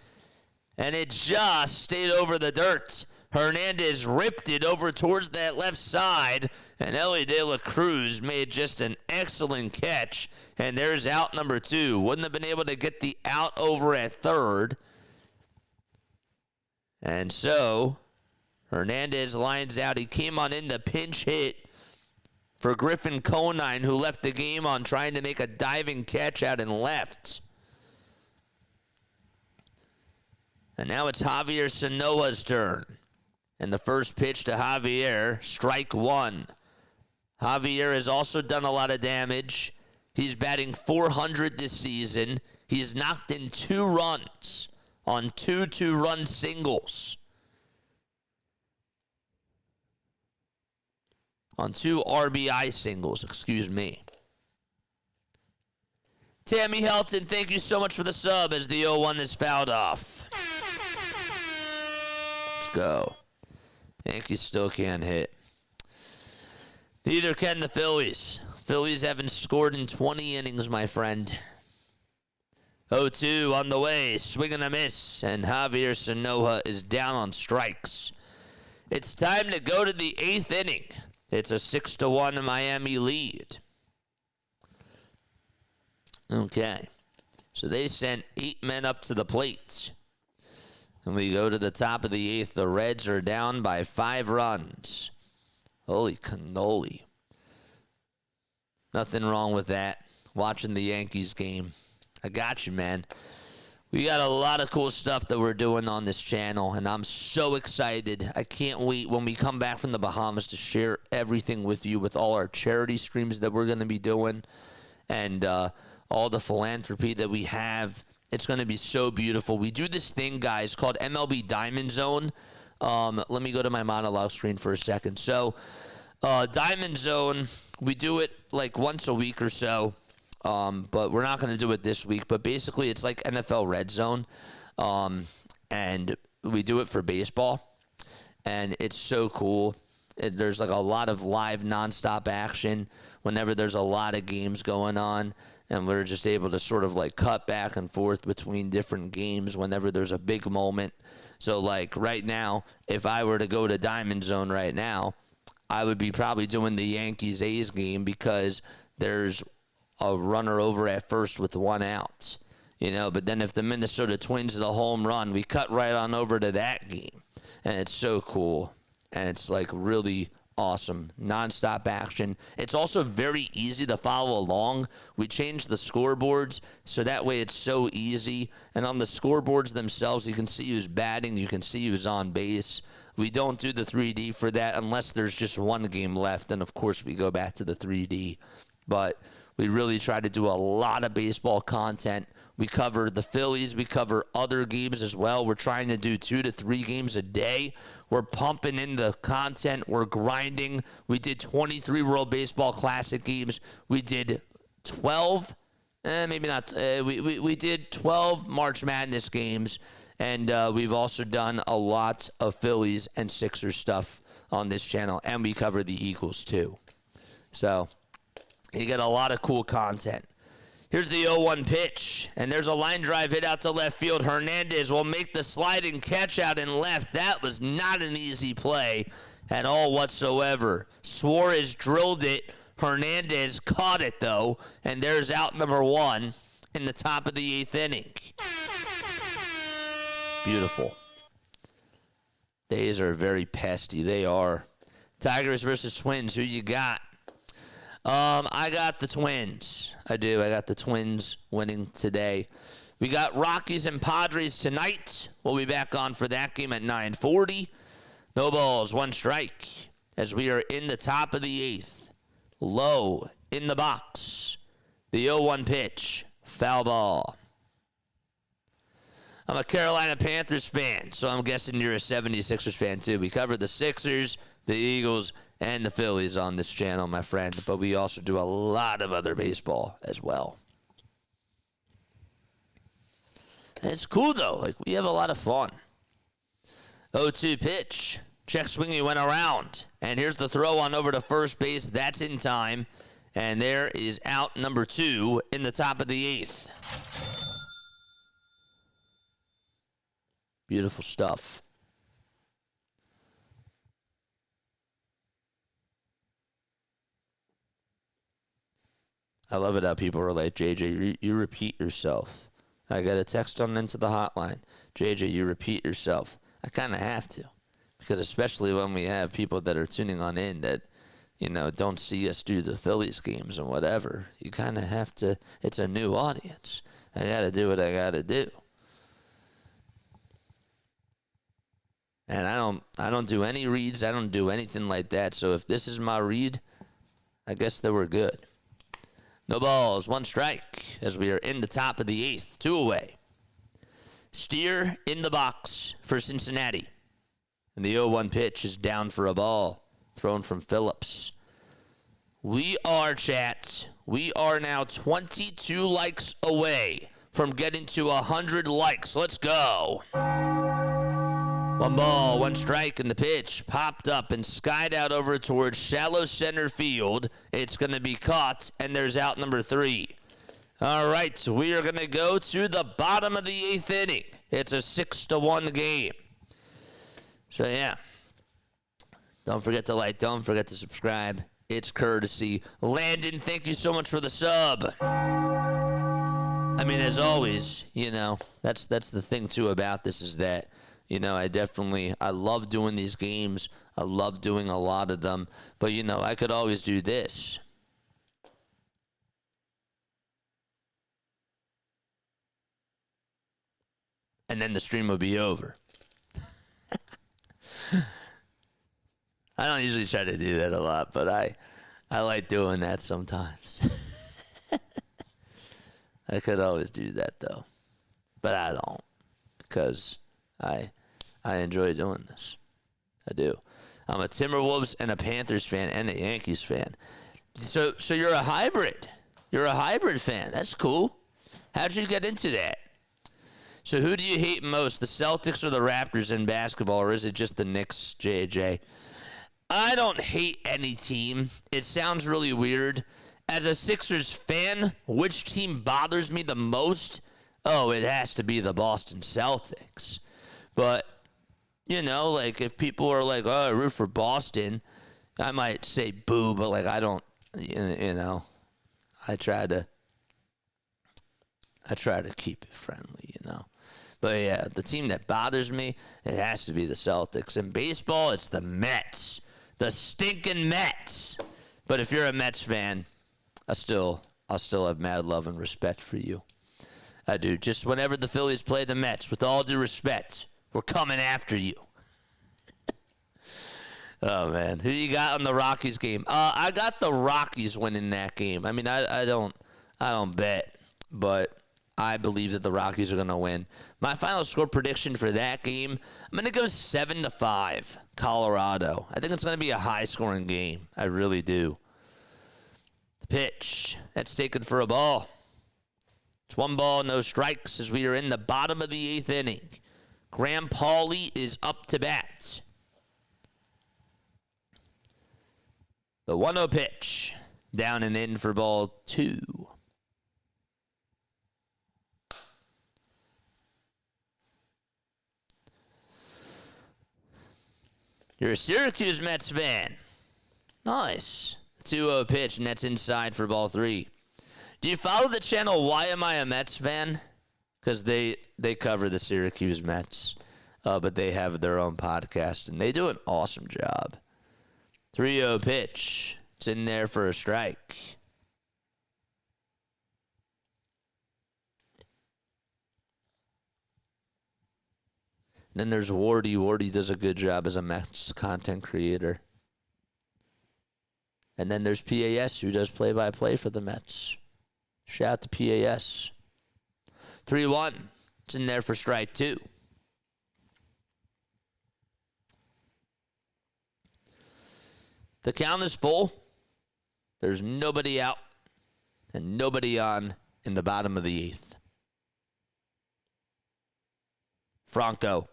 and it just stayed over the dirt. Hernandez ripped it over towards that left side, and Ellie De La Cruz made just an excellent catch. And there's out number 2. Wouldn't have been able to get the out over at 3rd. And so Hernandez lines out. He came on in the pinch hit for Griffin Conine, who left the game on trying to make a diving catch out in left. And now it's Javier Sanoa's turn. And the first pitch to Javier, strike 1. Javier has also done a lot of damage. He's batting .400 this season. He's knocked in 2 runs on 2 2-run singles. On 2 RBI singles, excuse me. Tammy Helton, thank you so much for the sub as the 0-1 is fouled off. Let's go. Yankees still can't hit. Neither can the Phillies. Phillies haven't scored in 20 innings, my friend. 0-2 on the way. Swing and a miss. And Javier Sanoa is down on strikes. It's time to go to the 8th inning. It's a 6-1 Miami lead. Okay. So they sent 8 men up to the plate. And we go to the top of the 8th. The Reds are down by 5 runs. Holy cannoli. Nothing wrong with that. Watching the Yankees game. I got you, man. We got a lot of cool stuff that we're doing on this channel, and I'm so excited. I can't wait when we come back from the Bahamas to share everything with you, with all our charity streams that we're going to be doing and all the philanthropy that we have. It's going to be so beautiful. We do this thing, guys, called MLB Diamond Zone. Let me go to my monologue screen for a second. So, Diamond Zone, we do it like once a week or so. But we're not going to do it this week. But basically, it's like NFL Red Zone, and we do it for baseball, and it's so cool. There's like a lot of live nonstop action whenever there's a lot of games going on, and we're just able to sort of like cut back and forth between different games whenever there's a big moment. So like right now, if I were to go to Diamond Zone right now, I would be probably doing the Yankees-A's game because there's a runner over at first with 1 out, but then if the Minnesota Twins hit a home run, we cut right on over to that game, and it's so cool, and it's like really awesome, nonstop action. It's also very easy to follow along. We changed the scoreboards, so that way it's so easy, and on the scoreboards themselves, you can see who's batting, you can see who's on base. We don't do the 3D for that unless there's just one game left, and of course we go back to the 3D, but we really try to do a lot of baseball content. We cover the Phillies. We cover other games as well. We're trying to do 2 to 3 games a day. We're pumping in the content. We're grinding. We did 23 World Baseball Classic games. We did 12, maybe not. We did 12 March Madness games, and we've also done a lot of Phillies and Sixers stuff on this channel, and we cover the Eagles too. So you get a lot of cool content. Here's the 0-1 pitch, and there's a line drive hit out to left field. Hernandez will make the sliding catch out in left. That was not an easy play at all whatsoever. Suarez drilled it. Hernandez caught it, though, and there's out number 1 in the top of the 8th inning. Beautiful. Days are very pesty. They are. Tigers versus Twins. Who you got? I got the Twins. I do. I got the Twins winning today. We got Rockies and Padres tonight. We'll be back on for that game at 9:40. No balls, 1 strike. As we are in the top of the 8th. Low in the box. The 0-1 pitch. Foul ball. I'm a Carolina Panthers fan, so I'm guessing you're a 76ers fan too. We cover the Sixers, the Eagles, and the Phillies on this channel, my friend. But we also do a lot of other baseball as well. It's cool, though. Like, we have a lot of fun. 0-2 pitch. Check swing, he went around. And here's the throw on over to first base. That's in time. And there is out number 2 in the top of the 8th. Beautiful stuff. I love it how people are like, JJ, you repeat yourself. I got a text on into the hotline. JJ, you repeat yourself. I kind of have to. Because especially when we have people that are tuning on in that, don't see us do the Phillies games and whatever. You kind of have to. It's a new audience. I got to do what I got to do. And I don't do any reads. I don't do anything like that. So if this is my read, I guess that we're good. No balls, 1 strike as we are in the top of the 8th, 2 away. Steer in the box for Cincinnati. And the 0-1 pitch is down for a ball, thrown from Phillips. We are now 22 likes away from getting to 100 likes. Let's go. 1 ball, 1 strike, and the pitch popped up and skied out over towards shallow center field. It's going to be caught, and there's out number 3. All right, we are going to go to the bottom of the 8th inning. It's a 6-1 game. So, yeah. Don't forget to like, don't forget to subscribe. It's courtesy. Landon, thank you so much for the sub. I mean, as always, that's the thing, too, about this is that, I love doing these games. I love doing a lot of them. But, I could always do this. And then the stream would be over. I don't usually try to do that a lot, but I like doing that sometimes. I could always do that, though. But I don't, because I enjoy doing this. I do. I'm a Timberwolves and a Panthers fan and a Yankees fan. So you're a hybrid. You're a hybrid fan. That's cool. How'd you get into that? So who do you hate most, the Celtics or the Raptors in basketball, or is it just the Knicks, JJ? I don't hate any team. It sounds really weird. As a Sixers fan, which team bothers me the most? Oh, it has to be the Boston Celtics. But, if people are like, oh, I root for Boston, I might say boo, but, I don't, I try to keep it friendly, But, yeah, the team that bothers me, it has to be the Celtics. In baseball, it's the Mets. The stinking Mets. But if you're a Mets fan, I'll still have mad love and respect for you. I do. Just whenever the Phillies play the Mets, with all due respect, we're coming after you. Oh, man. Who you got on the Rockies game? I got the Rockies winning that game. I mean, I don't bet, but I believe that the Rockies are going to win. My final score prediction for that game, I'm going to go 7-5, Colorado. I think it's going to be a high-scoring game. I really do. The pitch, that's taken for a ball. It's 1 ball, no strikes as we are in the bottom of the 8th inning. Graham Pauley is up to bat. The 1-0 pitch, down and in for ball 2. You're a Syracuse Mets fan. Nice. 2-0 pitch, and that's inside for ball 3. Do you follow the channel Why Am I a Mets Fan? Because they cover the Syracuse Mets, but they have their own podcast, and they do an awesome job. 3-0 pitch. It's in there for a strike. Then there's Wardy. Wardy does a good job as a Mets content creator. And then there's PAS, who does play-by-play for the Mets. Shout out to PAS. 3-1. It's in there for strike 2. The count is full. There's nobody out and nobody on in the bottom of the 8th. Franco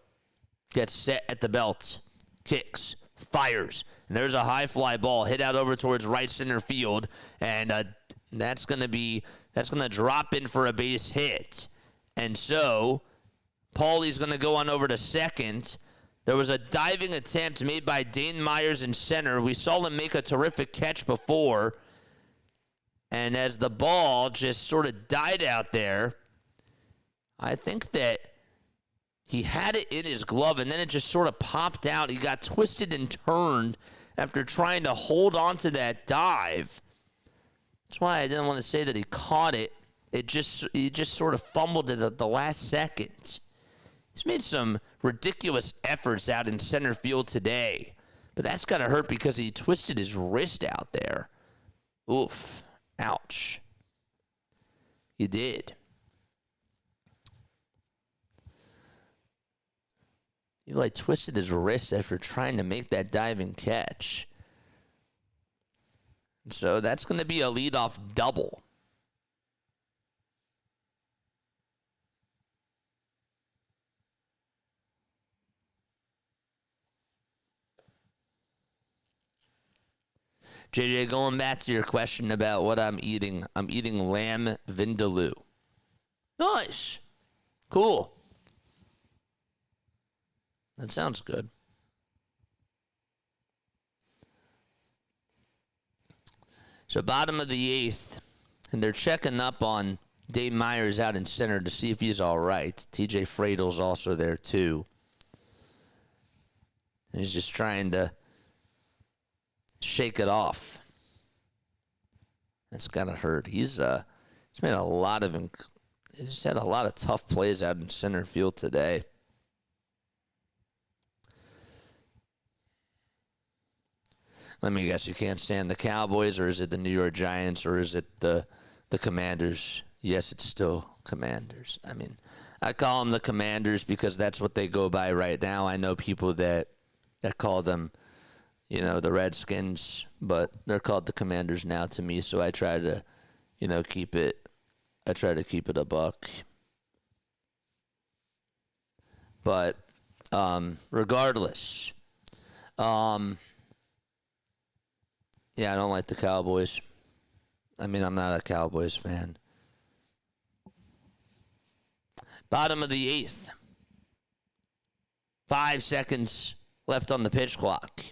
gets set at the belt, kicks, fires, and there's a high fly ball hit out over towards right center field, and that's going to drop in for a base hit. And so Paulie's going to go on over to second. There was a diving attempt made by Dane Myers in center. We saw him make a terrific catch before, and as the ball just sort of died out there, I think that he had it in his glove, and then it just sort of popped out. He got twisted and turned after trying to hold on to that dive. That's why I didn't want to say that he caught it. He just sort of fumbled it at the last second. He's made some ridiculous efforts out in center field today, but that's got to hurt because he twisted his wrist out there. Oof. Ouch. He did. He twisted his wrist after trying to make that diving catch. So that's going to be a leadoff double. JJ, going back to your question about what I'm eating lamb vindaloo. Nice. Cool. That sounds good. So bottom of the 8th, and they're checking up on Dave Myers out in center to see if he's all right. TJ Fradle's also there too. And he's just trying to shake it off. That's gotta hurt. He's made a lot of he's had a lot of tough plays out in center field today. Let me guess, you can't stand the Cowboys, or is it the New York Giants, or is it the Commanders? Yes, it's still Commanders. I mean, I call them the Commanders because that's what they go by right now. I know people that call them, the Redskins, but they're called the Commanders now to me, so I try to, keep it a buck. But regardless, yeah, I don't like the Cowboys. I mean, I'm not a Cowboys fan. Bottom of the 8th. 5 seconds left on the pitch clock.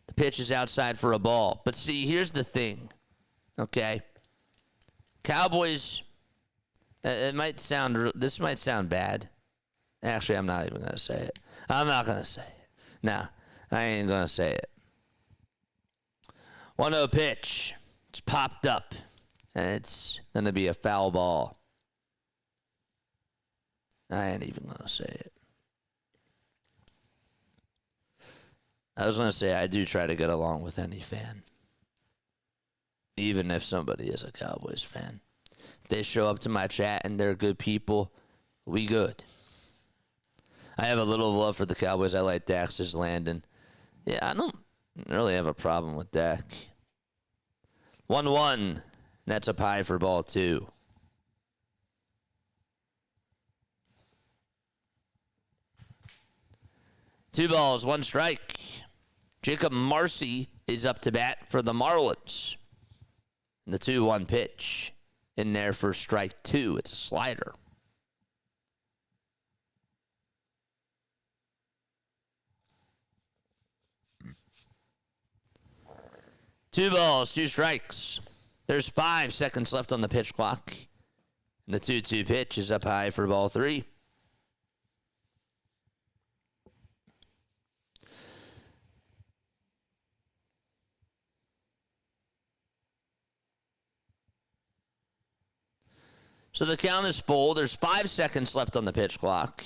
The pitch is outside for a ball. But see, here's the thing, okay? Cowboys, this might sound bad. Actually, I'm not even going to say it. I'm not going to say it. No, I ain't going to say it. 1-0 pitch. It's popped up, and it's going to be a foul ball. I ain't even going to say it. I was going to say I do try to get along with any fan, even if somebody is a Cowboys fan. If they show up to my chat and they're good people, we good. I have a little love for the Cowboys. I like Dax's Landon. Yeah, I don't really have a problem with Dak. 1-1. That's up high for ball 2. Two balls, 1 strike. Jacob Marcy is up to bat for the Marlins. And the 2-1 pitch in there for strike 2. It's a slider. Two balls, 2 strikes. There's 5 seconds left on the pitch clock. And the 2-2 pitch is up high for ball 3. So the count is full. There's 5 seconds left on the pitch clock.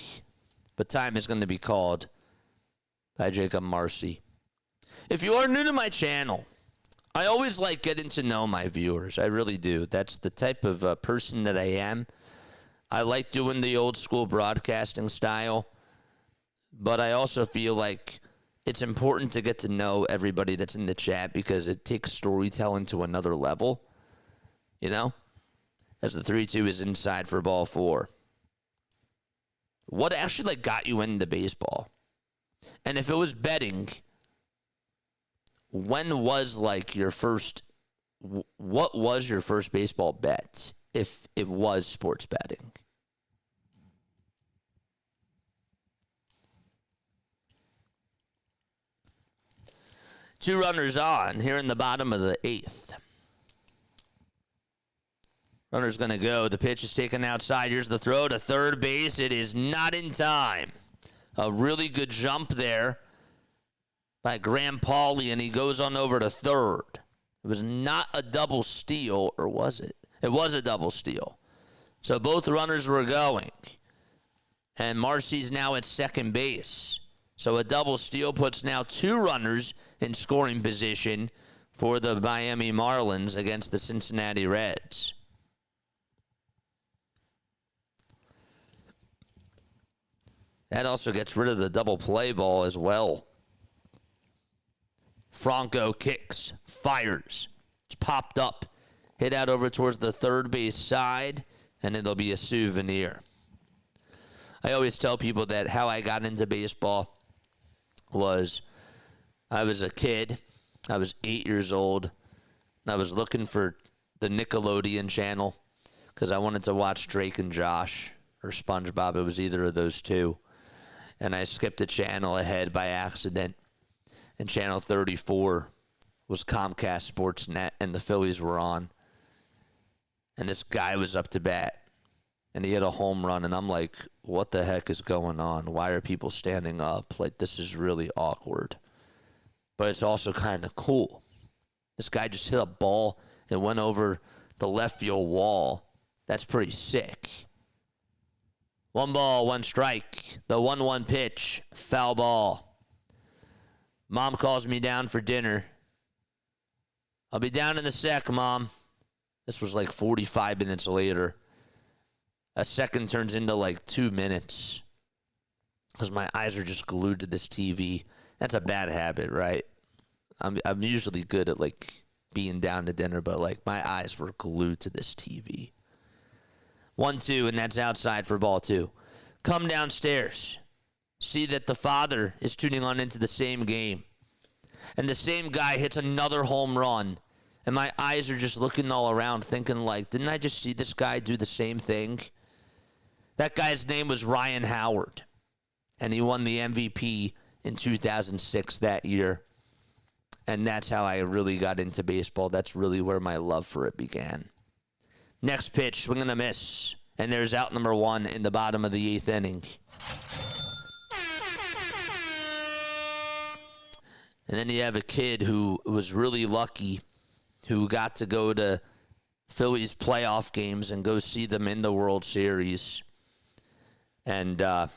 But time is going to be called by Jacob Marcy. If you are new to my channel, I always like getting to know my viewers. I really do. That's the type of person that I am. I like doing the old school broadcasting style, but I also feel like it's important to get to know everybody that's in the chat because it takes storytelling to another level, as the 3-2 is inside for ball 4. What actually got you into baseball? And if it was betting, when was your first, what was your first baseball bet if it was sports betting? Two runners on here in the bottom of the 8th. Runner's going to go. The pitch is taken outside. Here's the throw to third base. It is not in time. A really good jump there by Graham Pauley, and he goes on over to third. It was not a double steal, or was it? It was a double steal. So both runners were going. And Marcy's now at second base. So a double steal puts now 2 runners in scoring position for the Miami Marlins against the Cincinnati Reds. That also gets rid of the double play ball as well. Franco kicks, fires. It's popped up, hit out over towards the third base side, and it'll be a souvenir. I always tell people that how I got into baseball was I was a kid. I was 8 years old. And I was looking for the Nickelodeon channel because I wanted to watch Drake and Josh or SpongeBob. It was either of those two. And I skipped a channel ahead by accident. And channel 34 was Comcast Sportsnet, and the Phillies were on. And this guy was up to bat. And he hit a home run, and I'm like, what the heck is going on? Why are people standing up? Like, this is really awkward. But it's also kind of cool. This guy just hit a ball and went over the left field wall. That's pretty sick. 1 ball, 1 strike. The 1-1 pitch. Foul ball. Mom calls me down for dinner. I'll be down in a sec, Mom. This was like 45 minutes later. A second turns into like 2 minutes. Because my eyes are just glued to this TV. That's a bad habit, right? I'm usually good at like being down to dinner, but like my eyes were glued to this TV. 1-2, and that's outside for ball 2. Come downstairs. See that the father is tuning on into the same game. And the same guy hits another home run. And my eyes are just looking all around thinking like, didn't I just see this guy do the same thing? That guy's name was Ryan Howard. And he won the MVP in 2006 that year. And that's how I really got into baseball. That's really where my love for it began. Next pitch, swing and a miss. And there's out number 1 in the bottom of the 8th inning. And then you have a kid who was really lucky, who got to go to Phillies playoff games and go see them in the World Series. And the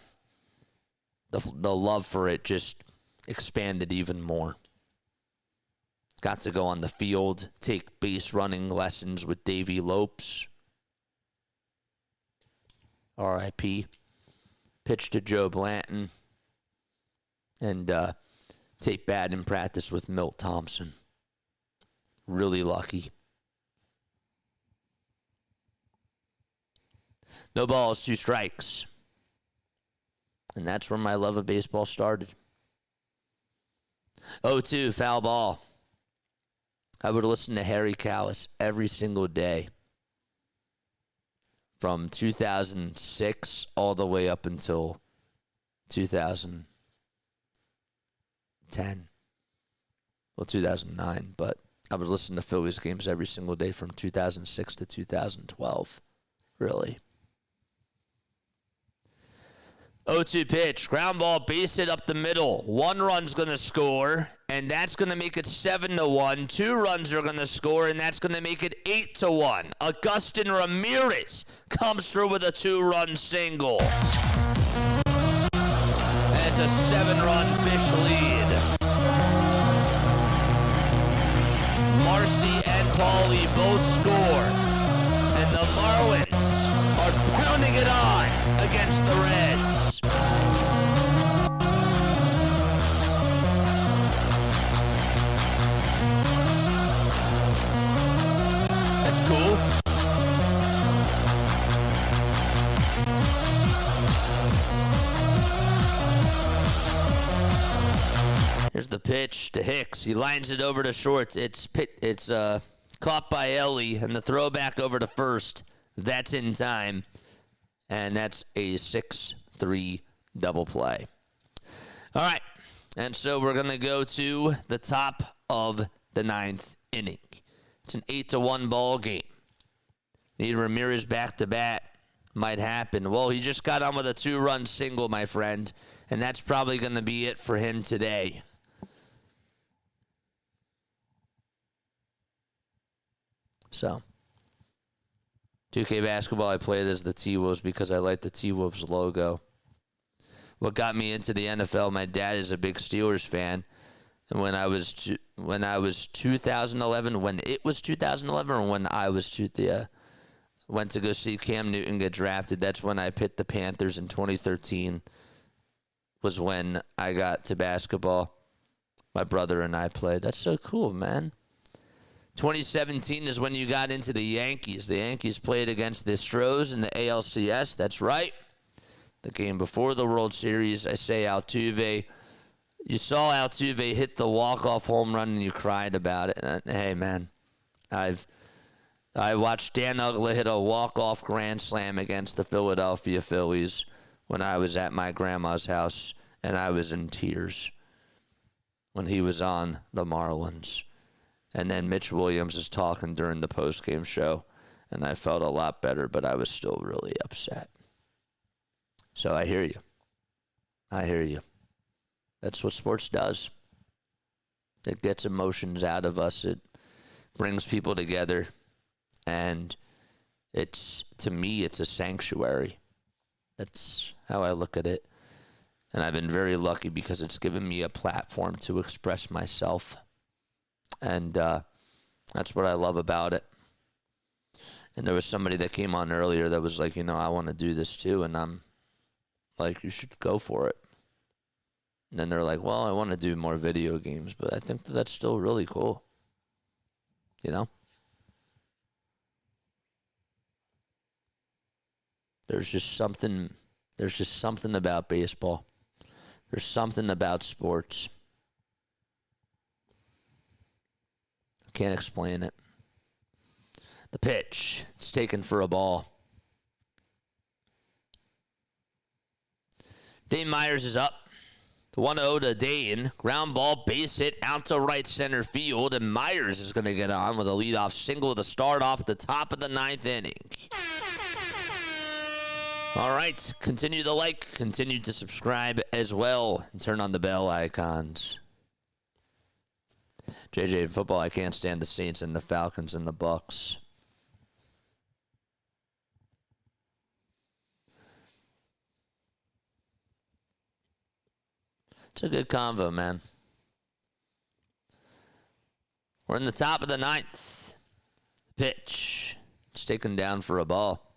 love for it just expanded even more. Got to go on the field, take base running lessons with Davey Lopes. R.I.P. Pitch to Joe Blanton. And take batting practice with Milt Thompson. Really lucky. No balls, 2 strikes. And that's where my love of baseball started. 0-2, foul ball. I would listen to Harry Kalas every single day from 2006 all the way up until 2010. Well, 2009, but I would listen to Phillies games every single day from 2006 to 2012. Really. 0-2 pitch, ground ball, base hit up the middle. 1 run's going to score, and that's going to make it 7-1. 2 runs are going to score, and that's going to make it 8-1. Augustin Ramirez comes through with a 2-run single. And it's a 7-run Fish lead. Marcy and Paulie both score, and the Marlins are pounding it on against the Reds. That's cool. Here's the pitch to Hicks. He lines it over to short. It's caught by Ellie, and the throw back over to first. That's in time, and that's a 6-3 double play. All right, and so we're going to go to the top of the 9th inning. It's an 8-1 ball game. Need Ramirez back to bat. Might happen. Well, he just got on with a 2-run single, my friend, and that's probably going to be it for him today. So, 2K basketball, I played as the T-Wolves because I like the T-Wolves logo. What got me into the NFL, my dad is a big Steelers fan. And when it was 2011, or when I was went to go see Cam Newton get drafted, that's when I picked the Panthers. In 2013 was when I got to basketball. My brother and I played. That's so cool, man. 2017 is when you got into the Yankees. The Yankees played against the Astros in the ALCS. That's right. The game before the World Series. I say Altuve. You saw Altuve hit the walk-off home run and you cried about it. And, hey, man, I watched Dan Uggla hit a walk-off grand slam against the Philadelphia Phillies when I was at my grandma's house, and I was in tears when he was on the Marlins. And then Mitch Williams is talking during the postgame show, and I felt a lot better, but I was still really upset. So I hear you. I hear you. That's what sports does. It gets emotions out of us. It brings people together. And to me, it's a sanctuary. That's how I look at it. And I've been very lucky because it's given me a platform to express myself. And that's what I love about it. And there was somebody that came on earlier that was like, I want to do this too. And I'm like, you should go for it. And then they're like, well, I want to do more video games. But I think that's still really cool. There's just something about baseball. There's something about sports. I can't explain it. The pitch. It's taken for a ball. Dane Myers is up. 1-0 to Dane. Ground ball, base hit out to right center field. And Myers is going to get on with a leadoff single to start off the top of the 9th inning. All right. Continue to like. Continue to subscribe as well. And turn on the bell icons. JJ, in football, I can't stand the Saints and the Falcons and the Bucks. It's a good convo, man. We're in the top of the 9th. Pitch. It's taken down for a ball.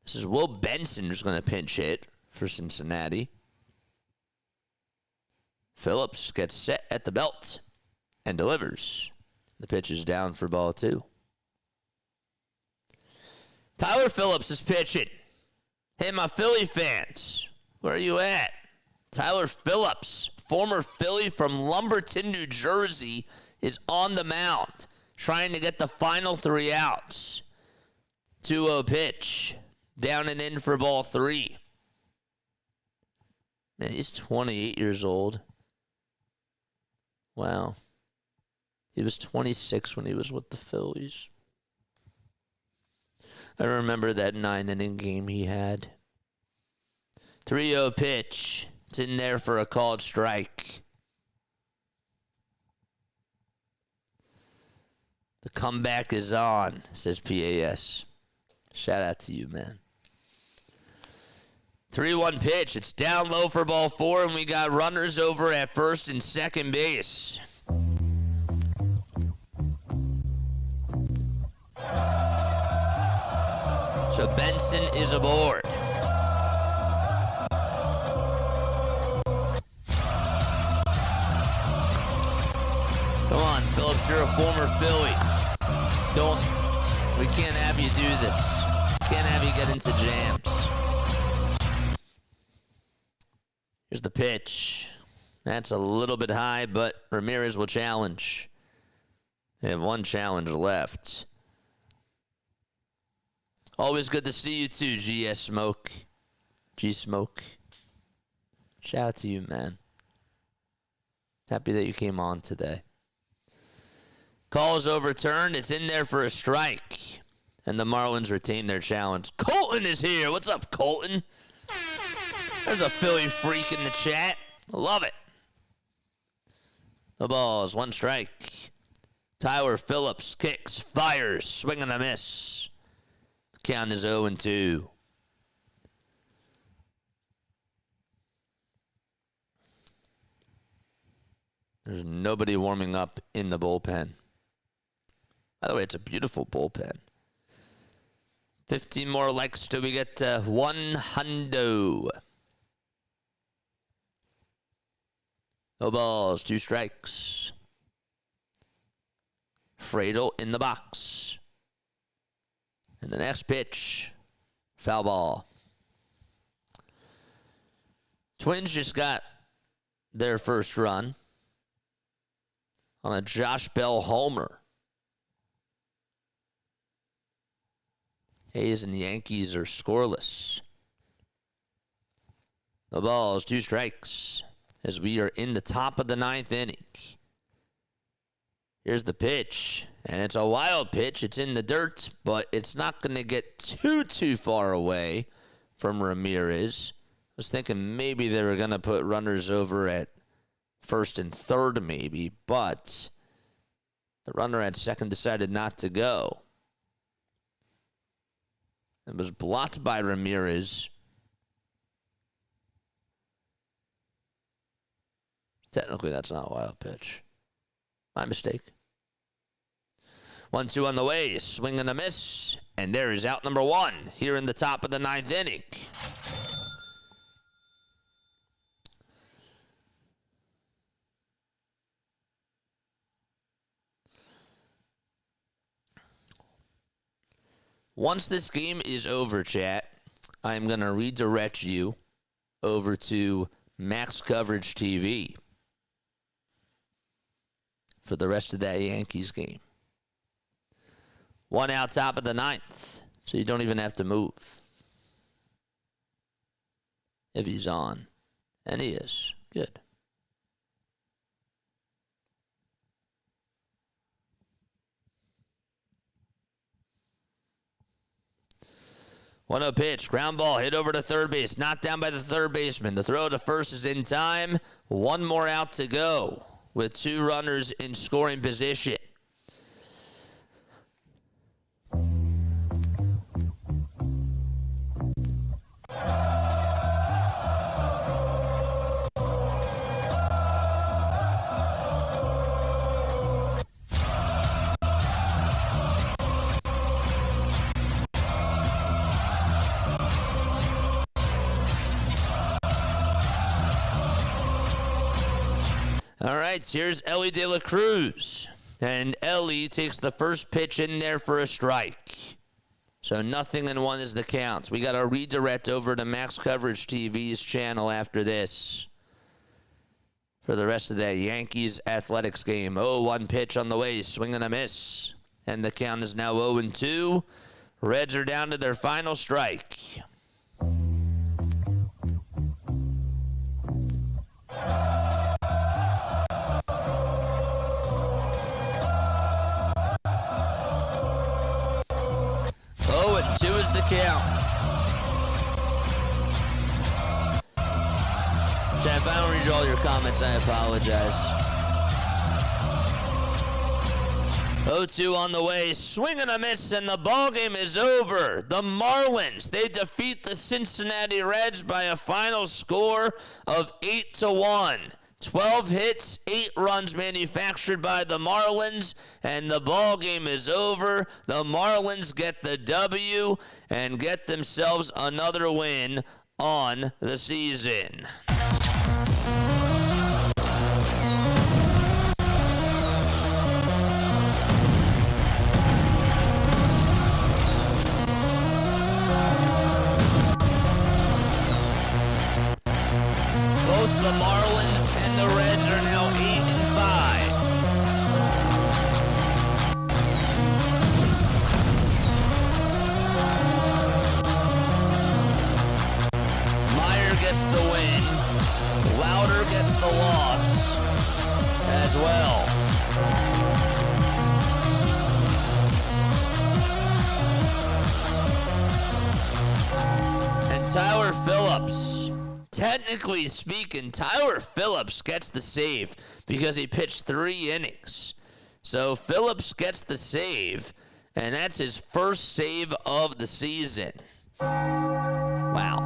This is Will Benson who's going to pinch hit for Cincinnati. Phillips gets set at the belt and delivers. The pitch is down for ball 2. Tyler Phillips is pitching. Hey, my Philly fans. Where are you at? Tyler Phillips, former Philly from Lumberton, New Jersey, is on the mound, trying to get the final 3 outs. 2-0 pitch, down and in for ball 3. Man, he's 28 years old. Wow. He was 26 when he was with the Phillies. I remember that 9-inning game he had. 3-0 pitch. It's in there for a called strike. The comeback is on, says PAS. Shout out to you, man. 3-1 pitch. It's down low for ball 4, and we got runners over at first and second base. So Benson is aboard. Come on, Phillips, you're a former Philly. We can't have you do this. Can't have you get into jams. Here's the pitch. That's a little bit high, but Ramirez will challenge. They have one challenge left. Always good to see you too, GS Smoke. G Smoke. Shout out to you, man. Happy that you came on today. Call is overturned. It's in there for a strike. And the Marlins retain their challenge. Colton is here. What's up, Colton? There's a Philly freak in the chat. Love it. The balls, 1 strike. Tyler Phillips kicks, fires, swing and a miss. Count is 0-2. There's nobody warming up in the bullpen. By the way, it's a beautiful bullpen. 15 more likes till we get to 100. No balls, 2 strikes. Fradel in the box. And the next pitch, foul ball. Twins just got their first run on a Josh Bell homer. A's and the Yankees are scoreless. The ball is 2 strikes as we are in the top of the 9th inning. Here's the pitch. And it's a wild pitch. It's in the dirt, but it's not going to get too far away from Ramirez. I was thinking maybe they were going to put runners over at first and third maybe, but the runner at second decided not to go. It was blocked by Ramirez. Technically, that's not a wild pitch. My mistake. 1-2 on the way. Swing and a miss. And there is out number one here in the top of the ninth inning. Once this game is over, chat, I'm going to redirect you over to Max Coverage TV for the rest of that Yankees game. One out top of the ninth, so you don't even have to move. If he's on. And he is. Good. One-0 pitch, ground ball, hit over to third base, knocked down by the third baseman. The throw to first is in time. One more out to go with two runners in scoring position. All right, here's Ellie De La Cruz. And Ellie takes the first pitch in there for a strike. So 0-1 is the count. We got to redirect over to Max Coverage TV's channel after this for the rest of that Yankees Athletics game. 0-1 pitch on the way, swing and a miss. And the count is now 0-2. Reds are down to their final strike. Two is the count. Chat, if I don't read all your comments, I apologize. 0-2 on the way. Swing and a miss, and the ball game is over. The Marlins, they defeat the Cincinnati Reds by a final score of 8-1. 12 hits, 8 runs manufactured by the Marlins, and the ball game is over. The Marlins get the W and get themselves another win on the season. Both the Marlins and the Reds are now 8-5. Meyer gets the win. Louder gets the loss as well. And Tyler Phillips. Technically speaking, Tyler Phillips gets the save because he pitched 3 innings. So Phillips gets the save, and that's his first save of the season. Wow.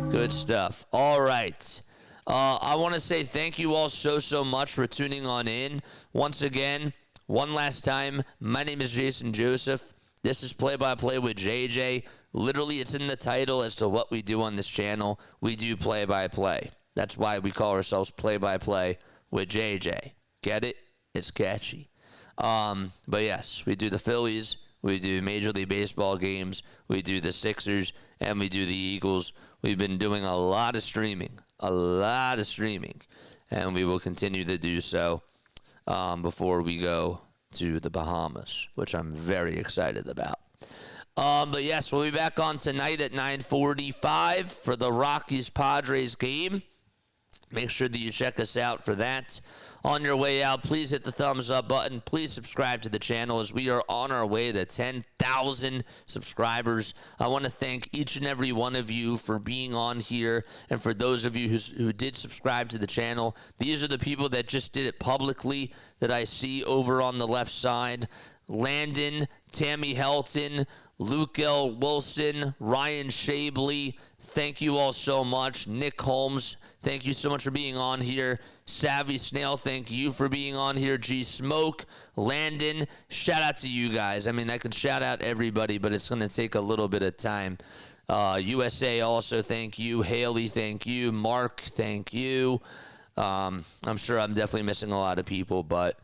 Good stuff. All right. I want to say thank you all so much for tuning on in. Once again, one last time, my name is Jason Joseph. This is Play-by-Play with JJ. Literally, it's in the title as to what we do on this channel. We do play-by-play. That's why we call ourselves Play-by-Play with JJ. Get it? It's catchy. But yes, we do the Phillies. We do Major League Baseball games. We do the Sixers. And we do the Eagles. We've been doing a lot of streaming. And we will continue to do so before we go to the Bahamas, which I'm very excited about. But yes, we'll be back on tonight at 9:45 for the Rockies-Padres game. Make sure that you check us out for that. on your way out, please hit the thumbs up button. Please subscribe to the channel as we are on our way to 10,000 subscribers. I want to thank each and every one of you for being on here, and for those of you who did subscribe to the channel. These are the people that just did it publicly that I see over on the left side. Landon, Tammy Helton, Luke L. Wilson, Ryan Shabley, thank you all so much. Nick Holmes, thank you so much for being on here. Savvy Snail, thank you for being on here. G Smoke, Landon, shout out to you guys. I mean, I can shout out everybody, but it's going to take a little bit of time. USA also, thank you. Haley, thank you. Mark, thank you. I'm sure I'm definitely missing a lot of people, but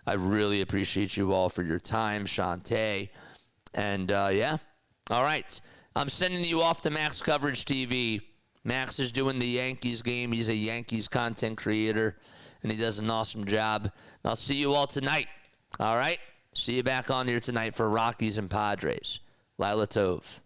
I really appreciate you all for your time. Shantae. And, yeah. All right. I'm sending you off to Max Coverage TV. Max is doing the Yankees game. He's a Yankees content creator, and he does an awesome job. And I'll see you all tonight. All right? See you back on here tonight for Rockies and Padres. Lila Tove.